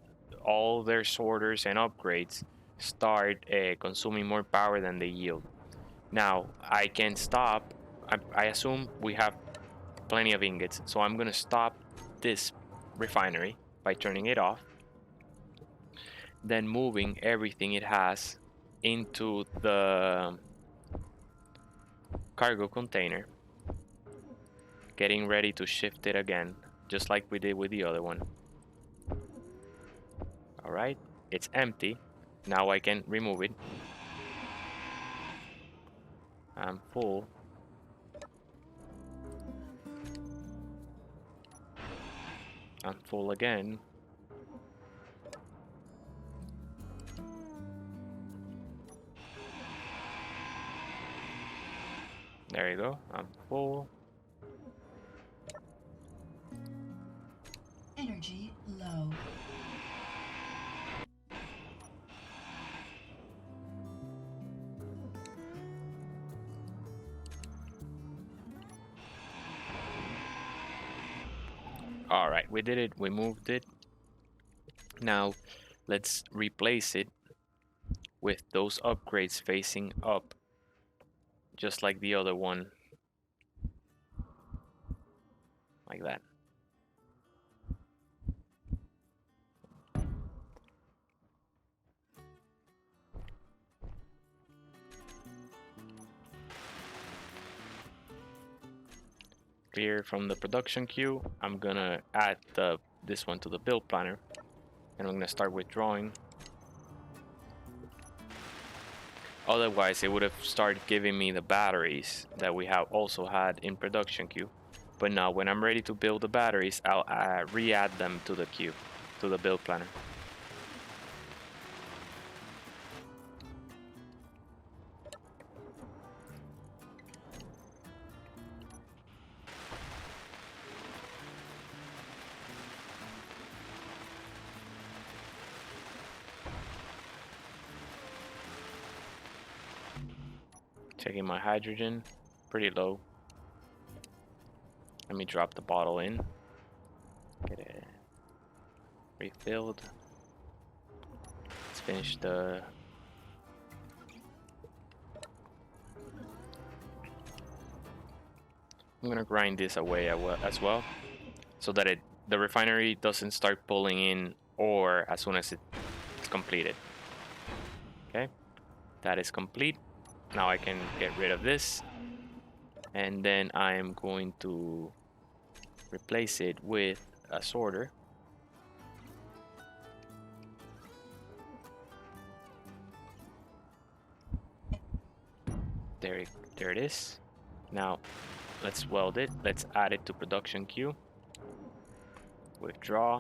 all their sorters and upgrades start consuming more power than they yield. Now I can stop. I assume we have plenty of ingots, so I'm gonna stop this refinery by turning it off, then moving everything it has into the cargo container, getting ready to shift it again, just like we did with the other one. All right, it's empty. Now I can remove it. I'm full. I'm full again. There you go. I'm full. Energy low. All right, we did it. We moved it. Now let's replace it with those upgrades facing up, just like the other one, like that. Clear from the production queue. I'm gonna add this one to the build planner, and I'm gonna start withdrawing. Otherwise, it would have started giving me the batteries that we have also had in production queue. But now, when I'm ready to build the batteries, I'll re-add them to the queue, to the build planner. Checking my hydrogen, pretty low. Let me drop the bottle in, get it refilled. Let's finish the I'm gonna grind this away as well, so that the refinery doesn't start pulling in ore as soon as it's completed. Okay, that is complete. Now I can get rid of this, and then I'm going to replace it with a sorter. There it is. Now let's weld it. Let's add it to production queue. Withdraw.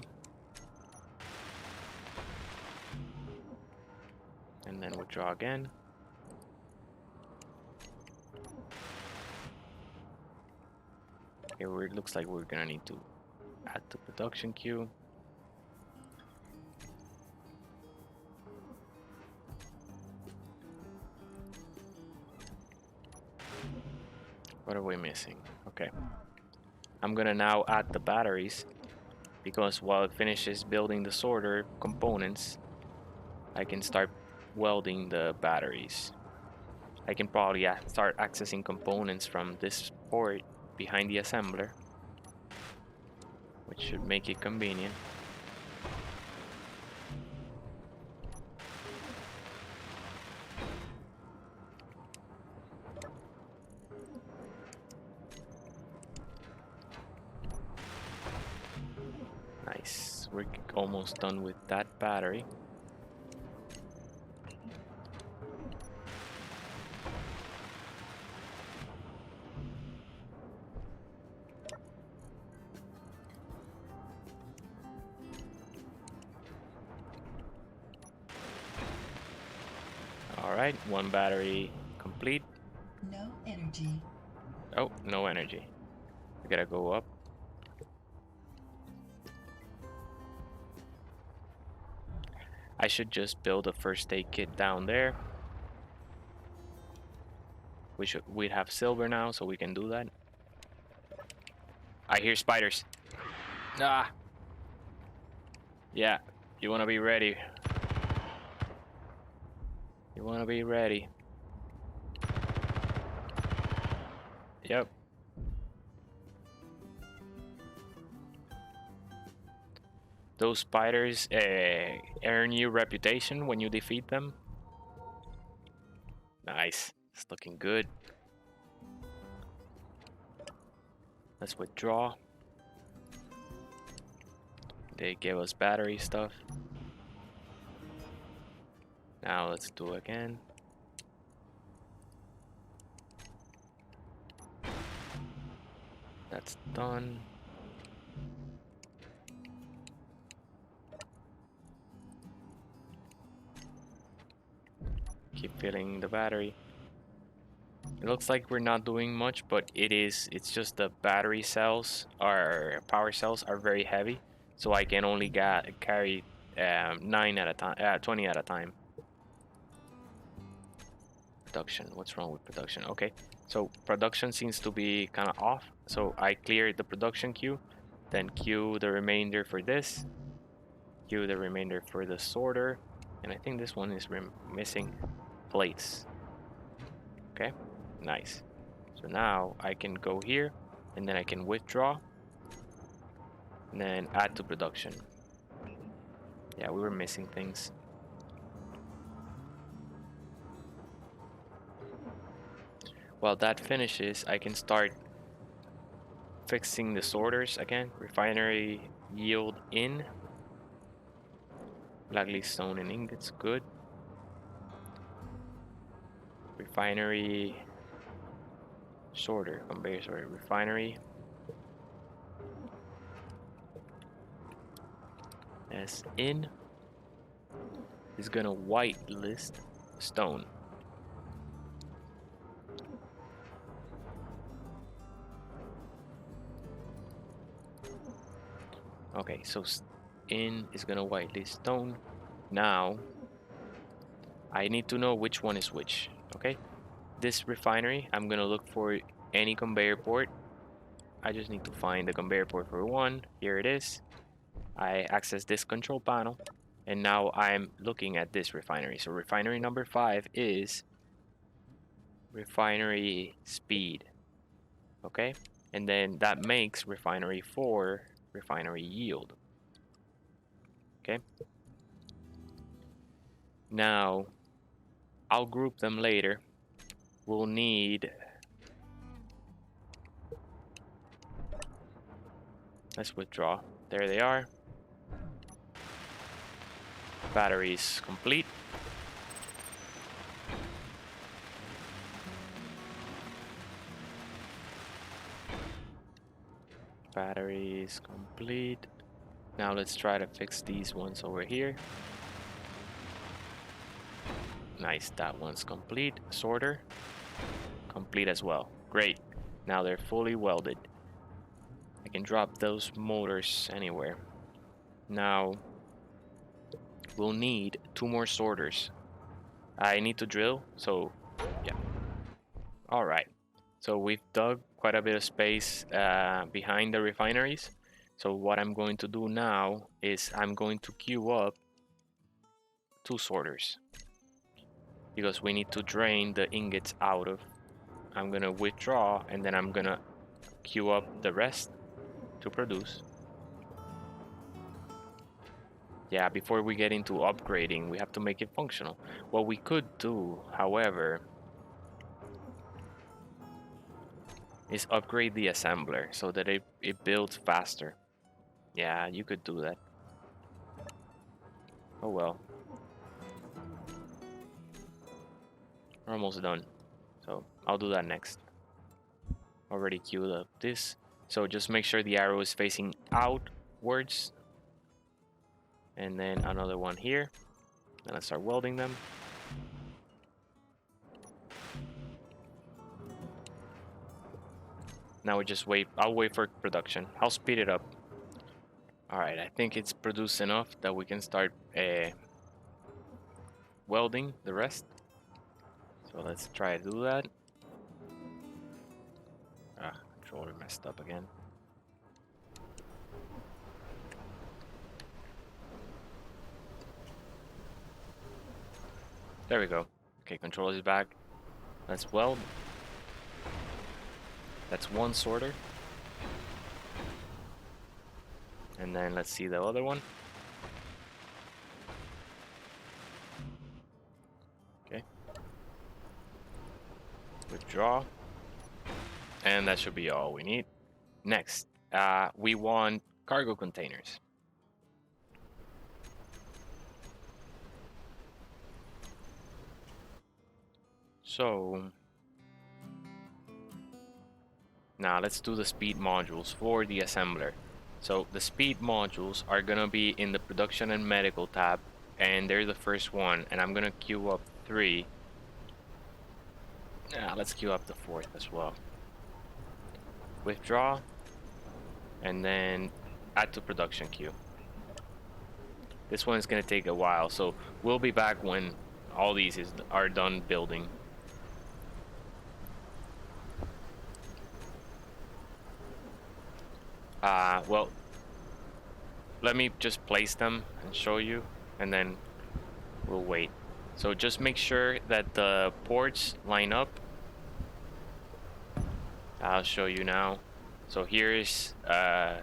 And then withdraw again. Okay, it looks like we're gonna need to add to production queue. What are we missing? Okay. I'm gonna now add the batteries, because while it finishes building the sorter components, I can start welding the batteries. I can probably start accessing components from this port behind the assembler, which should make it convenient. Nice. We're almost done with that battery. All right, one battery complete. No energy. Oh, no energy. We gotta go up. I should just build a first aid kit down there. We'd have silver now, so we can do that. I hear spiders. Ah. Yeah, you wanna be ready. You wanna be ready. Yep. Those spiders earn you reputation when you defeat them. Nice. It's looking good. Let's withdraw. They gave us battery stuff. Now let's do it again. That's done. Keep filling the battery. It looks like we're not doing much, but it's just the battery cells, or power cells, are very heavy. So I can only carry 9 at a time, 20 at a time. Production, what's wrong with production? Okay, so production seems to be kind of off. So I cleared the production queue, then queue the remainder for this, queue the remainder for the sorter, and I think this one is missing plates. Okay, nice. So now I can go here, and then I can withdraw, and then add to production. Yeah, we were missing things. While that finishes, I can start fixing the sorters again. Refinery yield in. Blackleaf stone and ingots, good. Refinery sorter, conveyor sorter, refinery. S in is gonna whitelist stone. Okay, so in is gonna whitelist stone. Now I need to know which one is which. Okay, this refinery, I'm gonna look for any conveyor port. I just need to find the conveyor port for one. Here it is. I access this control panel, and now I'm looking at this refinery. So refinery number 5 is refinery speed. Okay, and then that makes refinery 4 refinery yield. Okay, now I'll group them later. We'll need, let's withdraw. There they are. Batteries complete. Batteries complete. Now let's try to fix these ones over here. Nice, that one's complete. Sorter, complete as well. Great. Now they're fully welded. I can drop those motors anywhere. Now we'll need 2 more sorters. I need to drill, so yeah. All right. So we've dug quite a bit of space behind the refineries. So what I'm going to do now is I'm going to queue up 2 sorters, because we need to drain the ingots out of. I'm gonna withdraw, and then I'm gonna queue up the rest to produce. Yeah, before we get into upgrading, we have to make it functional. What we could do, however, is upgrade the assembler so that it builds faster. Yeah, you could do that. Oh well. We're almost done. So I'll do that next. Already queued up this. So just make sure the arrow is facing outwards. And then another one here. And let's start welding them. Now we just wait. I'll wait for production. I'll speed it up. Alright, I think it's produced enough that we can start welding the rest. So let's try to do that. Ah, controller messed up again. There we go. Okay, controller is back. Let's weld. That's one sorter. And then let's see the other one. Okay. Withdraw. And that should be all we need. Next, we want cargo containers. So now let's do the speed modules for the assembler. So the speed modules are gonna be in the production and medical tab, and they're the first one, and I'm gonna queue up 3. Let's queue up the 4th as well. Withdraw, and then add to production queue. This one is gonna take a while, so we'll be back when all these are done building. Well, let me just place them and show you, and then we'll wait. So just make sure that the ports line up. I'll show you now. So here's a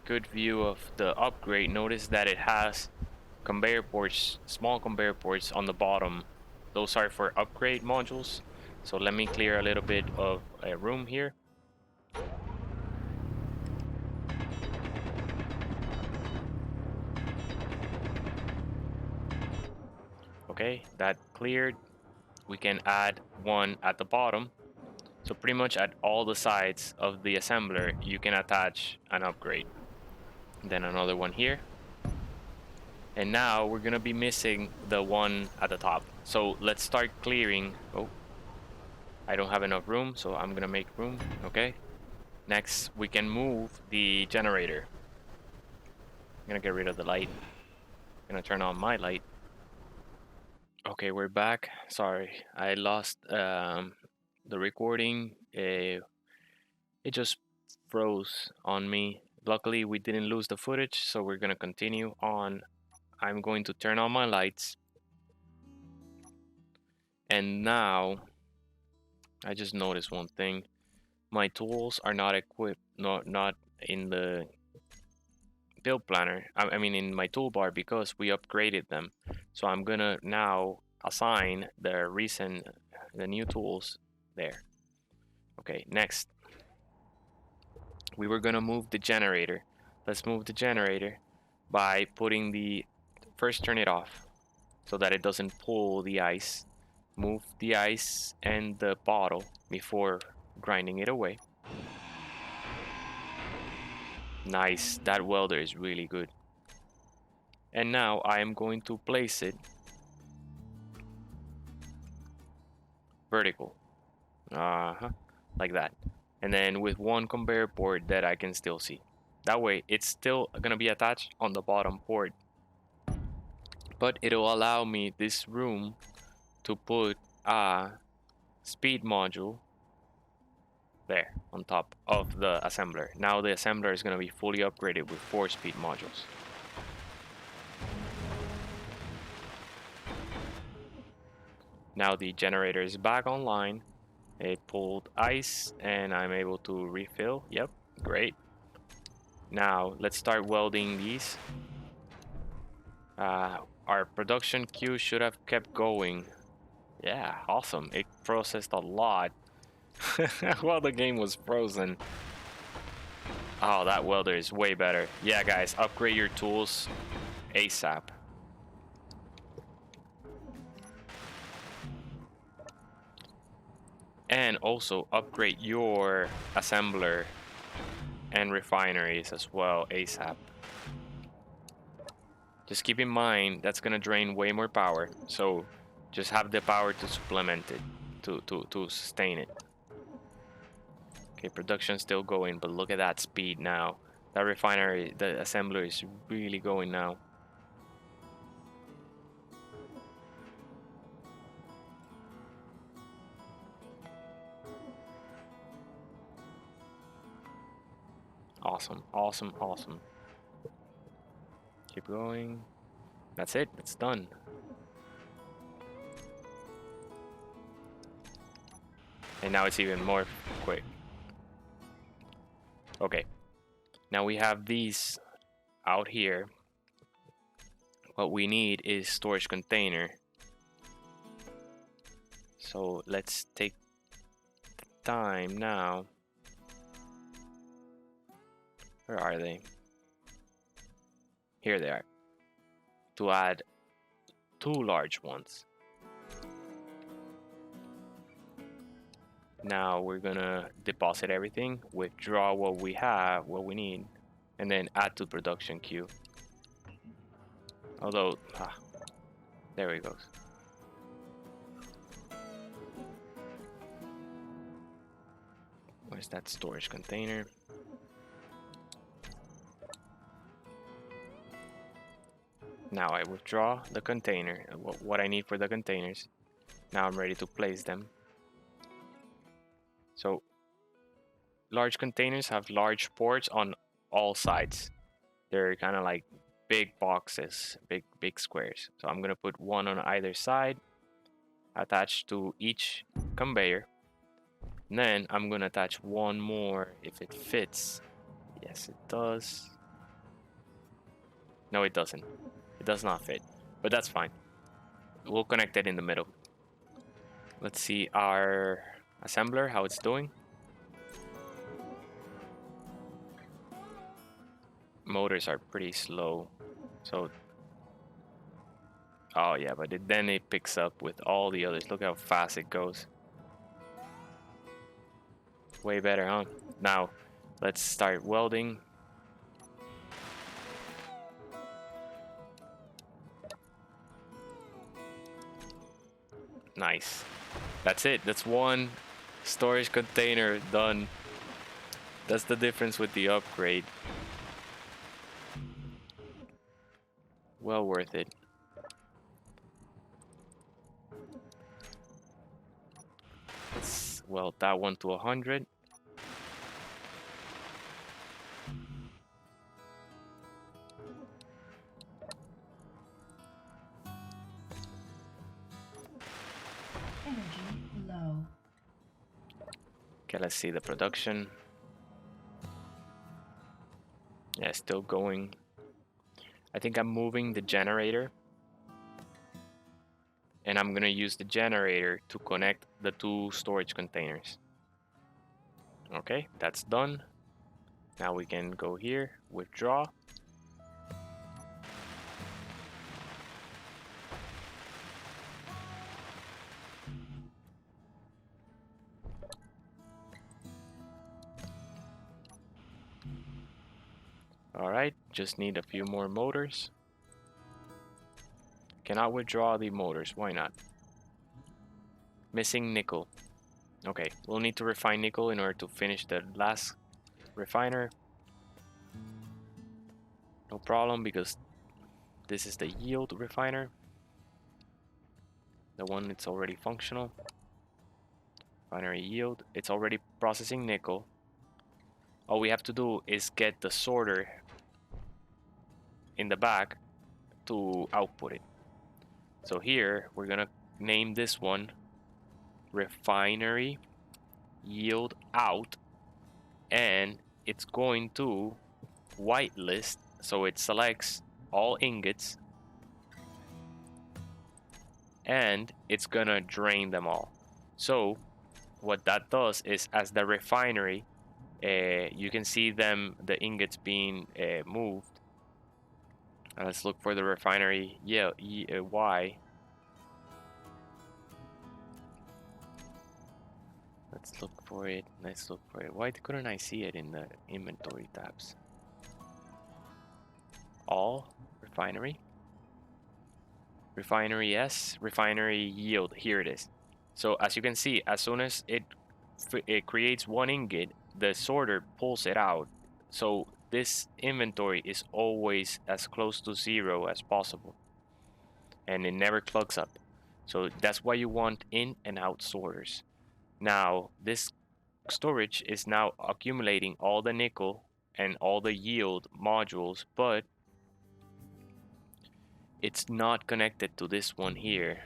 good view of the upgrade. Notice that it has conveyor ports, small conveyor ports on the bottom. Those are for upgrade modules. So let me clear a little bit of a room here. Okay, that cleared. We can add one at the bottom. So pretty much at all the sides of the assembler, you can attach an upgrade. Then another one here. And now we're gonna be missing the one at the top. So let's start clearing. Oh, I don't have enough room, so I'm gonna make room. Okay. Next, we can move the generator. I'm gonna get rid of the light. I'm gonna turn on my light. Okay, we're back. Sorry, I lost the recording. It just froze on me. Luckily, we didn't lose the footage, so we're gonna continue on. I'm going to turn on my lights. And now, I just noticed one thing. My tools are not equipped, not in the build planner. I mean in my toolbar, because we upgraded them. So I'm gonna now assign the new tools there. Okay, next. We were gonna move the generator. Let's move the generator by putting first turn it off so that it doesn't pull the ice. Move the ice and the bottle before grinding it away. Nice, that welder is really good. And now I am going to place it vertical. Like that. And then with one conveyor port that I can still see. That way it's still gonna be attached on the bottom port. But it'll allow me this room to put a speed module there on top of the assembler. Now the assembler is gonna be fully upgraded with 4 speed modules. Now the generator is back online. It pulled ice and I'm able to refill. Yep, great. Now let's start welding these. Our production queue should have kept going. Yeah, awesome. It processed a lot while the game was frozen. Oh, that welder is way better. Yeah, guys, upgrade your tools ASAP. And also upgrade your assembler and refineries as well ASAP. Just keep in mind that's gonna drain way more power, so just have the power to supplement it, to sustain it. Okay, production's still going, but look at that speed now. That refinery, the assembler is really going now. Awesome, awesome, awesome. Keep going. That's it, it's done. And now it's even more quick. Okay, now we have these out here. What we need is storage container. So let's take the time now. Where are they? Here they are. To add 2 large ones. Now we're gonna deposit everything, withdraw what we have, what we need, and then add to production queue. Although, there he goes. Where's that storage container? Now I withdraw the container, what I need for the containers. Now I'm ready to place them. So large containers have large ports on all sides. They're kind of like big boxes, big squares. So I'm gonna put one on either side, attached to each conveyor. And then I'm gonna attach one more if it fits. Yes, it does. No, it doesn't. It does not fit, but that's fine. We'll connect it in the middle. Let's see our assembler, how it's doing. Motors are pretty slow, so oh yeah, but then it picks up with all the others. Look how fast it goes. Way better, huh? Now let's start welding. Nice. That's it. That's one storage container done. That's the difference with the upgrade. Well worth it. Let's weld that one to 100. Energy low. Okay, let's see the production. Yeah, still going. I think I'm moving the generator. And I'm gonna use the generator to connect the 2 storage containers. Okay, that's done. Now we can go here, withdraw. Alright, just need a few more motors. Cannot withdraw the motors, why not? Missing nickel. Okay, we'll need to refine nickel in order to finish the last refiner. No problem, because this is the yield refiner. The one that's already functional. Refinery yield, it's already processing nickel. All we have to do is get the sorter in the back to output it. So here we're gonna name this one refinery yield out, and it's going to whitelist, so it selects all ingots and it's gonna drain them all. So what that does is, as the refinery, You can see the ingots being moved. Let's look for the refinery. Yeah, Y. Let's look for it. Let's look for it. Why couldn't I see it in the inventory tabs? All refinery. Refinery S, refinery yield. Here it is. So as you can see, as soon as it creates one ingot, the sorter pulls it out. So this inventory is always as close to 0 as possible, and it never clogs up. So that's why you want in and out sorters. Now this storage is now accumulating all the nickel and all the yield modules, but it's not connected to this one here.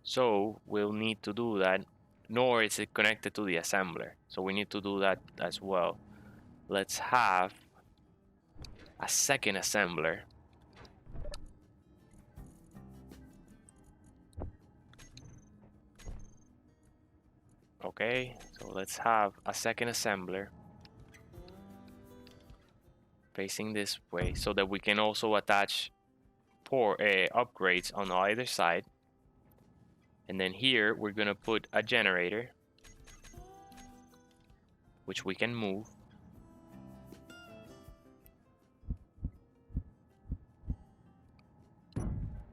So we'll need to do that, nor is it connected to the assembler. So we need to do that as well. Let's have a second assembler. Okay, so let's have a second assembler facing this way so that we can also attach upgrades on either side. And then here we're gonna put a generator, which we can move.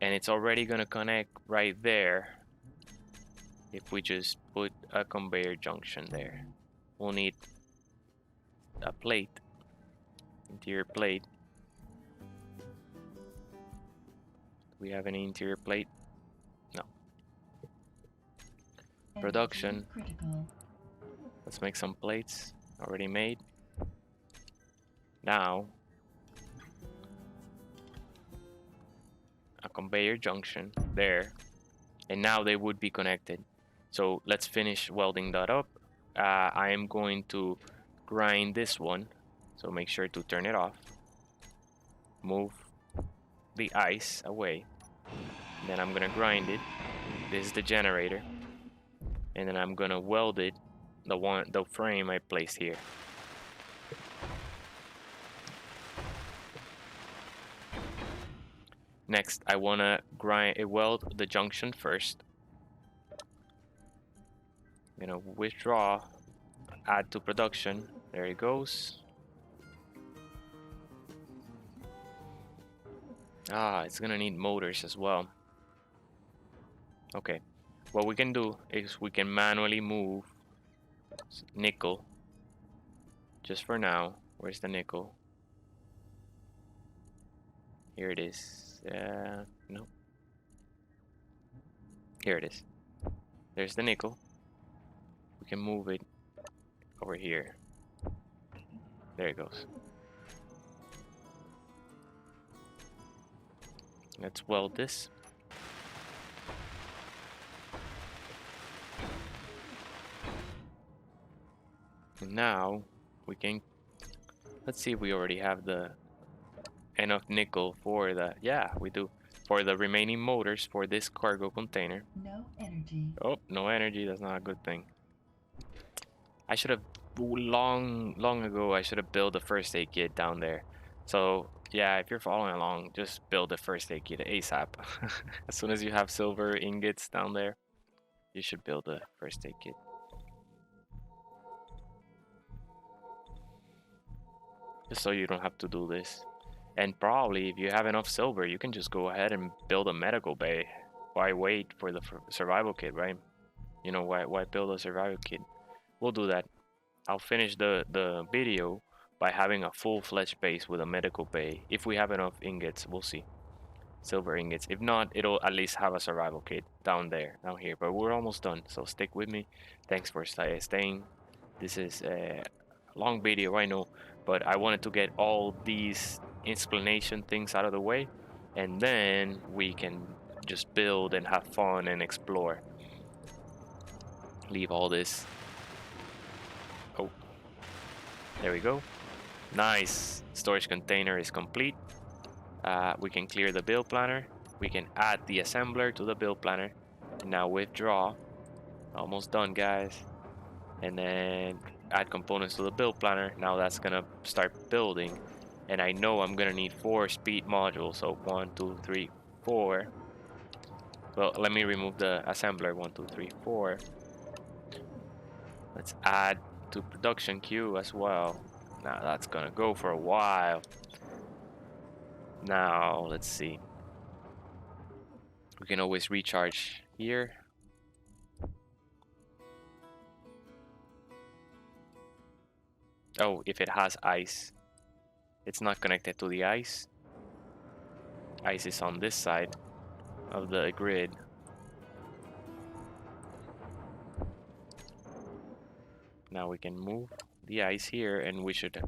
And it's already gonna connect right there if we just put a conveyor junction there. We'll need a plate, interior plate. Do we have any interior plate? No. Production. Critical. Let's make some plates already made. Now a conveyor junction there, and now they would be connected. So let's finish welding that up. I am going to grind this one, so make sure to turn it off. Move the ice away. Then I'm gonna grind it. This is the generator, and then I'm gonna weld it, the frame I placed here. Next, I wanna weld the junction first. I'm gonna withdraw, add to production. There it goes. It's gonna need motors as well. Okay, what we can do is we can manually move nickel just for now. Where's the nickel? Here it is. No. Here it is. There's the nickel. We can move it over here. There it goes. Let's weld this. And now we can, let's see if we already have the enough nickel for the, yeah, we do, for the remaining motors for this cargo container. No energy. Oh, no energy, that's not a good thing. I should have, long ago, I should have built a first aid kit down there. So yeah, if you're following along, just build a first aid kit ASAP. As soon as you have silver ingots down there, you should build a first aid kit. Just so you don't have to do this. And probably if you have enough silver, you can just go ahead and build a medical bay. Why wait for the survival kit, right? You know, why build a survival kit? We'll do that. I'll finish the video by having a full-fledged base with a medical bay. If we have enough ingots, we'll see. Silver ingots. If not, it'll at least have a survival kit down here. But we're almost done, so stick with me. Thanks for staying. This is a long video, I know, but I wanted to get all these explanation things out of the way, and then we can just build and have fun and explore. Leave all this. Oh, there we go. Nice. Storage container is complete. We can clear the build planner. We can add the assembler to the build planner. And now withdraw. Almost done, guys. And then add components to the build planner. Now that's gonna start building, and I know I'm gonna need 4 speed modules. So 1, 2, 3, 4. Well, let me remove the assembler. 1, 2, 3, 4. Let's add to production queue as well. Now that's gonna go for a while. Now let's see. We can always recharge here. Oh, if it has ice. It's not connected to the ice. Ice is on this side of the grid. Now we can move the ice here and we should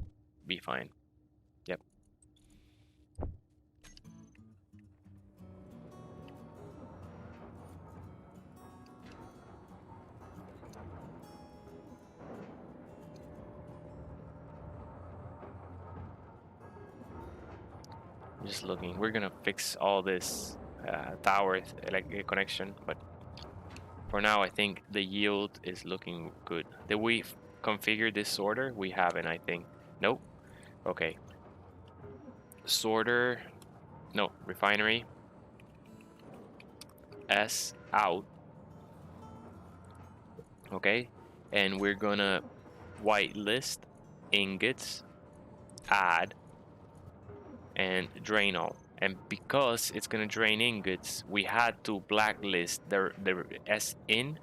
be fine. Yep. Just looking. We're gonna fix all this tower connection, but for now I think the yield is looking good. Did we configure this sorter? We haven't, I think. Nope. Okay. Sorter. No, refinery. S out. Okay. And we're gonna whitelist ingots, add, and drain all. And because it's gonna drain ingots, we had to blacklist the S in.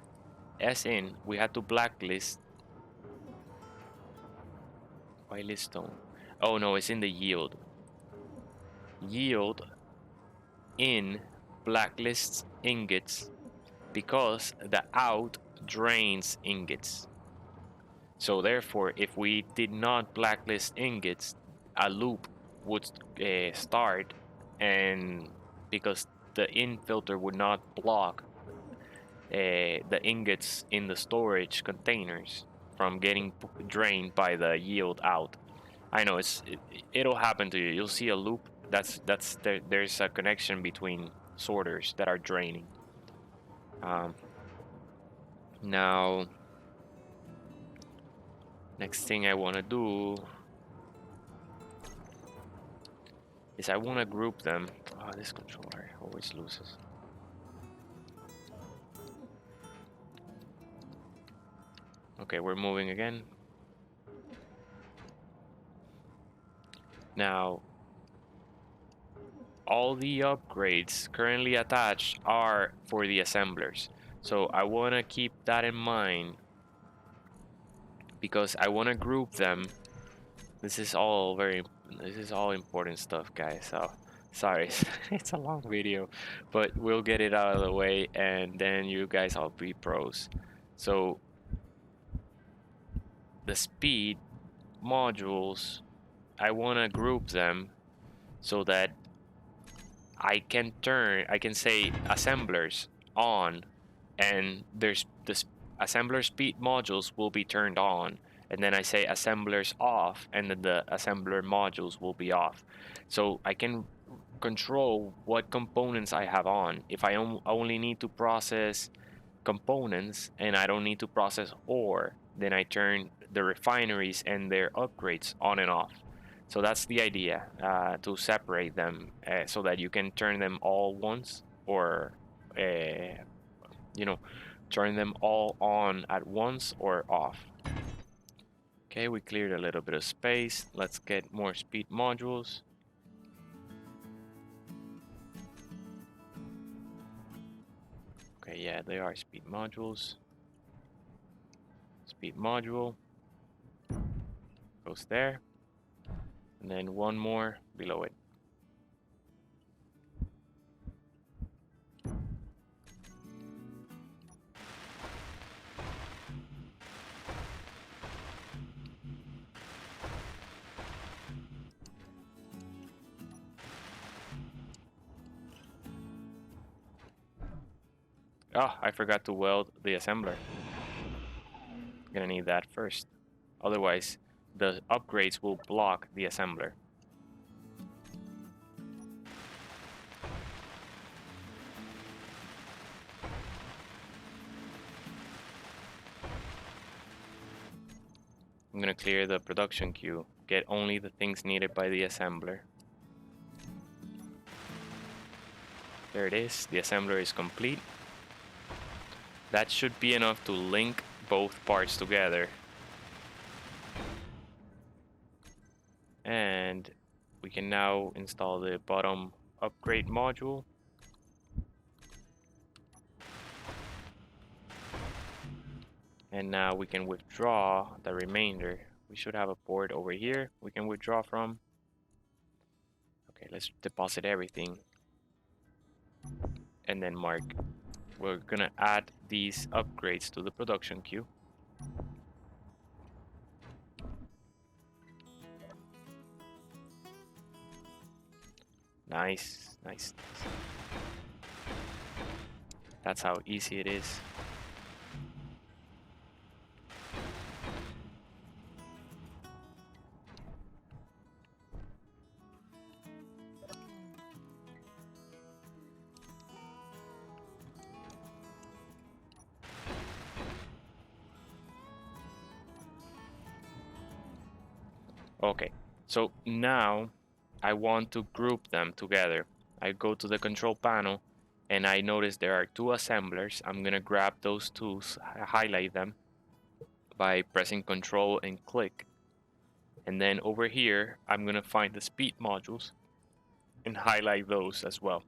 We had to blacklist whitelist stone. Oh no, it's in the yield. Yield in blacklists ingots because the out drains ingots. So therefore, if we did not blacklist ingots, a loop would start, and because the in filter would not block the ingots in the storage containers from getting drained by the yield out. I know it'll happen to you. You'll see a loop. There's a connection between sorters that are draining. Now, next thing I want to do is I want to group them. Oh, this controller always loses. Okay, we're moving again. Now, all the upgrades currently attached are for the assemblers. So I want to keep that in mind because I want to group them. This is all important stuff, guys. So sorry, it's a long video, but we'll get it out of the way and then you guys all be pros. So the speed modules, I want to group them so that I can say assemblers on, and there's the assembler speed modules will be turned on, and then I say assemblers off, and then the assembler modules will be off. So I can control what components I have on. If I only need to process components and I don't need to process ore, then I turn the refineries and their upgrades on and off. So that's the idea, to separate them so that you can turn them all once, or turn them all on at once or off. Okay, we cleared a little bit of space. Let's get more speed modules. Okay, yeah, they are speed modules. Speed module goes there, and then one more below it. Oh, I forgot to weld the assembler. Gonna need that first. Otherwise, the upgrades will block the assembler. I'm gonna clear the production queue, get only the things needed by the assembler. There it is, the assembler is complete. That should be enough to link both parts together. And we can now install the bottom upgrade module. And now we can withdraw the remainder. We should have a port over here we can withdraw from. Okay, let's deposit everything. And then mark. We're gonna add these upgrades to the production queue. Nice, nice. That's how easy it is. Okay, so now I want to group them together. I go to the control panel and I notice there are two assemblers. I'm gonna grab those two, highlight them by pressing Control and click. And then over here, I'm gonna find the speed modules and highlight those as well.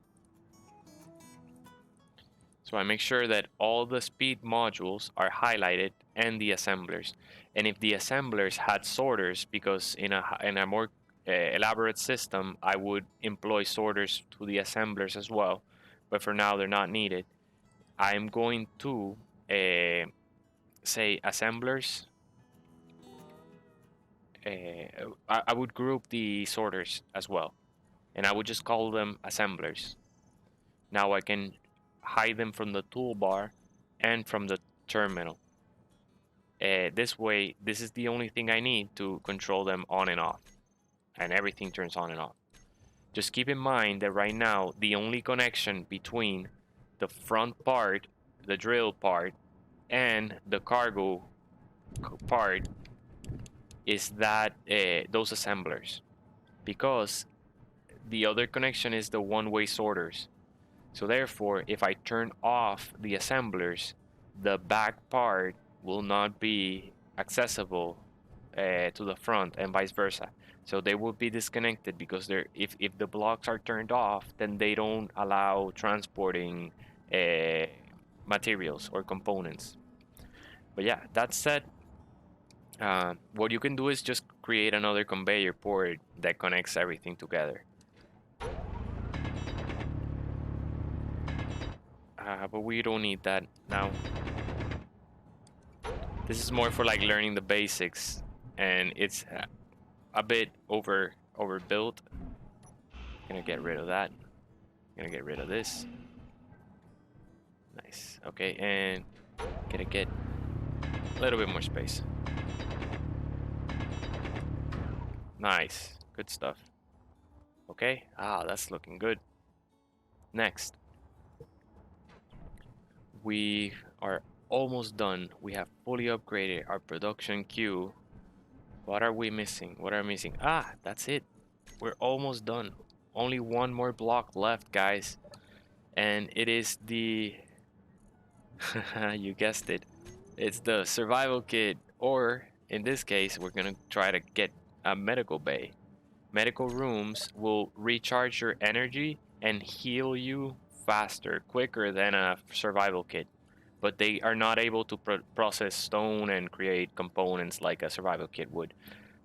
So I make sure that all the speed modules are highlighted and the assemblers. And if the assemblers had sorters, because in a more elaborate system, I would employ sorters to the assemblers as well. But for now, they're not needed. I'm going to say assemblers. I would group the sorters as well. And I would just call them assemblers. Now I can hide them from the toolbar and from the terminal. This way, this is the only thing I need to control them on and off, and everything turns on and off. Just keep in mind that right now, the only connection between the front part, the drill part, and the cargo part is that those assemblers, because the other connection is the one-way sorters. So therefore, if I turn off the assemblers, the back part will not be accessible to the front and vice versa. So they will be disconnected because if the blocks are turned off, then they don't allow transporting materials or components. But yeah, that said, what you can do is just create another conveyor port that connects everything together. But we don't need that now. This is more for like learning the basics, and it's a bit overbuilt. Gonna get rid of that. Gonna get rid of this. Nice. Okay, and gonna get a little bit more space. Nice. Good stuff. Okay. That's looking good. Next. We are almost done. We have fully upgraded our production queue. What are we missing? What are we missing? That's it. We're almost done. Only one more block left, guys. And it is the... you guessed it. It's the survival kit. Or, in this case, we're gonna try to get a medical bay. Medical rooms will recharge your energy and heal you faster, quicker than a survival kit. But they are not able to process stone and create components like a survival kit would.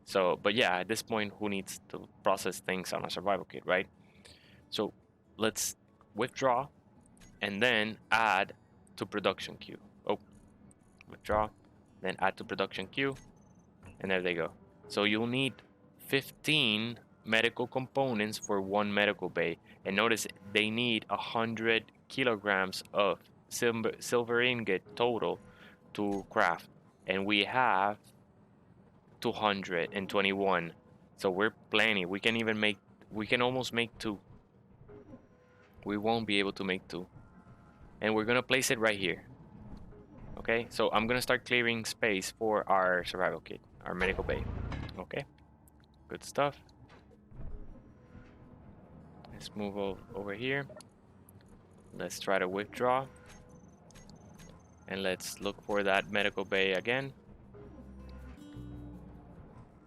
So, but yeah, at this point, who needs to process things on a survival kit, right? So let's withdraw and then add to production queue. Oh, withdraw, then add to production queue, and there they go. So you'll need 15 medical components for one medical bay. And notice they need 100 kilograms of silver ingot total to craft. And we have 221. So we're plenty. We can almost make two. We won't be able to make two. And we're gonna place it right here. Okay, so I'm gonna start clearing space for our survival kit. our medical bay. Okay, good stuff. Let's move over here. Let's try to withdraw. And let's look for that medical bay again.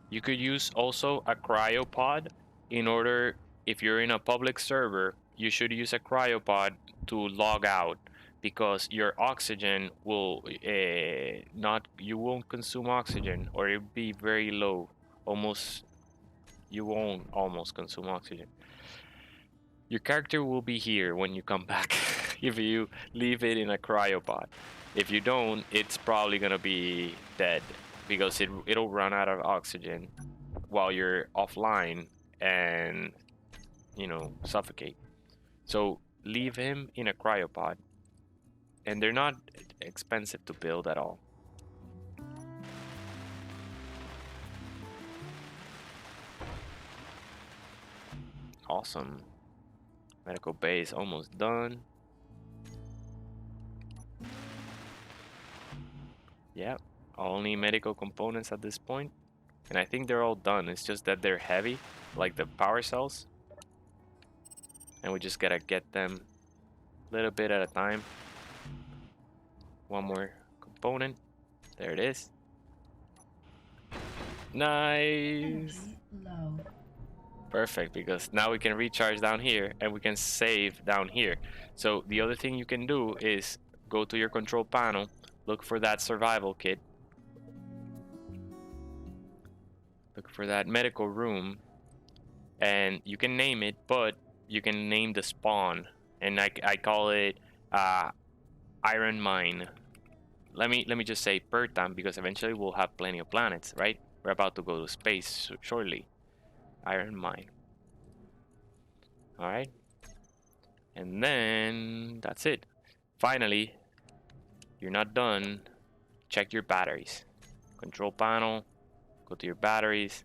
You could use also a cryopod in order, if you're in a public server, you should use a cryopod to log out, because your oxygen will not, you won't consume oxygen, or it'll be very low. You won't almost consume oxygen. Your character will be here when you come back if you leave it in a cryopod. If you don't, it's probably gonna be dead, because it'll run out of oxygen while you're offline and, you know, suffocate. So leave him in a cryopod, and they're not expensive to build at all. Awesome. Medical bay is almost done. Yep, only medical components at this point. And I think they're all done. It's just that they're heavy, like the power cells. And we just gotta get them a little bit at a time. One more component. There it is. Nice. Energy low. Perfect, because now we can recharge down here and we can save down here. So the other thing you can do is go to your control panel, look for that survival kit. Look for that medical room, and you can name it, but you can name the spawn, and I call it iron mine. Let me just say Pertam, because eventually we'll have plenty of planets, right? We're about to go to space shortly. Iron mine. All right, and then that's it. Finally, you're not done. Check your batteries. Control panel, go to your batteries.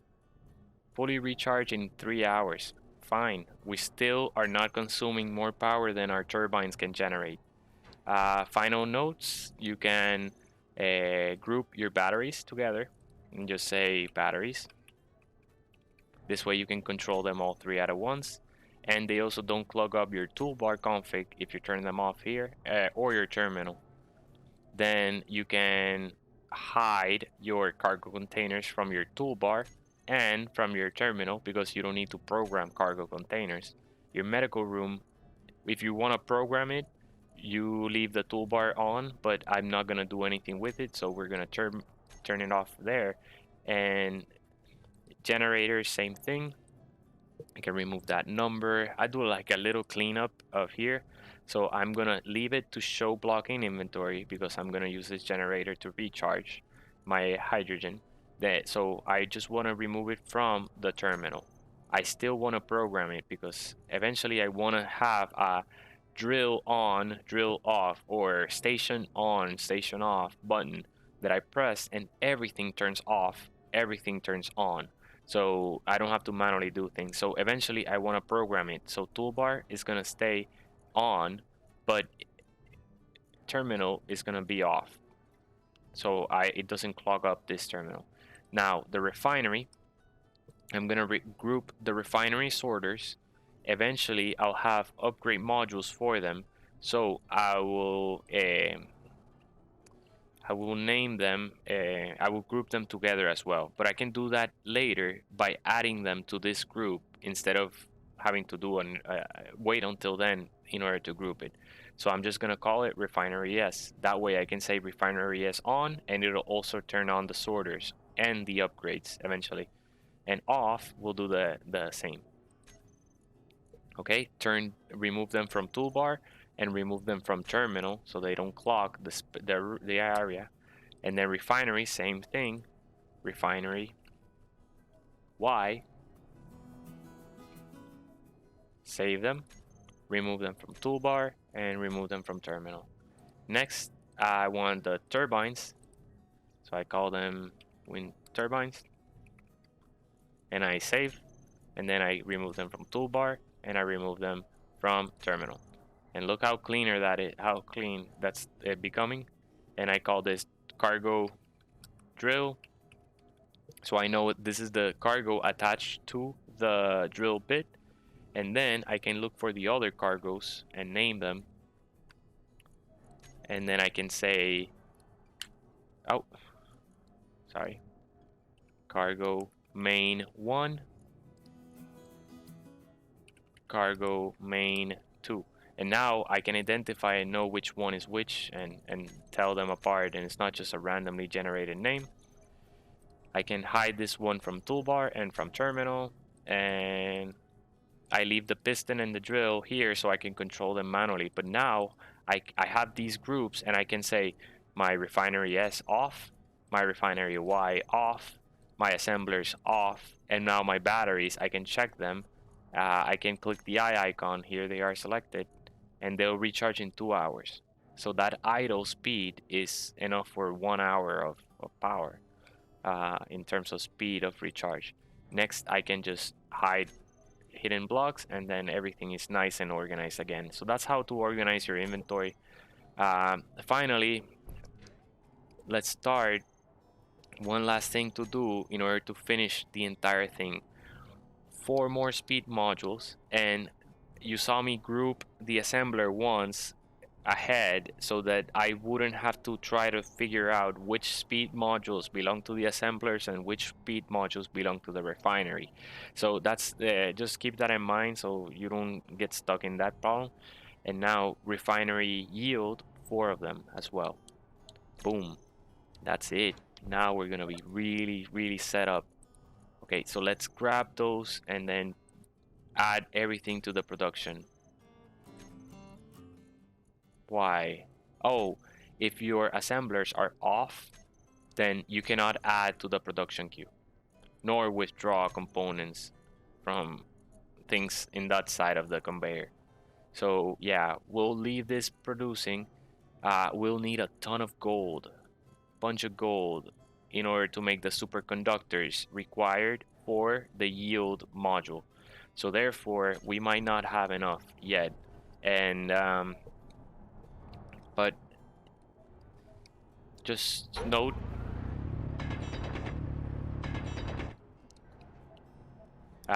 Fully recharge in 3 hours. Fine. We still are not consuming more power than our turbines can generate. Final notes, you can group your batteries together and just say batteries. This way you can control them all three at once. And they also don't clog up your toolbar config if you turn them off here, or your terminal. Then you can hide your cargo containers from your toolbar and from your terminal, because you don't need to program cargo containers. Your medical room, if you want to program it, you leave the toolbar on, but I'm not going to do anything with it, so we're going to turn it off there. And generator, same thing. I can remove that number. I do like a little cleanup of here. So I'm gonna leave it to show blocking inventory, because I'm gonna use this generator to recharge my hydrogen. So I just wanna remove it from the terminal. I still wanna program it, because eventually I wanna have a drill on, drill off, or station on, station off button that I press and everything turns off, everything turns on. So I don't have to manually do things. So eventually I want to program it. So toolbar is going to stay on, but terminal is going to be off. So it doesn't clog up this terminal. Now the refinery, I'm going to group the refinery sorters. Eventually I'll have upgrade modules for them. So I will name them, I will group them together as well, but I can do that later by adding them to this group instead of having to do wait until then in order to group it. So I'm just gonna call it refinery S. That way I can say refinery S on, and it'll also turn on the sorters and the upgrades eventually. And off will do the same. Okay, remove them from toolbar and remove them from terminal so they don't clog the area. And then refinery, same thing. Refinery Y. Save them, remove them from toolbar, and remove them from terminal. Next, I want the turbines, so I call them wind turbines. And I save, and then I remove them from toolbar, and I remove them from terminal. And look how cleaner that is, how clean that's becoming. And I call this cargo drill, So I know this is the cargo attached to the drill bit, and then I can look for the other cargos and name them, and then I can say, oh, sorry, cargo main 1, cargo main 2. And now I can identify and know which one is which, and tell them apart, and it's not just a randomly generated name. I can hide this one from toolbar and from terminal, and I leave the piston and the drill here so I can control them manually. But now I have these groups, and I can say my refinery S off, my refinery Y off, my assemblers off, and now my batteries, I can check them. I can click the eye icon, here they are selected, and they'll recharge in 2 hours. So that idle speed is enough for 1 hour of power in terms of speed of recharge. Next, I can just hide hidden blocks, and then everything is nice and organized again. So that's how to organize your inventory. Finally, let's start. One last thing to do in order to finish the entire thing. 4 more speed modules, and you saw me group the assembler once ahead so that I wouldn't have to try to figure out which speed modules belong to the assemblers and which speed modules belong to the refinery. So that's just keep that in mind so you don't get stuck in that problem. And now refinery yield 4 of them as well. Boom, that's it. Now we're gonna be really set up. Okay, so let's grab those and then add everything to the production. Why? Oh, if your assemblers are off, then you cannot add to the production queue, nor withdraw components from things in that side of the conveyor. So yeah, we'll leave this producing. We'll need a ton of gold, bunch of gold, in order to make the superconductors required for the yield module. So therefore, we might not have enough yet. And but just note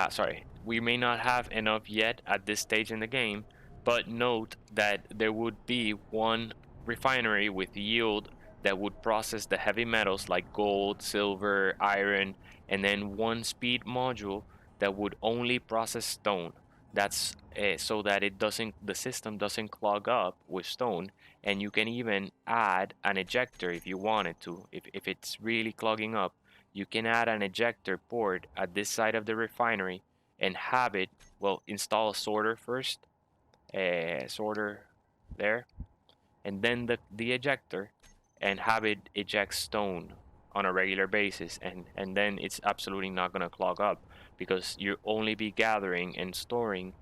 sorry, we may not have enough yet at this stage in the game, but note that there would be one refinery with yield that would process the heavy metals like gold, silver, iron, and then one speed module that would only process stone. That's so that the system doesn't clog up with stone, and you can even add an ejector if you wanted to. If it's really clogging up, you can add an ejector port at this side of the refinery and have it, well, install a sorter first, a sorter there, and then the ejector, and have it eject stone on a regular basis, and then it's absolutely not going to clog up because you'll only be gathering and storing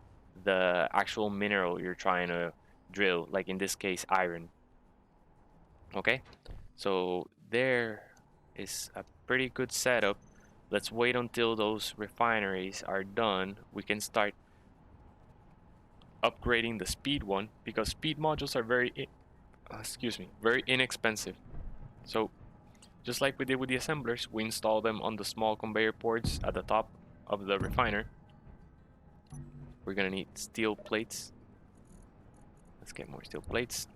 the actual mineral you're trying to drill, like in this case iron. Okay, so there is a pretty good setup. Let's wait until those refineries are done. We can start upgrading the speed one, because speed modules are very very inexpensive. So just like we did with the assemblers, we install them on the small conveyor ports at the top of the refiner. We're gonna need steel plates. Let's get more steel plates.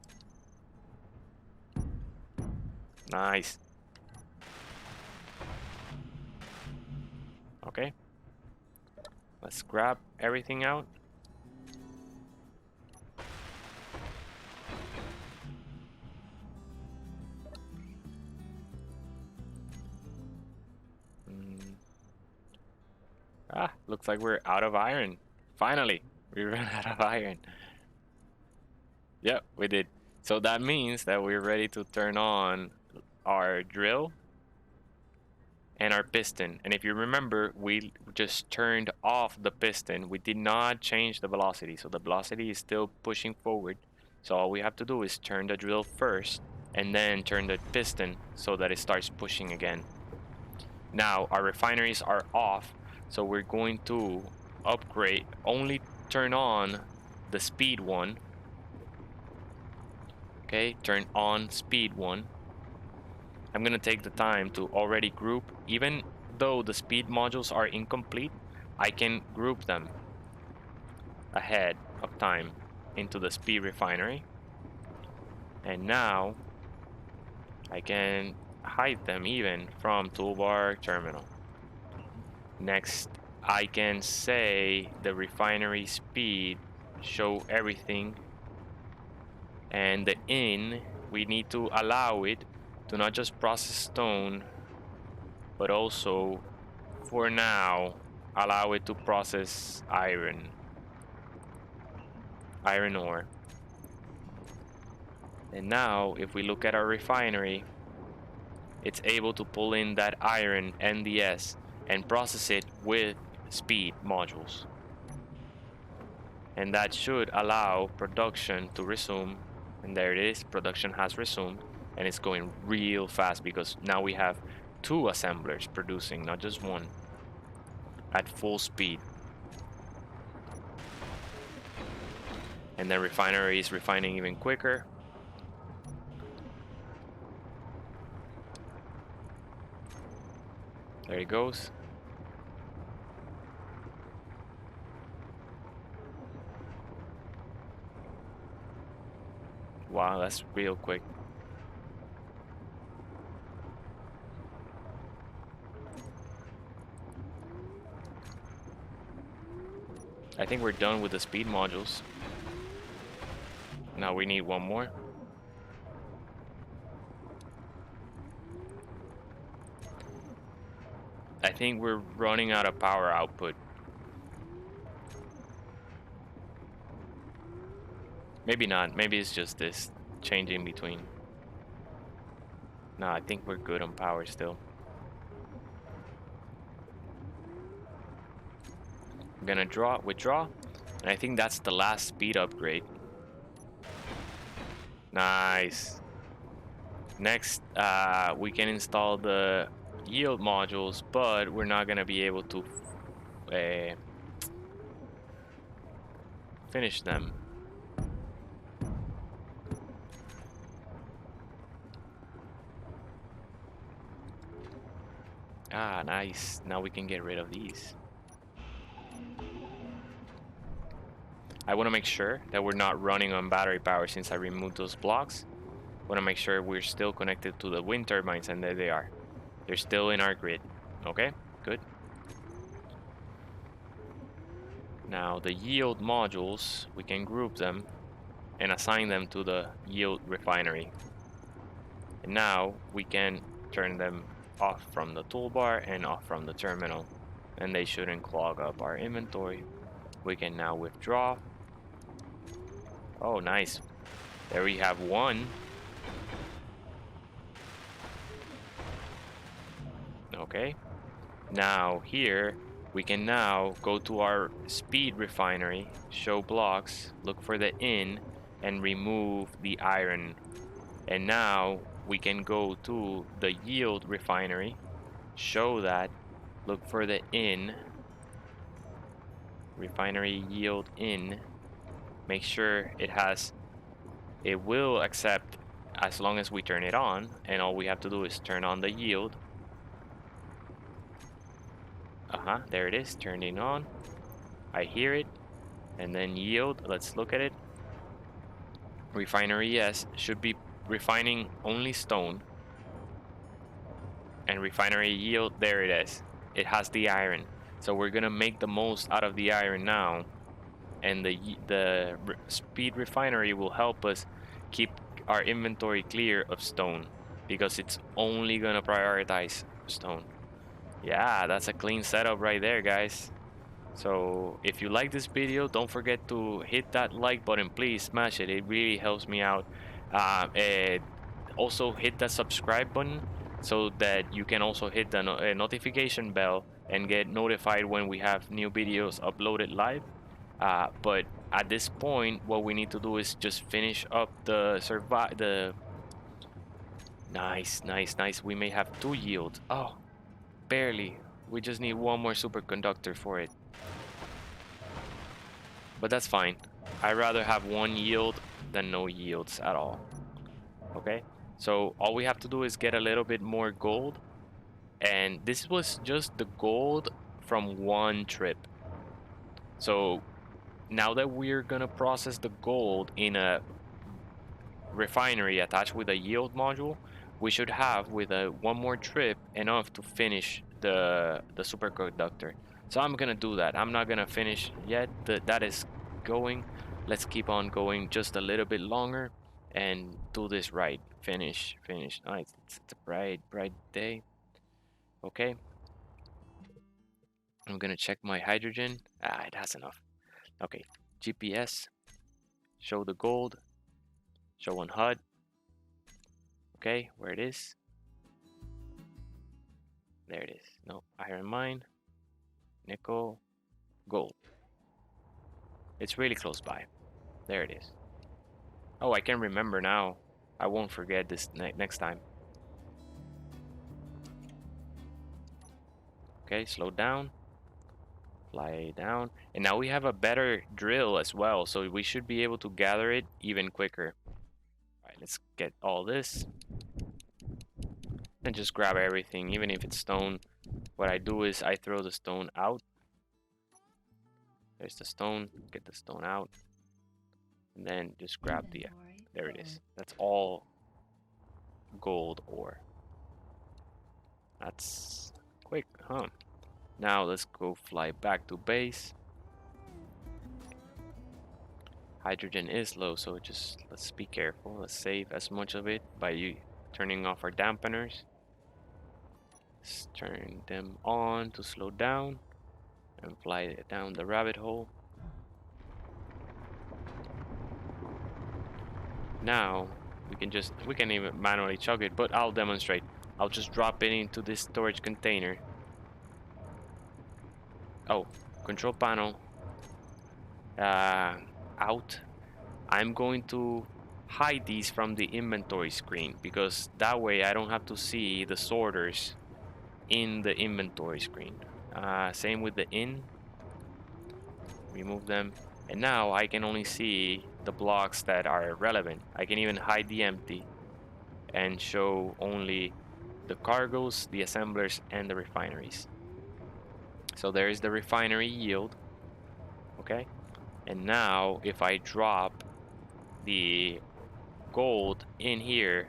Nice. Okay, let's grab everything out. Looks like we're out of iron. Finally, we ran out of iron. Yep, we did. So that means that we're ready to turn on our drill and our piston. And if you remember, we just turned off the piston. We did not change the velocity. So the velocity is still pushing forward. So all we have to do is turn the drill first and then turn the piston so that it starts pushing again. Now our refineries are off. So we're going to upgrade, only turn on the speed one. Okay, turn on speed one. I'm gonna take the time to already group, even though the speed modules are incomplete, I can group them ahead of time into the speed refinery. And now I can hide them even from toolbar terminal. Next, I can say the refinery speed, show everything, and the in, we need to allow it to not just process stone, but also for now allow it to process iron ore. And now if we look at our refinery, it's able to pull in that iron NDS and process it with speed modules. And that should allow production to resume. And there it is, production has resumed, and it's going real fast because now we have 2 assemblers producing, not just one, at full speed. And the refinery is refining even quicker. There it goes. Wow, that's real quick. I think we're done with the speed modules. Now we need one more. I think we're running out of power output. Maybe not. Maybe it's just this changing between. No, I think we're good on power still. I'm gonna withdraw, and I think that's the last speed upgrade. Nice. Next, we can install the yield modules, but we're not gonna be able to finish them. Ah, nice. Now we can get rid of these. I want to make sure that we're not running on battery power since I removed those blocks. I want to make sure we're still connected to the wind turbines, and there they are. They're still in our grid. Okay, good. Now the yield modules, we can group them and assign them to the yield refinery. And now we can turn them off from the toolbar and off from the terminal, and they shouldn't clog up our inventory. We can now withdraw. Oh, nice. There we have one. Okay. Now here we can now go to our speed refinery, show blocks, look for the in, and remove the iron. And now we can go to the yield refinery, show that, look for the in, refinery yield in, make sure it will accept as long as we turn it on, and all we have to do is turn on the yield. There it is, turning on. I hear it, and then yield, let's look at it. Refinery, yes, should be refining only stone. And refinery yield, there it is. It has the iron. So we're gonna make the most out of the iron now. And the speed refinery will help us keep our inventory clear of stone, because it's only gonna prioritize stone. Yeah, that's a clean setup right there, guys. So if you like this video, don't forget to hit that like button. Please smash it. It really helps me out. And also hit the subscribe button so that you can also hit the notification bell and get notified when we have new videos uploaded live. But at this point, what we need to do is just finish up the nice. We may have 2 yields. Oh, barely. We just need 1 more superconductor for it. But that's fine. I'd rather have 1 yield than no yields at all. Okay, so all we have to do is get a little bit more gold, And this was just the gold from one trip. So now that we're gonna process the gold in a refinery attached with a yield module, we should have with a one more trip enough to finish the superconductor. So I'm gonna do that. I'm not gonna finish yet. That is going. Let's keep on going just a little bit longer and do this right. Finish. Oh, it's a bright day. Okay. I'm gonna check my hydrogen. It has enough. Okay. GPS. Show the gold. Show on HUD. Okay, where it is. There it is. No, iron mine, nickel, gold. It's really close by. There it is. Oh, I can remember now. I won't forget this next time. Okay, slow down. Fly down. And now we have a better drill as well, so we should be able to gather it even quicker. Alright, let's get all this. And just grab everything, even if it's stone. What I do is I throw the stone out. There's the stone. Get the stone out. And then just grab the... There it is. That's all gold ore. That's quick, huh? Now let's go fly back to base. Hydrogen is low, so just let's be careful. Let's save as much of it by turning off our dampeners. Let's turn them on to slow down and fly down the rabbit hole. Now we can even manually chug it, but I'll demonstrate. I'll just drop it into this storage container. Oh, control panel out. I'm going to hide these from the inventory screen because that way I don't have to see the sorters in the inventory screen. Same with the in. Remove them. And now I can only see the blocks that are relevant. I can even hide the empty and show only the cargoes, the assemblers, and the refineries. So there is the refinery yield. Okay. And now if I drop the gold in here,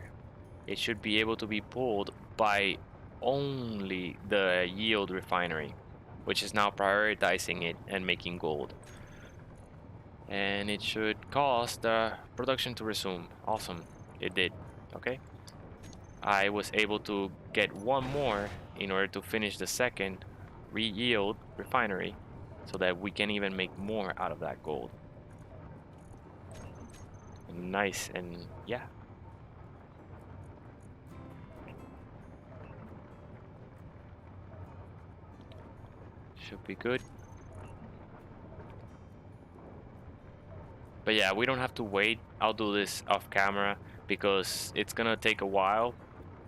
it should be able to be pulled by only the yield refinery, which is now prioritizing it and making gold. And it should cause the production to resume. Awesome, it did. Okay, I was able to get one more in order to finish the second yield refinery so that we can even make more out of that gold. Nice. And yeah, should be good. But yeah, we don't have to wait. I'll do this off camera because it's gonna take a while.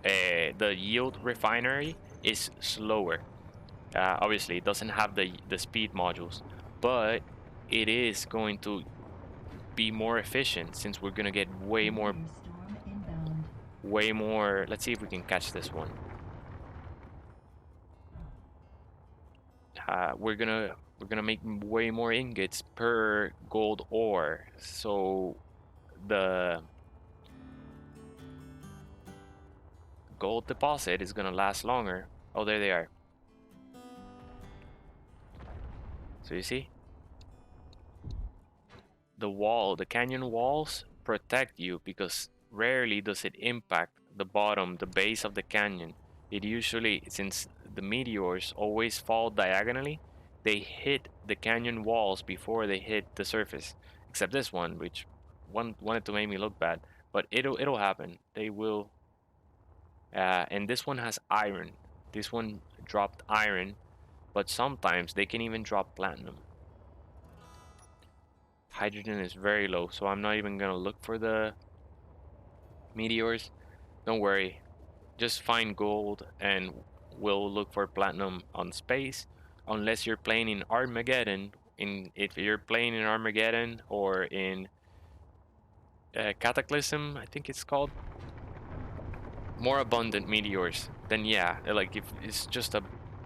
The yield refinery is slower. Obviously, it doesn't have the speed modules, but it is going to be more efficient since we're gonna get way more. Let's see if we can catch this one. We're gonna make way more ingots per gold ore, so the gold deposit is gonna last longer. Oh, there they are. So you see, the canyon walls protect you because rarely does it impact the bottom, the base of the canyon. It usually, since the meteors always fall diagonally, they hit the canyon walls before they hit the surface. Except this one, which wanted to make me look bad, but it'll happen. They will. And this one has iron. This one dropped iron, but sometimes they can even drop platinum. Hydrogen is very low, so I'm not even gonna look for the meteors. Don't worry, just find gold and we'll look for platinum on space, unless you're playing in Armageddon. If you're playing in Armageddon or in Cataclysm, I think it's called, more abundant meteors, then yeah, like if it's just a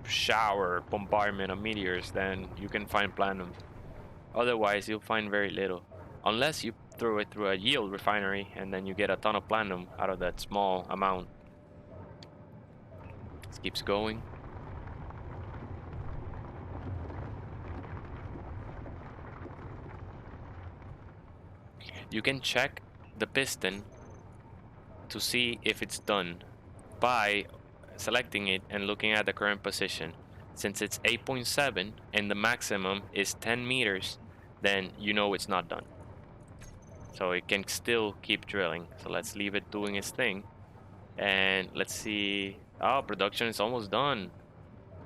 shower bombardment of meteors, then you can find platinum. Otherwise, you'll find very little, unless you throw it through a yield refinery and then you get a ton of platinum out of that small amount. It keeps going. You can check the piston to see if it's done by selecting it and looking at the current position. Since it's 8.7 and the maximum is 10 meters, then you know it's not done. So it can still keep drilling. So let's leave it doing its thing. And let's see. Oh, production is almost done.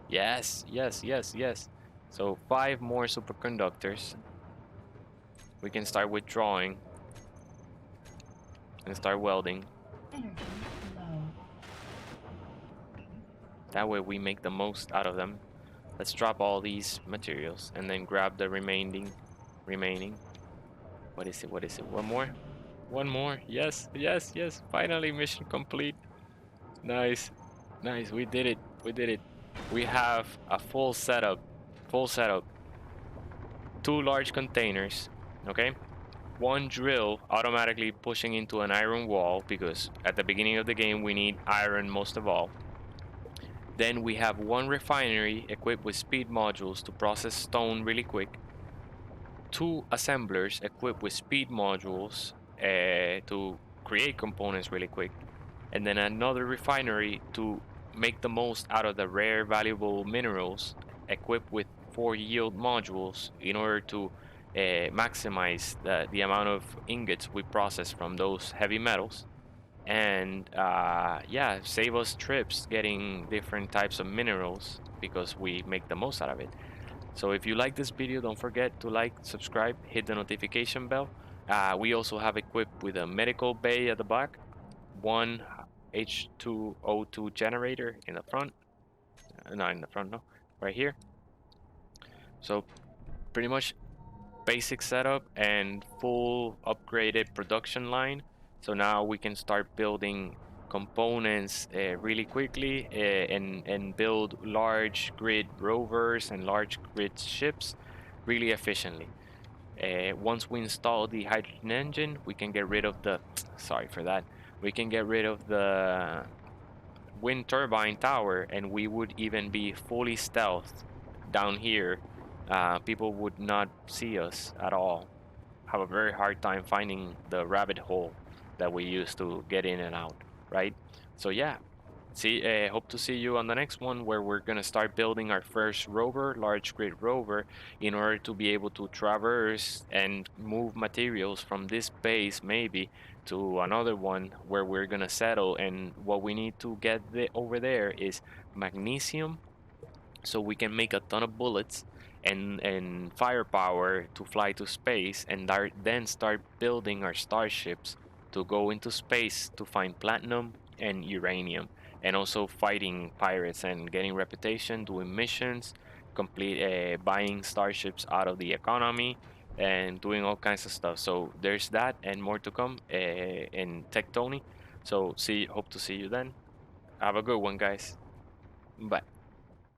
Yes, yes, yes, yes. So 5 more superconductors. We can start withdrawing and start welding. Energy low. That way we make the most out of them. Let's drop all these materials and then grab the remaining. What is it? What is it? One more? One more. Yes, yes, yes. Finally, mission complete. Nice. Nice. We did it. We did it. We have a full setup. Full setup. 2 large containers. Okay. 1 drill automatically pushing into an iron wall because at the beginning of the game we need iron most of all. Then we have 1 refinery equipped with speed modules to process stone really quick. 2 assemblers equipped with speed modules to create components really quick. And then another refinery to make the most out of the rare valuable minerals equipped with 4 yield modules in order to maximize the amount of ingots we process from those heavy metals. And yeah, save us trips getting different types of minerals because we make the most out of it. So if you like this video, don't forget to like, subscribe, hit the notification bell. We also have equipped with a medical bay at the back, 1 H2O2 generator in the front. Not in the front, no, right here. So pretty much basic setup and full upgraded production line. So now we can start building components really quickly and build large grid rovers and large grid ships really efficiently. Once we install the hydrogen engine, we can get rid of the sorry for that. We can get rid of the wind turbine tower, and we would even be fully stealthed down here. People would not see us at all. Have a very hard time finding the rabbit hole that we use to get in and out, right? So yeah, hope to see you on the next one where we're gonna start building our first rover, large grid rover, in order to be able to traverse and move materials from this base maybe to another one where we're gonna settle. And what we need to get over there is magnesium, so we can make a ton of bullets and firepower to fly to space, and then start building our starships to go into space to find platinum and uranium, and also fighting pirates and getting reputation, doing missions, complete buying starships out of the economy, and doing all kinds of stuff. So there's that and more to come in TechTony. So hope to see you then. Have a good one, guys. Bye.